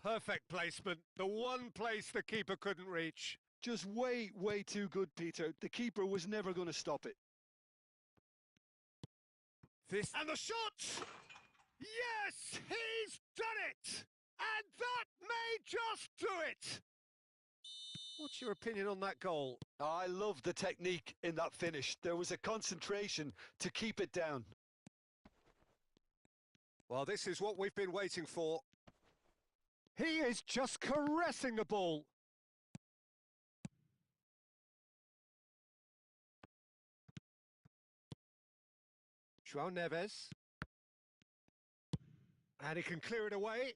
Perfect placement. The one place the keeper couldn't reach. Just way too good, Peter. The keeper was never going to stop it. And the shot! Yes, he's done it! And that may just do it! What's your opinion on that goal? I love the technique in that finish. There was a concentration to keep it down. Well, this is what we've been waiting for. He is just caressing the ball. João Neves. And he can clear it away.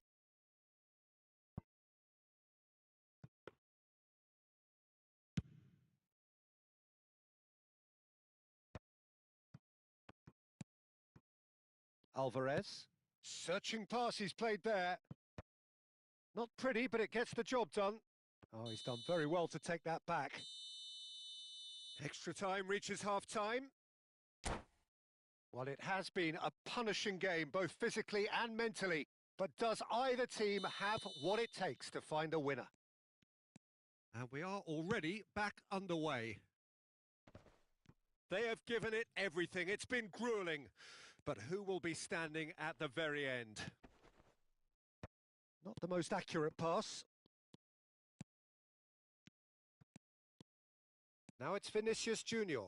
Alvarez. Searching pass he's played there. Not pretty, but it gets the job done. Oh, he's done very well to take that back. Extra time reaches half-time. Well, it has been a punishing game, both physically and mentally. But does either team have what it takes to find a winner? And we are already back underway. They have given it everything. It's been grueling. But who will be standing at the very end? Not the most accurate pass. Now it's Vinicius Junior.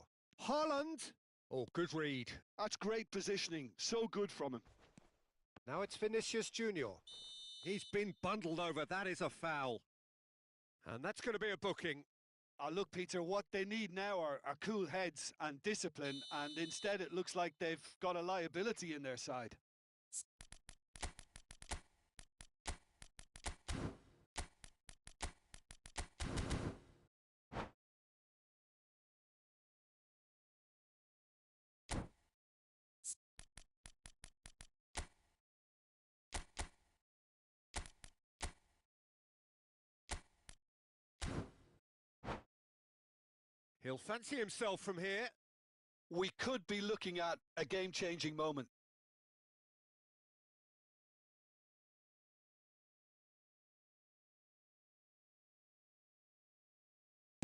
Haaland! Oh, good read. That's great positioning. So good from him. Now it's Vinicius Junior. He's been bundled over. That is a foul. And that's going to be a booking. Look, Peter, what they need now are cool heads and discipline, and instead it looks like they've got a liability in their side. He'll fancy himself from here. We could be looking at a game-changing moment.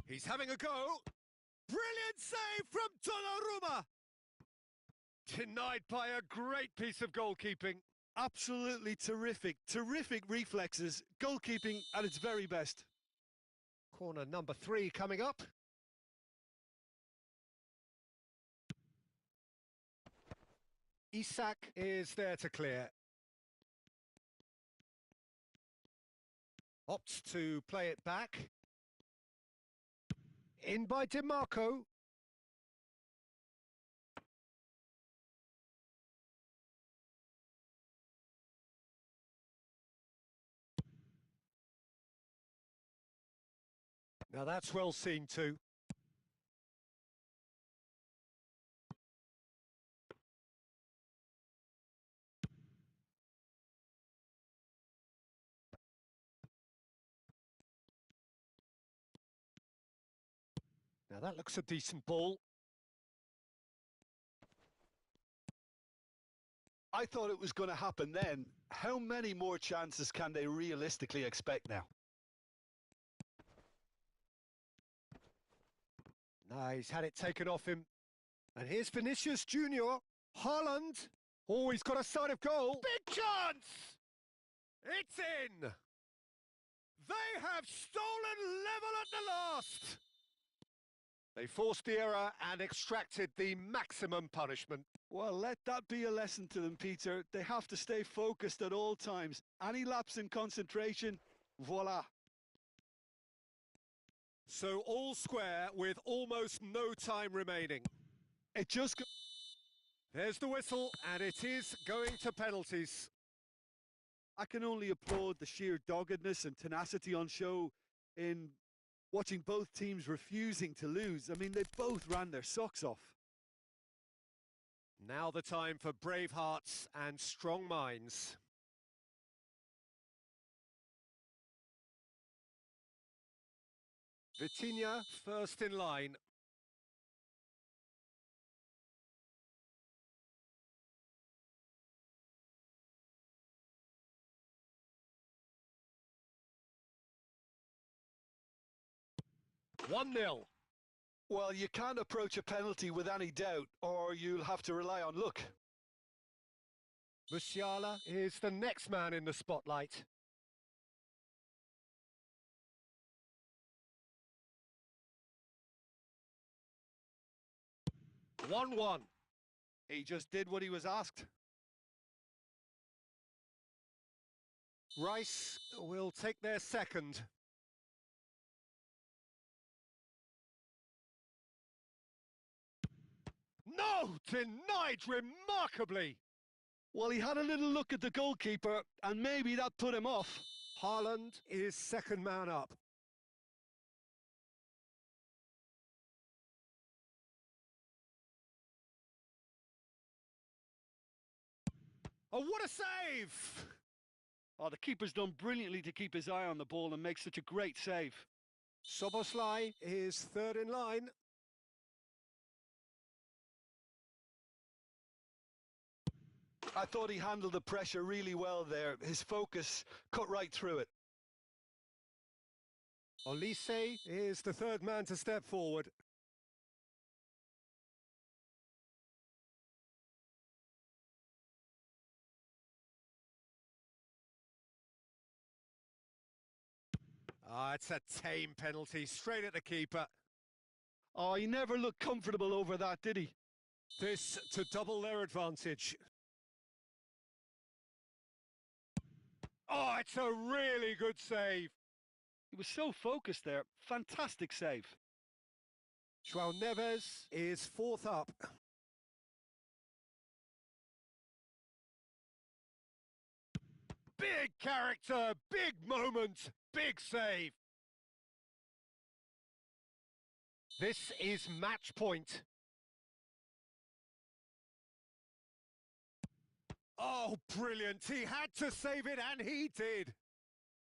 He's having a go. Brilliant save from Donnarumma. Denied by a great piece of goalkeeping. Absolutely terrific. Terrific reflexes. Goalkeeping at its very best. Corner number 3 coming up. Isak is there to clear. Opts to play it back. In by DiMarco. Now that's well seen too. Now that looks a decent ball. I thought it was going to happen then. How many more chances can they realistically expect now? No, he's had it taken off him. And here's Vinicius Junior. Haaland. Oh, he's got a sight of goal. Big chance! It's in! They have stolen level at the last! They forced the error and extracted the maximum punishment. Well, let that be a lesson to them, Peter. They have to stay focused at all times. Any lapse in concentration, voila. So all square with almost no time remaining. It just... There's the whistle, and it is going to penalties. I can only applaud the sheer doggedness and tenacity on show in watching both teams refusing to lose. I mean, they both ran their socks off. Now the time for brave hearts and strong minds. Vitinha first in line. One 0. Well, you can't approach a penalty with any doubt, or you'll have to rely on luck. Musiala is the next man in the spotlight. One. He just did what he was asked. Rice will take their second. No! Denied remarkably! Well, he had a little look at the goalkeeper, and maybe that put him off. Haaland is second man up. Oh, what a save! Oh, the keeper's done brilliantly to keep his eye on the ball and make such a great save. Soboslai is third in line. I thought he handled the pressure really well there. His focus cut right through it. Olise is the third man to step forward. It's a tame penalty, straight at the keeper. Oh, he never looked comfortable over that, did he? This to double their advantage. Oh, it's a really good save. He was so focused there. Fantastic save. João Neves is fourth up. Big character, big moment, big save. This is match point. Oh, brilliant. He had to save it, and he did.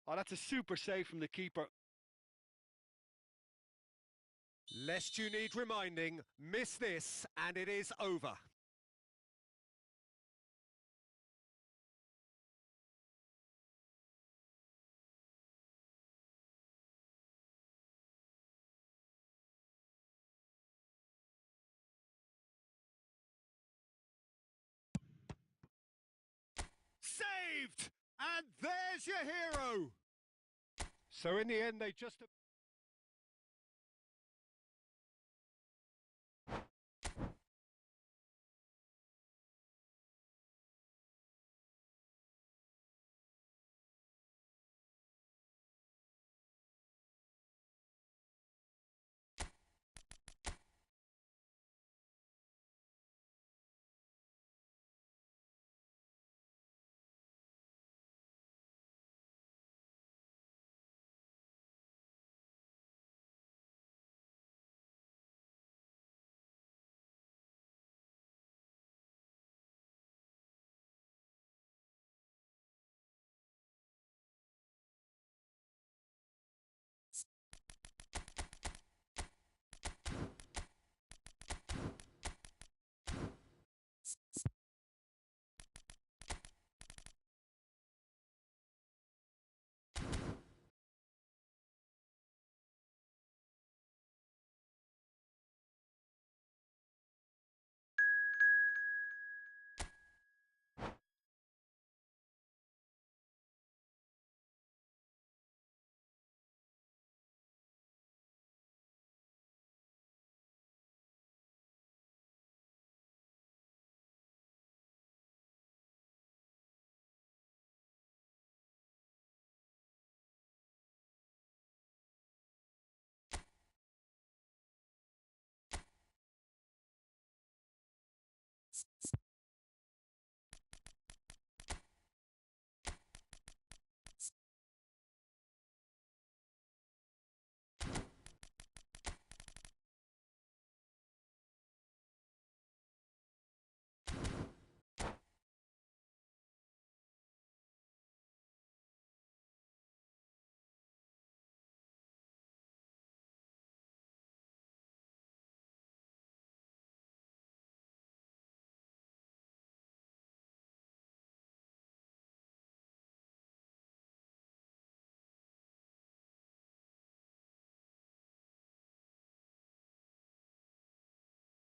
Oh, that's a super save from the keeper. Lest you need reminding, miss this, and it is over. Saved! And there's your hero! So in the end, they just...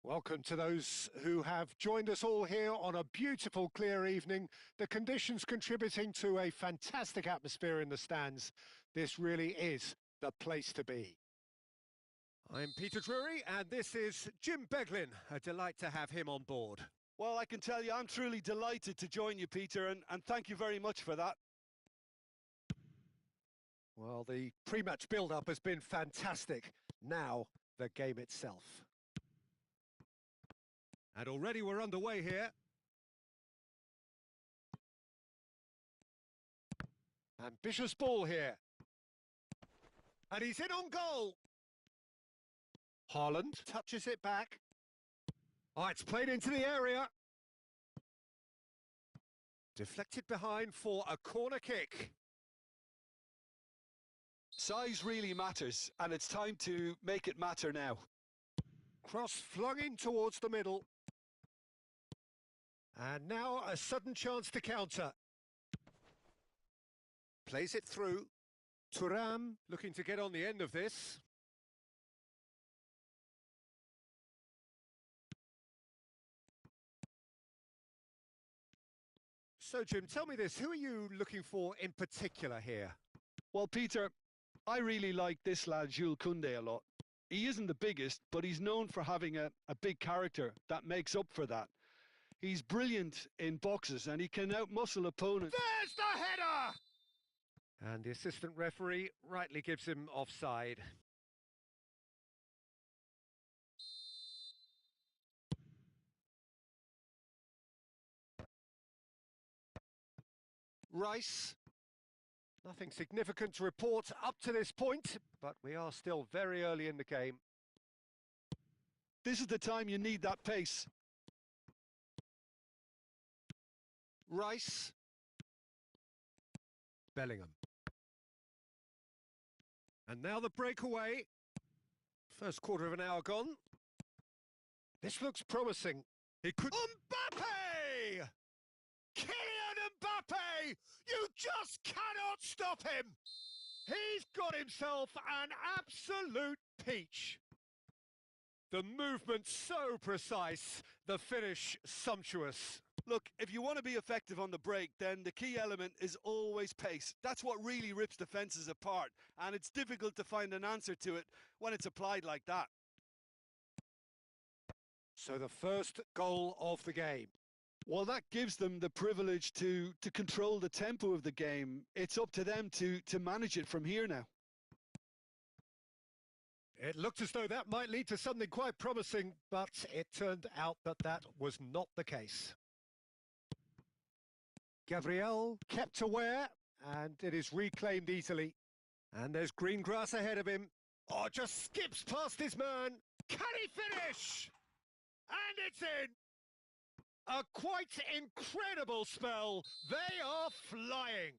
Welcome to those who have joined us all here on a beautiful, clear evening. The conditions contributing to a fantastic atmosphere in the stands. This really is the place to be. I'm Peter Drury, and this is Jim Beglin. A delight to have him on board. Well, I can tell you I'm truly delighted to join you, Peter, and thank you very much for that. Well, the pre-match build-up has been fantastic. Now, the game itself. And already we're underway here. Ambitious ball here. And he's in on goal. Haaland touches it back. Oh, it's played into the area. Deflected behind for a corner kick. Size really matters, and it's time to make it matter now. Cross flung in towards the middle. And now a sudden chance to counter. Plays it through. Thuram looking to get on the end of this. So, Jim, tell me this. Who are you looking for in particular here? Well, Peter, I really like this lad, Jules Koundé, a lot. He isn't the biggest, but he's known for having a big character that makes up for that. He's brilliant in boxes, and he can outmuscle opponents. There's the header! And the assistant referee rightly gives him offside. Rice. Nothing significant to report up to this point, but we are still very early in the game. This is the time you need that pace. Rice. Bellingham. And now the breakaway. First quarter of an hour gone. This looks promising. He could... Mbappe! Kylian Mbappe! You just cannot stop him! He's got himself an absolute peach. The movement so precise, the finish sumptuous. Look, if you want to be effective on the break, then the key element is always pace. That's what really rips defences apart, and it's difficult to find an answer to it when it's applied like that. So the first goal of the game. Well, that gives them the privilege to control the tempo of the game. It's up to them to manage it from here now. It looked as though that might lead to something quite promising, but it turned out that that was not the case. Gabriel kept aware, and it is reclaimed easily. And there's green grass ahead of him. Oh, just skips past his man. Can he finish? And it's in. A quite incredible spell. They are flying.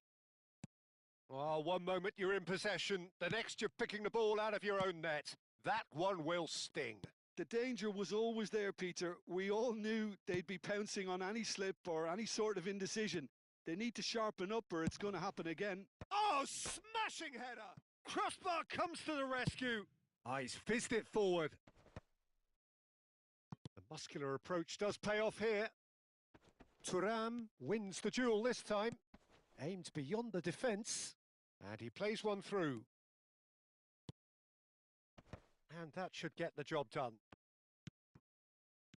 Oh, one moment you're in possession, the next you're picking the ball out of your own net. That one will sting. The danger was always there, Peter. We all knew they'd be pouncing on any slip or any sort of indecision. They need to sharpen up or it's going to happen again. Oh, smashing header! Crossbar comes to the rescue. Oh, he's fizzed it forward. The muscular approach does pay off here. Thuram wins the duel this time. Aimed beyond the defence. And he plays one through. And that should get the job done.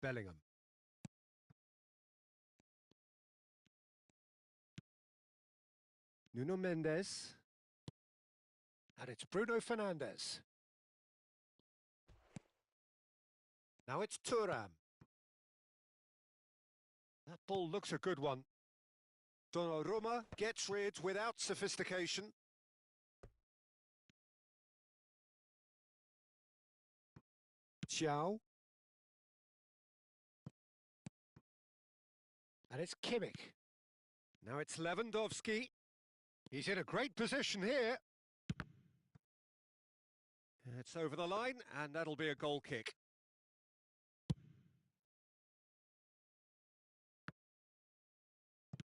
Bellingham. Nuno Mendes. And it's Bruno Fernandes. Now it's Thuram. That ball looks a good one. Donnarumma gets rid without sophistication. Giao. And it's Kimmich. Now it's Lewandowski. He's in a great position here. It's over the line, and that'll be a goal kick.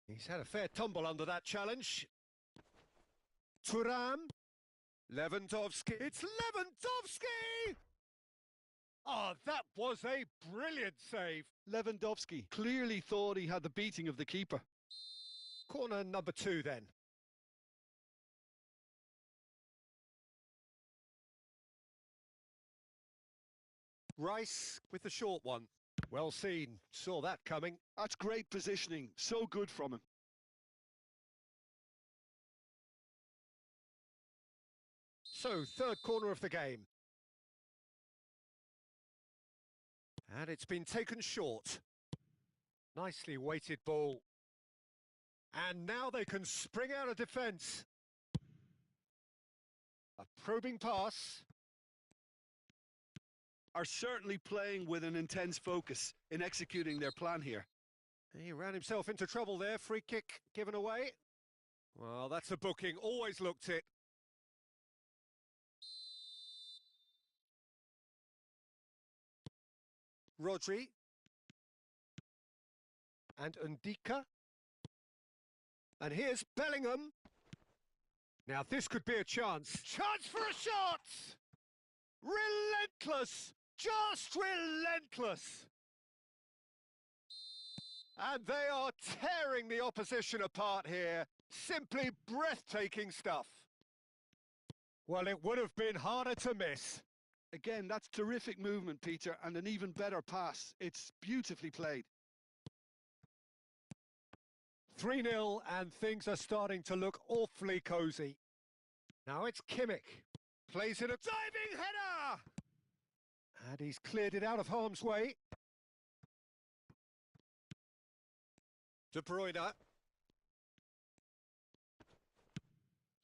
He's had a fair tumble under that challenge. Thuram. Lewandowski. It's Lewandowski! Oh, that was a brilliant save. Lewandowski clearly thought he had the beating of the keeper. Corner number 2 then. Rice with the short one. Well seen. Saw that coming. That's great positioning. So good from him. So, third corner of the game. And it's been taken short. Nicely weighted ball. And now they can spring out of defence. A probing pass. Are certainly playing with an intense focus in executing their plan here. He ran himself into trouble there. Free kick given away. Well, that's a booking. Always looked it. Rodri. And Ndika. And here's Bellingham. Now this could be a chance. Chance for a shot! Relentless! Just relentless! And they are tearing the opposition apart here. Simply breathtaking stuff. Well, it would have been harder to miss. Again, that's terrific movement, Peter, and an even better pass. It's beautifully played. 3-0, and things are starting to look awfully cosy. Now it's Kimmich. Plays in a diving header! And he's cleared it out of harm's way. De Bruyne.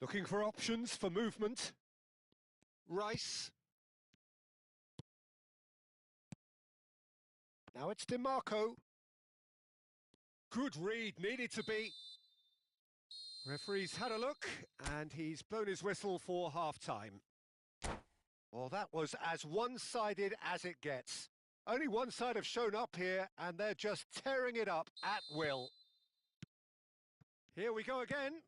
Looking for options for movement. Rice. Now it's DiMarco. Good read, needed to be. Referee's had a look, and he's blown his whistle for half-time. Well, that was as one-sided as it gets. Only one side have shown up here, and they're just tearing it up at will. Here we go again.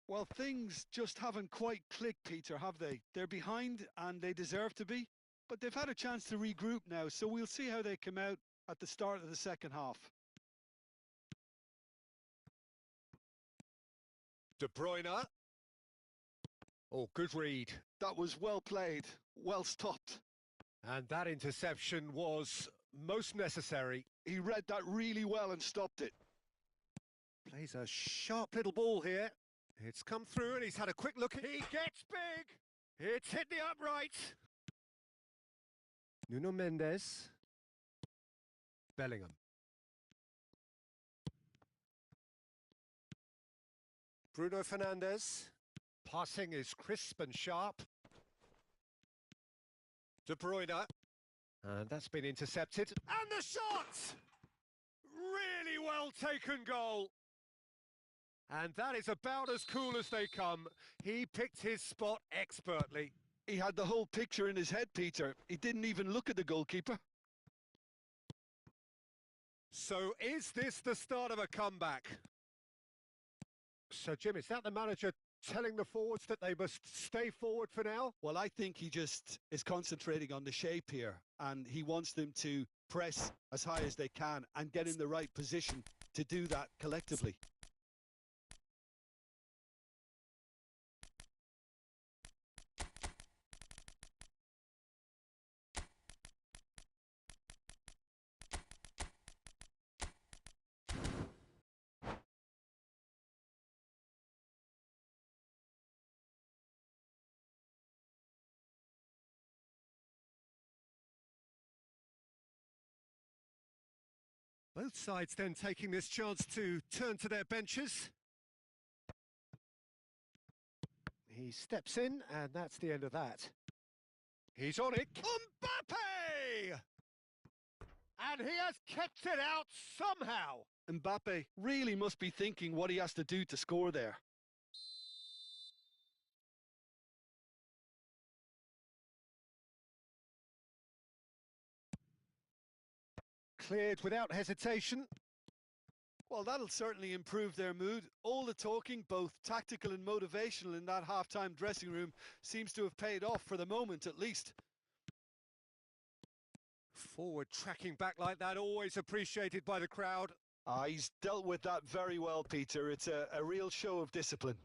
Well, things just haven't quite clicked, Peter, have they? They're behind, and they deserve to be. But they've had a chance to regroup now, so we'll see how they come out at the start of the second half. De Bruyne. Oh, good read. That was well played, well stopped. And that interception was most necessary. He read that really well and stopped it. Plays a sharp little ball here. It's come through and he's had a quick look. He gets big. It's hit the upright. Nuno Mendes. Bellingham. Bruno Fernandes. Passing is crisp and sharp. De Bruyne. And that's been intercepted. And the shot! Really well taken goal. And that is about as cool as they come. He picked his spot expertly. He had the whole picture in his head, Peter. He didn't even look at the goalkeeper. So is this the start of a comeback? So, Jim, is that the manager telling the forwards that they must stay forward for now? Well, I think he just is concentrating on the shape here, and he wants them to press as high as they can and get in the right position to do that collectively. Both sides then taking this chance to turn to their benches. He steps in, and that's the end of that. He's on it. Mbappe! And he has kept it out somehow. Mbappe really must be thinking what he has to do to score there. Cleared without hesitation. Well, that'll certainly improve their mood. All the talking, both tactical and motivational in that half-time dressing room, seems to have paid off for the moment at least. Forward tracking back like that, always appreciated by the crowd. He's dealt with that very well, Peter. It's a real show of discipline.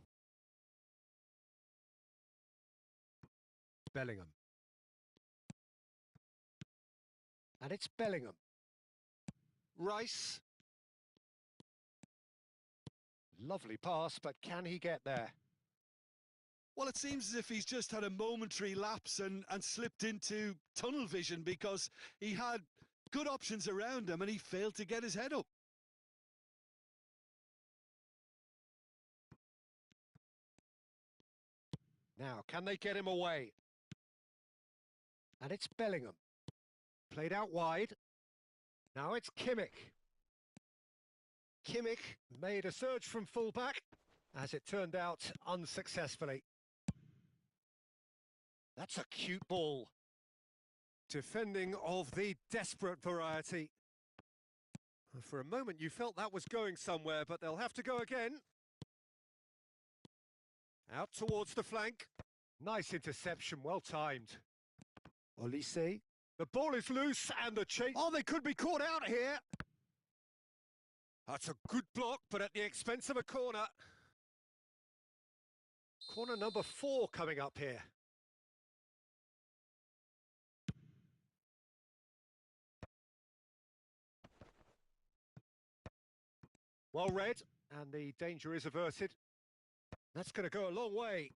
Bellingham. And it's Bellingham. Rice. Lovely pass, but can he get there? Well, it seems as if he's just had a momentary lapse and slipped into tunnel vision, because he had good options around him and he failed to get his head up. Now, can they get him away? And it's Bellingham. Played out wide. Now it's Kimmich. Kimmich made a surge from fullback, as it turned out unsuccessfully. That's a cute ball. Defending of the desperate variety. For a moment you felt that was going somewhere, but they'll have to go again. Out towards the flank. Nice interception, well timed. Olise. The ball is loose and the chase. Oh, they could be caught out here. That's a good block, but at the expense of a corner. Corner number 4 coming up here. Well read, and the danger is averted. That's going to go a long way.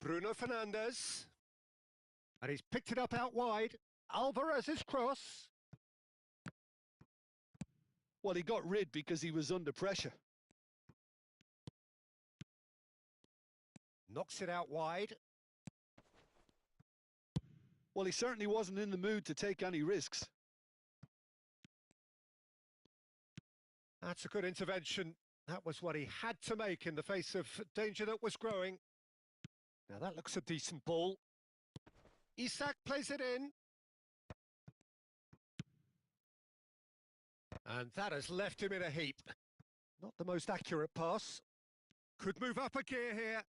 Bruno Fernandes. And he's picked it up out wide. Alvarez's cross. Well, he got rid because he was under pressure. Knocks it out wide. Well, he certainly wasn't in the mood to take any risks. That's a good intervention. That was what he had to make in the face of danger that was growing. Now that looks a decent ball. Isak plays it in. And that has left him in a heap. Not the most accurate pass. Could move up a gear here.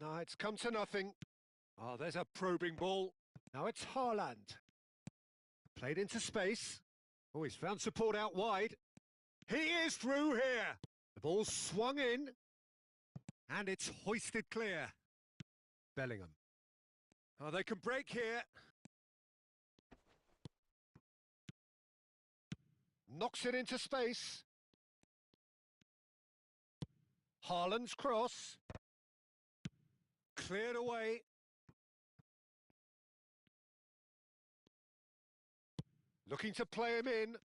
No, it's come to nothing. Oh, there's a probing ball. Now it's Haaland. Played into space. Oh, he's found support out wide. He is through here. The ball swung in. And it's hoisted clear. Bellingham. Oh, they can break here. Knocks it into space. Haaland's cross. Cleared away. Looking to play him in.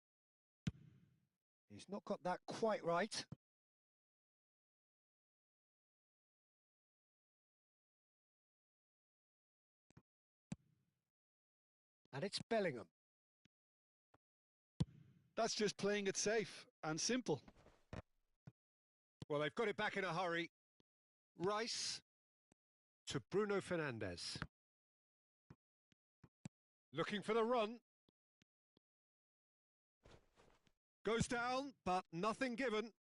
He's not got that quite right. And it's Bellingham. That's just playing it safe and simple. Well, they've got it back in a hurry. Rice to Bruno Fernandes. Looking for the run. Goes down, but nothing given.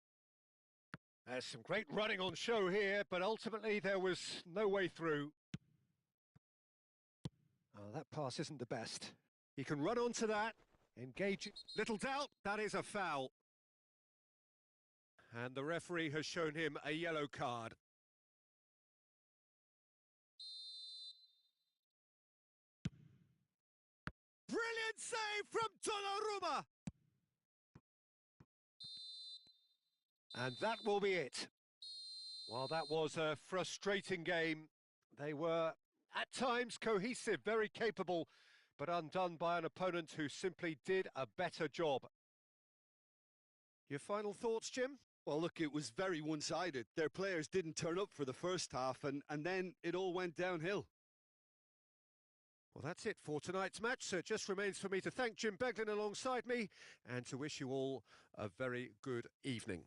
There's some great running on show here, but ultimately there was no way through. Oh, that pass isn't the best. He can run onto that, engage. Little doubt, that is a foul. And the referee has shown him a yellow card. Brilliant save from Donnarumma! And that will be it. Well, that was a frustrating game. They were, at times, cohesive, very capable, but undone by an opponent who simply did a better job. Your final thoughts, Jim? Well, look, it was very one-sided. Their players didn't turn up for the first half, and then it all went downhill. Well, that's it for tonight's match, so it just remains for me to thank Jim Beglin alongside me and to wish you all a very good evening.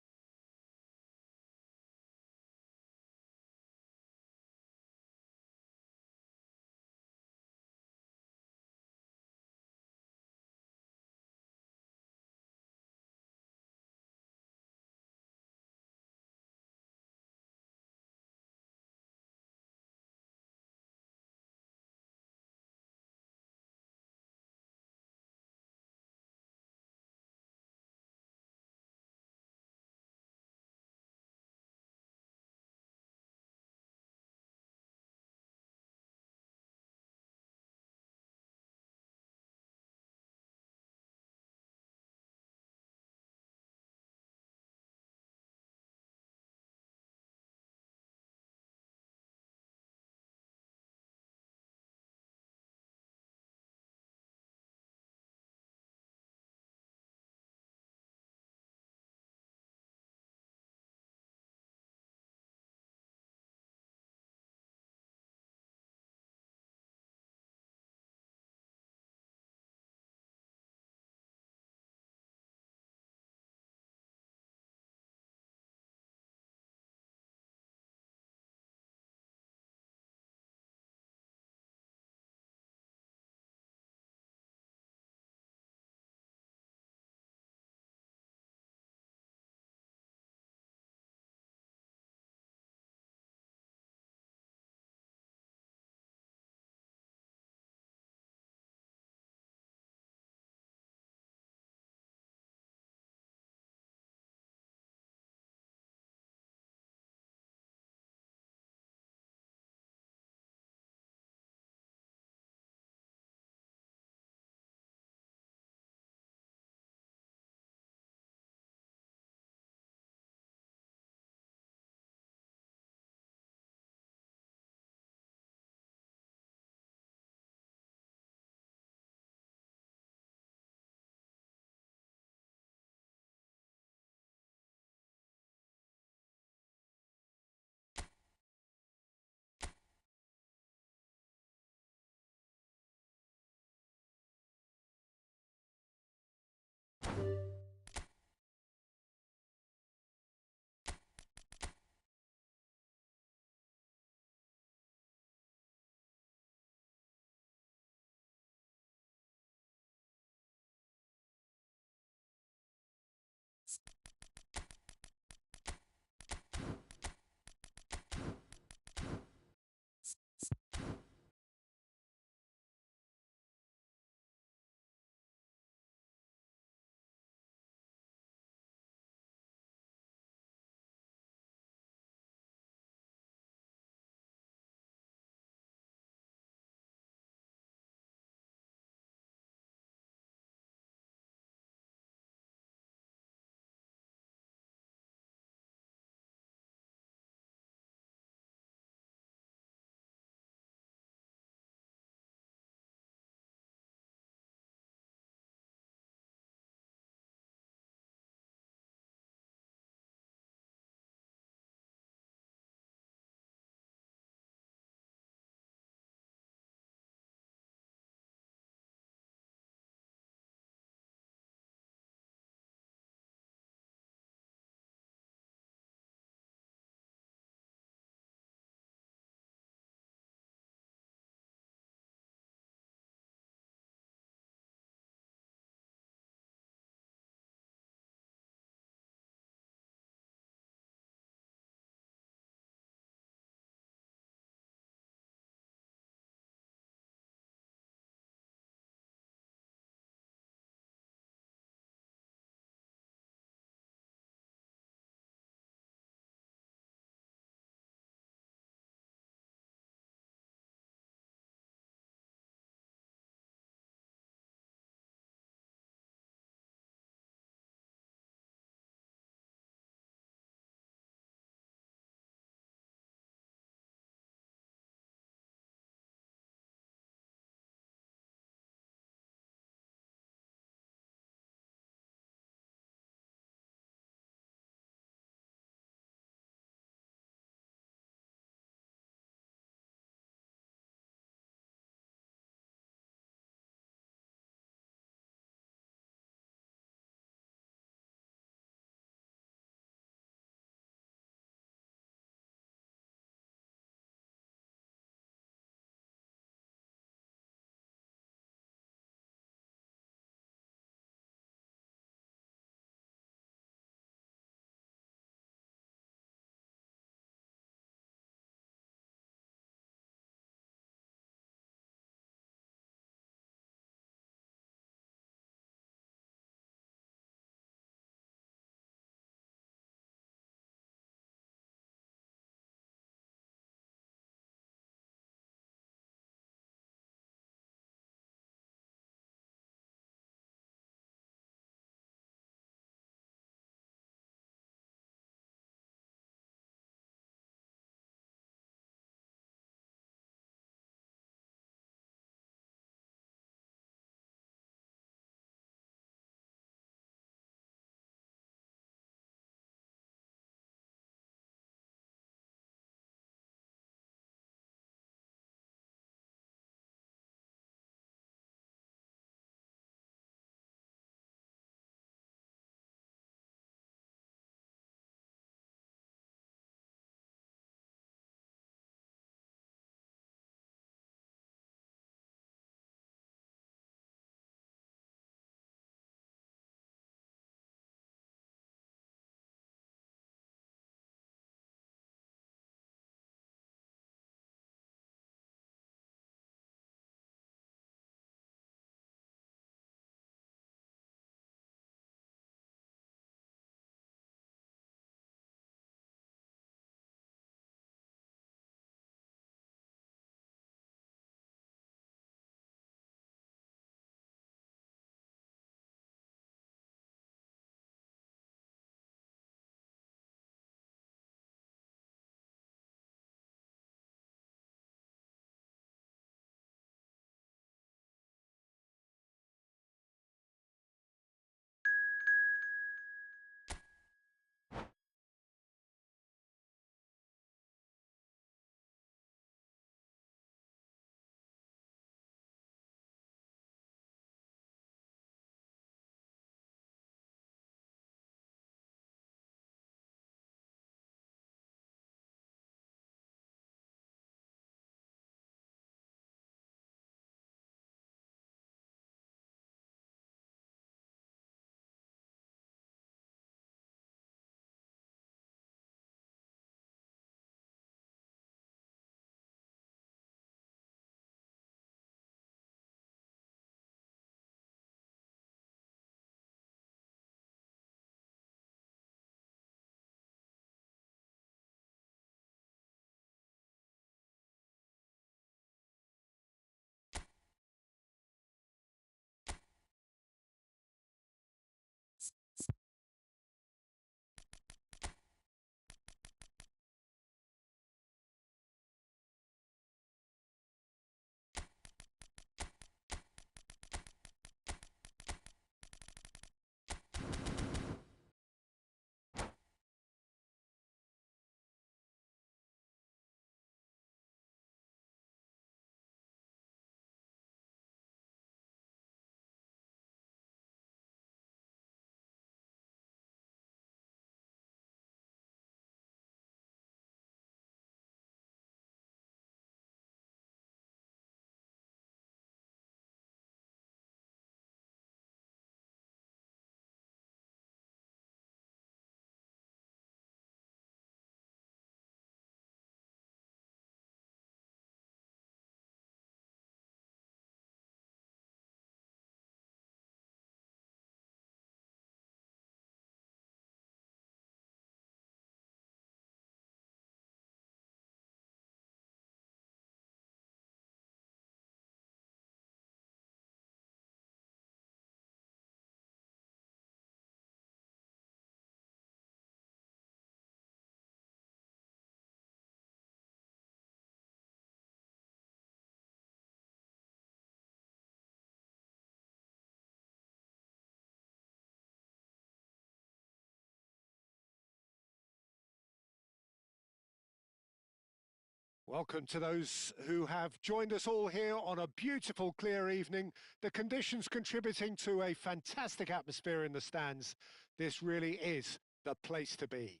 Welcome to those who have joined us all here on a beautiful, clear evening. The conditions contributing to a fantastic atmosphere in the stands. This really is the place to be.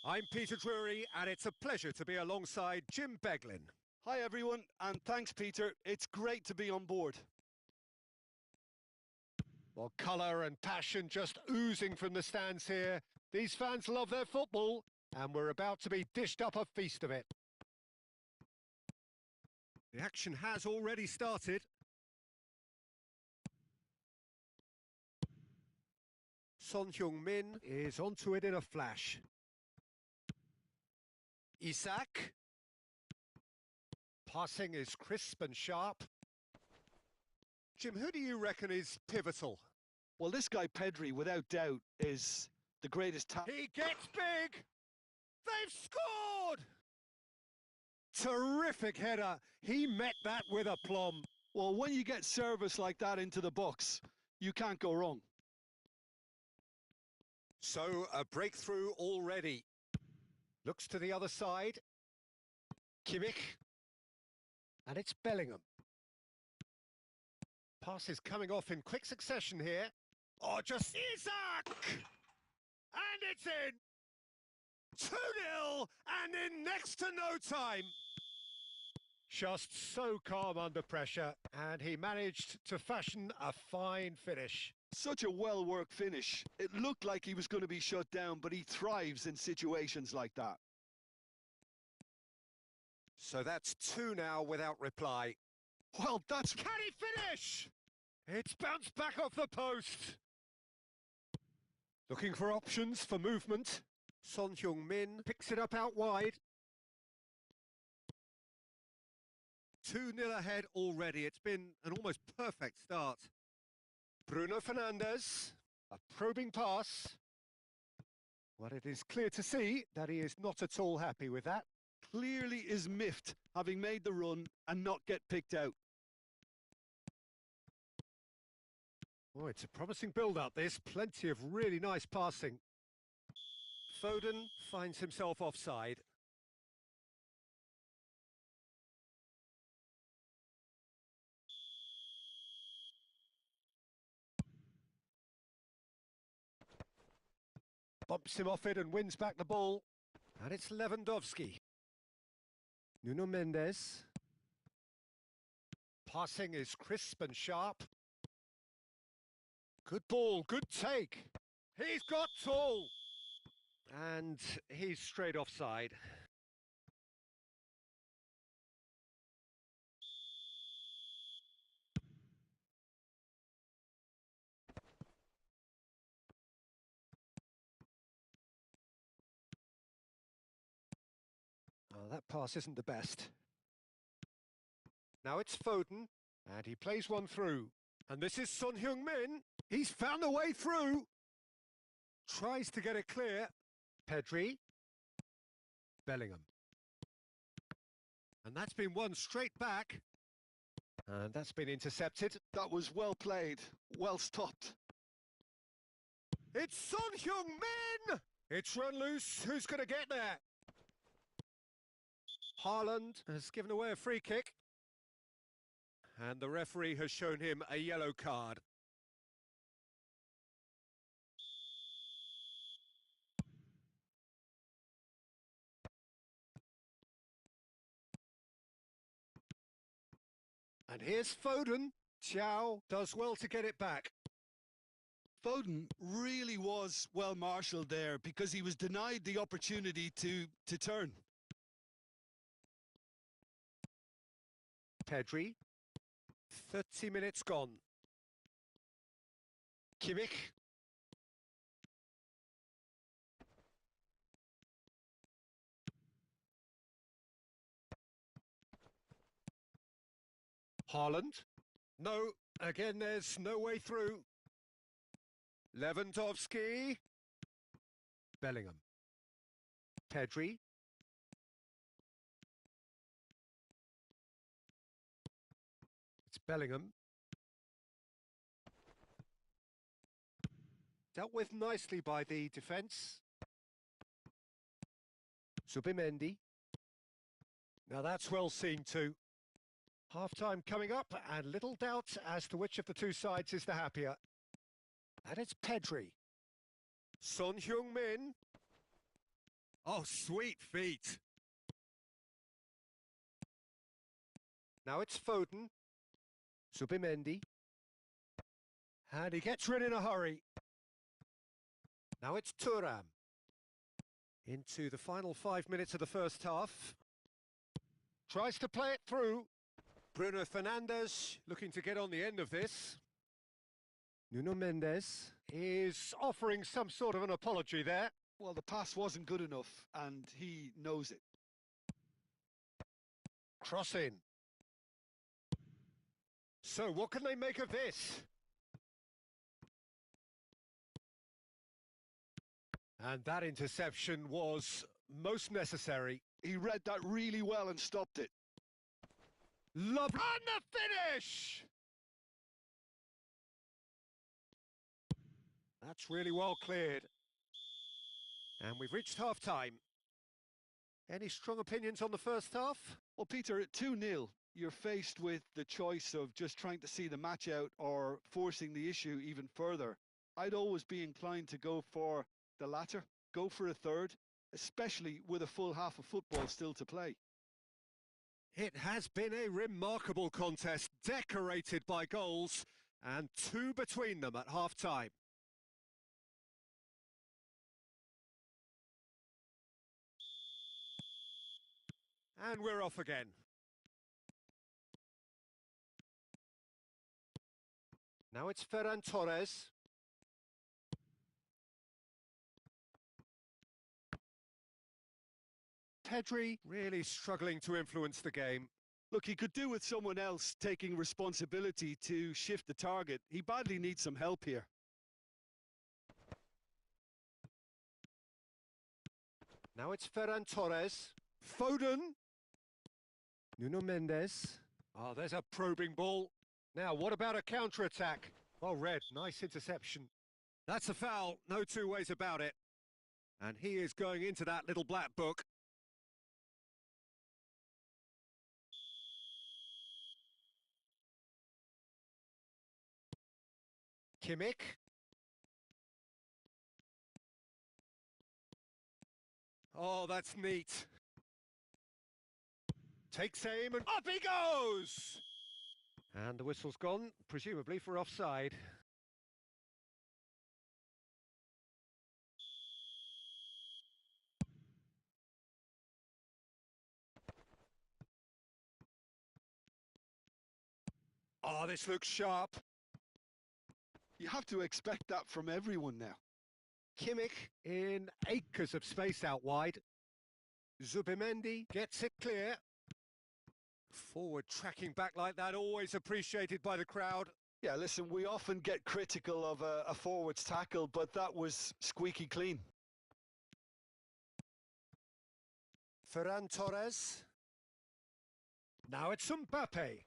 I'm Peter Drury, and it's a pleasure to be alongside Jim Beglin. Hi everyone, and thanks Peter. It's great to be on board. Well, colour and passion just oozing from the stands here. These fans love their football, and we're about to be dished up a feast of it. The action has already started. Son Heung-min is onto it in a flash. Isak. Passing is crisp and sharp. Jim, who do you reckon is pivotal? Well, this guy Pedri, without doubt, is the greatest talent. He gets big! They've scored! Terrific header. He met that with aplomb. Well, when you get service like that into the box, you can't go wrong. So, a breakthrough already. Looks to the other side. Kimmich. And it's Bellingham. Passes coming off in quick succession here. Oh, just Isak! And it's in! 2-0 and in next to no time. Just so calm under pressure, and he managed to fashion a fine finish. Such a well-worked finish. It looked like he was going to be shut down, but he thrives in situations like that. So that's 2 now without reply. Well, that's... Can he finish? It's bounced back off the post. Looking for options for movement. Son Heung-min Picks it up out wide. 2-0 ahead already. It's been an almost perfect start. Bruno Fernandes. A probing pass. Well, it is clear to see that he is not at all happy with that. Clearly is miffed, having made the run and not get picked out. Oh, it's a promising build-up, this. Plenty of really nice passing. Foden finds himself offside. Bumps him off it and wins back the ball. And it's Lewandowski. Nuno Mendes. Passing is crisp and sharp. Good ball, good take. He's got tall. And he's straight offside. Oh, that pass isn't the best. Now it's Foden, and he plays one through. And this is Son Heung-min. He's found a way through. Tries to get it clear. Pedri. Bellingham. And that's been won straight back. And that's been intercepted. That was well played, well stopped. It's Son Heung-min! It's run loose. Who's going to get there? Haaland has given away a free kick. And the referee has shown him a yellow card. And here's Foden. Giao does well to get it back. Foden really was well marshalled there because he was denied the opportunity to turn. Pedri. 30 minutes gone. Kimmich. Haaland. No, again there's no way through. Lewandowski. Bellingham. Pedri. It's Bellingham. Dealt with nicely by the defence. Zubimendi. Now that's well seen too. Half-time coming up, and little doubt as to which of the two sides is the happier. And it's Pedri. Son Heung-min. Oh, sweet feet. Now it's Foden. Zubimendi. And he gets rid in a hurry. Now it's Thuram. Into the final 5 minutes of the first half. Tries to play it through. Bruno Fernandes looking to get on the end of this. Nuno Mendes is offering some sort of an apology there. Well, the pass wasn't good enough, and he knows it. Cross in. So what can they make of this? And that interception was most necessary. He read that really well and stopped it. Love and the finish! That's really well cleared. And we've reached half-time. Any strong opinions on the first half? Well, Peter, at 2-0, you're faced with the choice of just trying to see the match out or forcing the issue even further. I'd always be inclined to go for the latter, go for a third, especially with a full half of football still to play. It has been a remarkable contest, decorated by goals, and two between them at half-time. And we're off again. Now it's Ferran Torres. Pedri Really struggling to influence the game. Look, he could do with someone else taking responsibility to shift the target. He badly needs some help here. Now it's Ferran Torres. Foden. Nuno Mendes. Oh, there's a probing ball. Now, what about a counter-attack? Well read, nice interception. That's a foul, no two ways about it. And he is going into that little black book. Kimmich. Oh, that's neat. Takes aim and up he goes! And the whistle's gone, presumably for offside. Oh, this looks sharp. You have to expect that from everyone now. Kimmich in acres of space out wide. Zubimendi gets it clear. Forward tracking back like that, always appreciated by the crowd. Yeah, listen, we often get critical of a forward's tackle, but that was squeaky clean. Ferran Torres. Now it's Mbappe.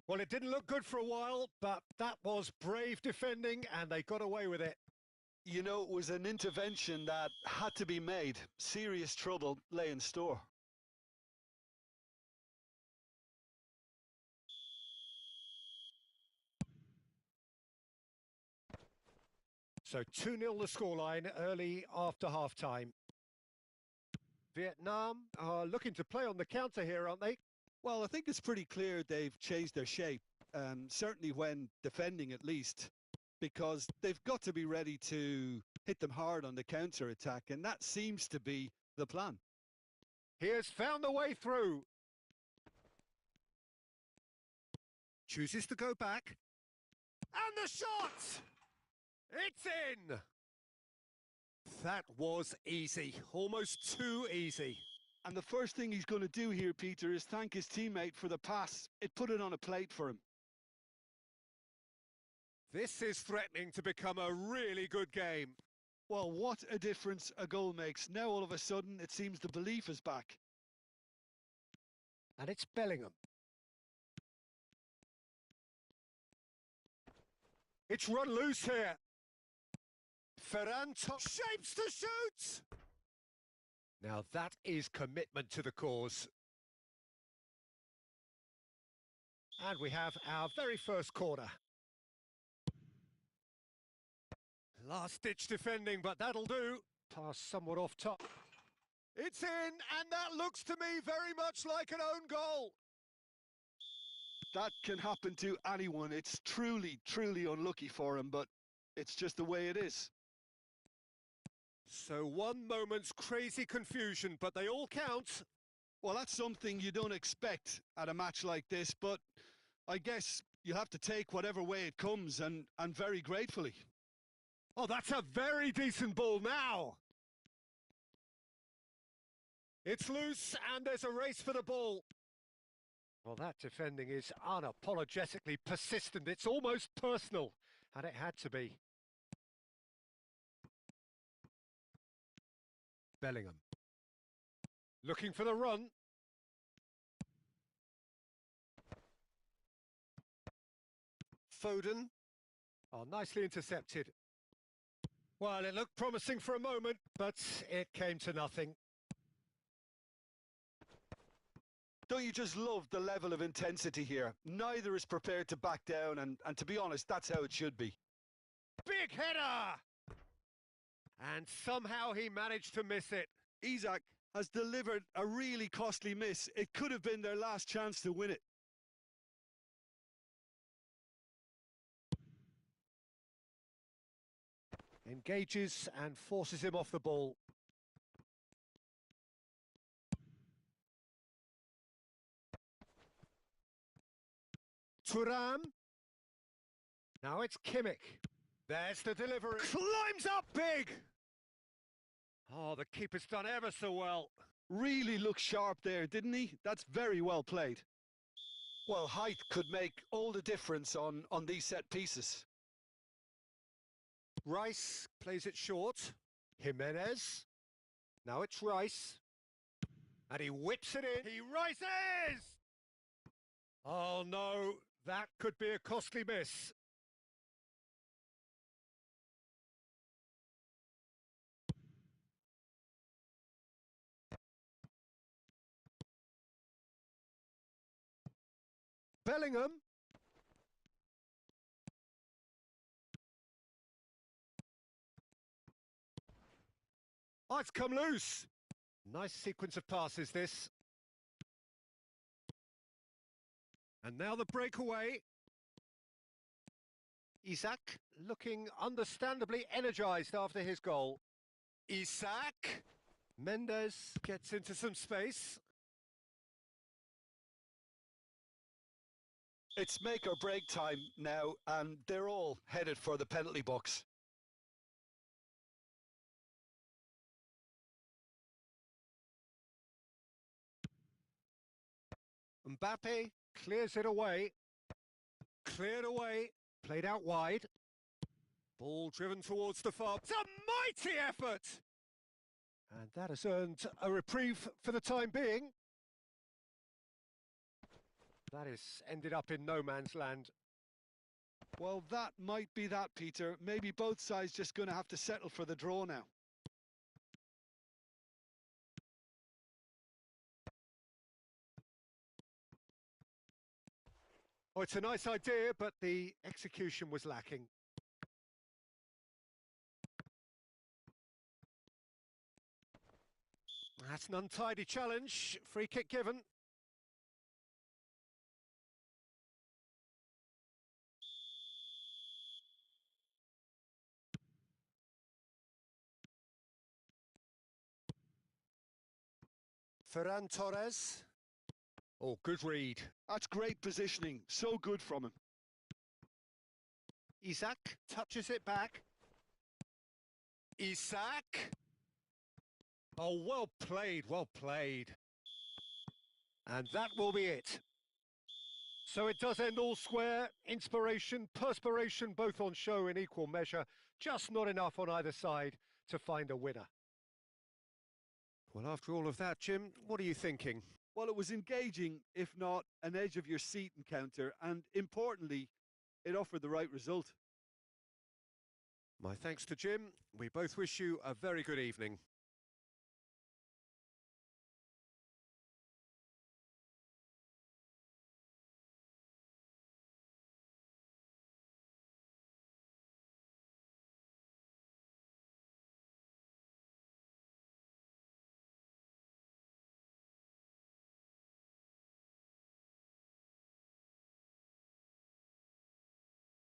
Well, it didn't look good for a while, but that was brave defending, and they got away with it. You know, it was an intervention that had to be made. Serious trouble lay in store. So 2-0 the scoreline early after half-time. Vietnam are looking to play on the counter here, aren't they? Well, I think it's pretty clear they've changed their shape, certainly when defending at least, because they've got to be ready to hit them hard on the counter-attack, and that seems to be the plan. He has found the way through. Chooses to go back. And the shot! It's in! That was easy, almost too easy. And the first thing he's going to do here, Peter, is thank his teammate for the pass. It put it on a plate for him. This is threatening to become a really good game. Well, what a difference a goal makes. Now, all of a sudden, it seems the belief is back. And it's Bellingham. It's run loose here. Ferran shapes to shoot! Now that is commitment to the cause. And we have our very first corner. Last-ditch defending, but that'll do. Pass somewhat off top. It's in, and that looks to me very much like an own goal. That can happen to anyone. It's truly, truly unlucky for him, but it's just the way it is. So one moment's crazy confusion, but they all count. Well, that's something you don't expect at a match like this, but I guess you have to take whatever way it comes, and very gratefully. Oh, that's a very decent ball now. It's loose, and there's a race for the ball. Well, that defending is unapologetically persistent. It's almost personal, and it had to be. Bellingham. Looking for the run. Foden. Oh, nicely intercepted. Well, it looked promising for a moment, but it came to nothing. Don't you just love the level of intensity here? Neither is prepared to back down, and to be honest, that's how it should be. Big header! And somehow he managed to miss it. Isak has delivered a really costly miss. It could have been their last chance to win it. Engages and forces him off the ball. Thuram. Now it's Kimmich. There's the delivery. Climbs up big! Oh, the keeper's done ever so well. Really looked sharp there, didn't he? That's very well played. Well, height could make all the difference on these set pieces. Rice plays it short. Jimenez. Now it's Rice. And he whips it in. He rises! Oh no, that could be a costly miss. Bellingham. Oh, it's come loose. Nice sequence of passes, this. And now the breakaway. Isak looking understandably energised after his goal. Isak. Mendes gets into some space. It's make or break time now, and they're all headed for the penalty box. Mbappe clears it away. Cleared away. Played out wide. Ball driven towards the far. It's a mighty effort! And that has earned a reprieve for the time being. That has ended up in no man's land. Well, that might be that, Peter. Maybe both sides just going to have to settle for the draw now. Oh, it's a nice idea, but the execution was lacking. That's an untidy challenge. Free kick given. Ferran Torres. Oh, good read. That's great positioning. So good from him. Isak touches it back. Isak. Oh, well played, well played. And that will be it. So it does end all square. Inspiration, perspiration, both on show in equal measure. Just not enough on either side to find a winner. Well, after all of that, Jim, what are you thinking? Well, it was engaging, if not an edge-of-your-seat encounter, and importantly, it offered the right result. My thanks to Jim. We both wish you a very good evening.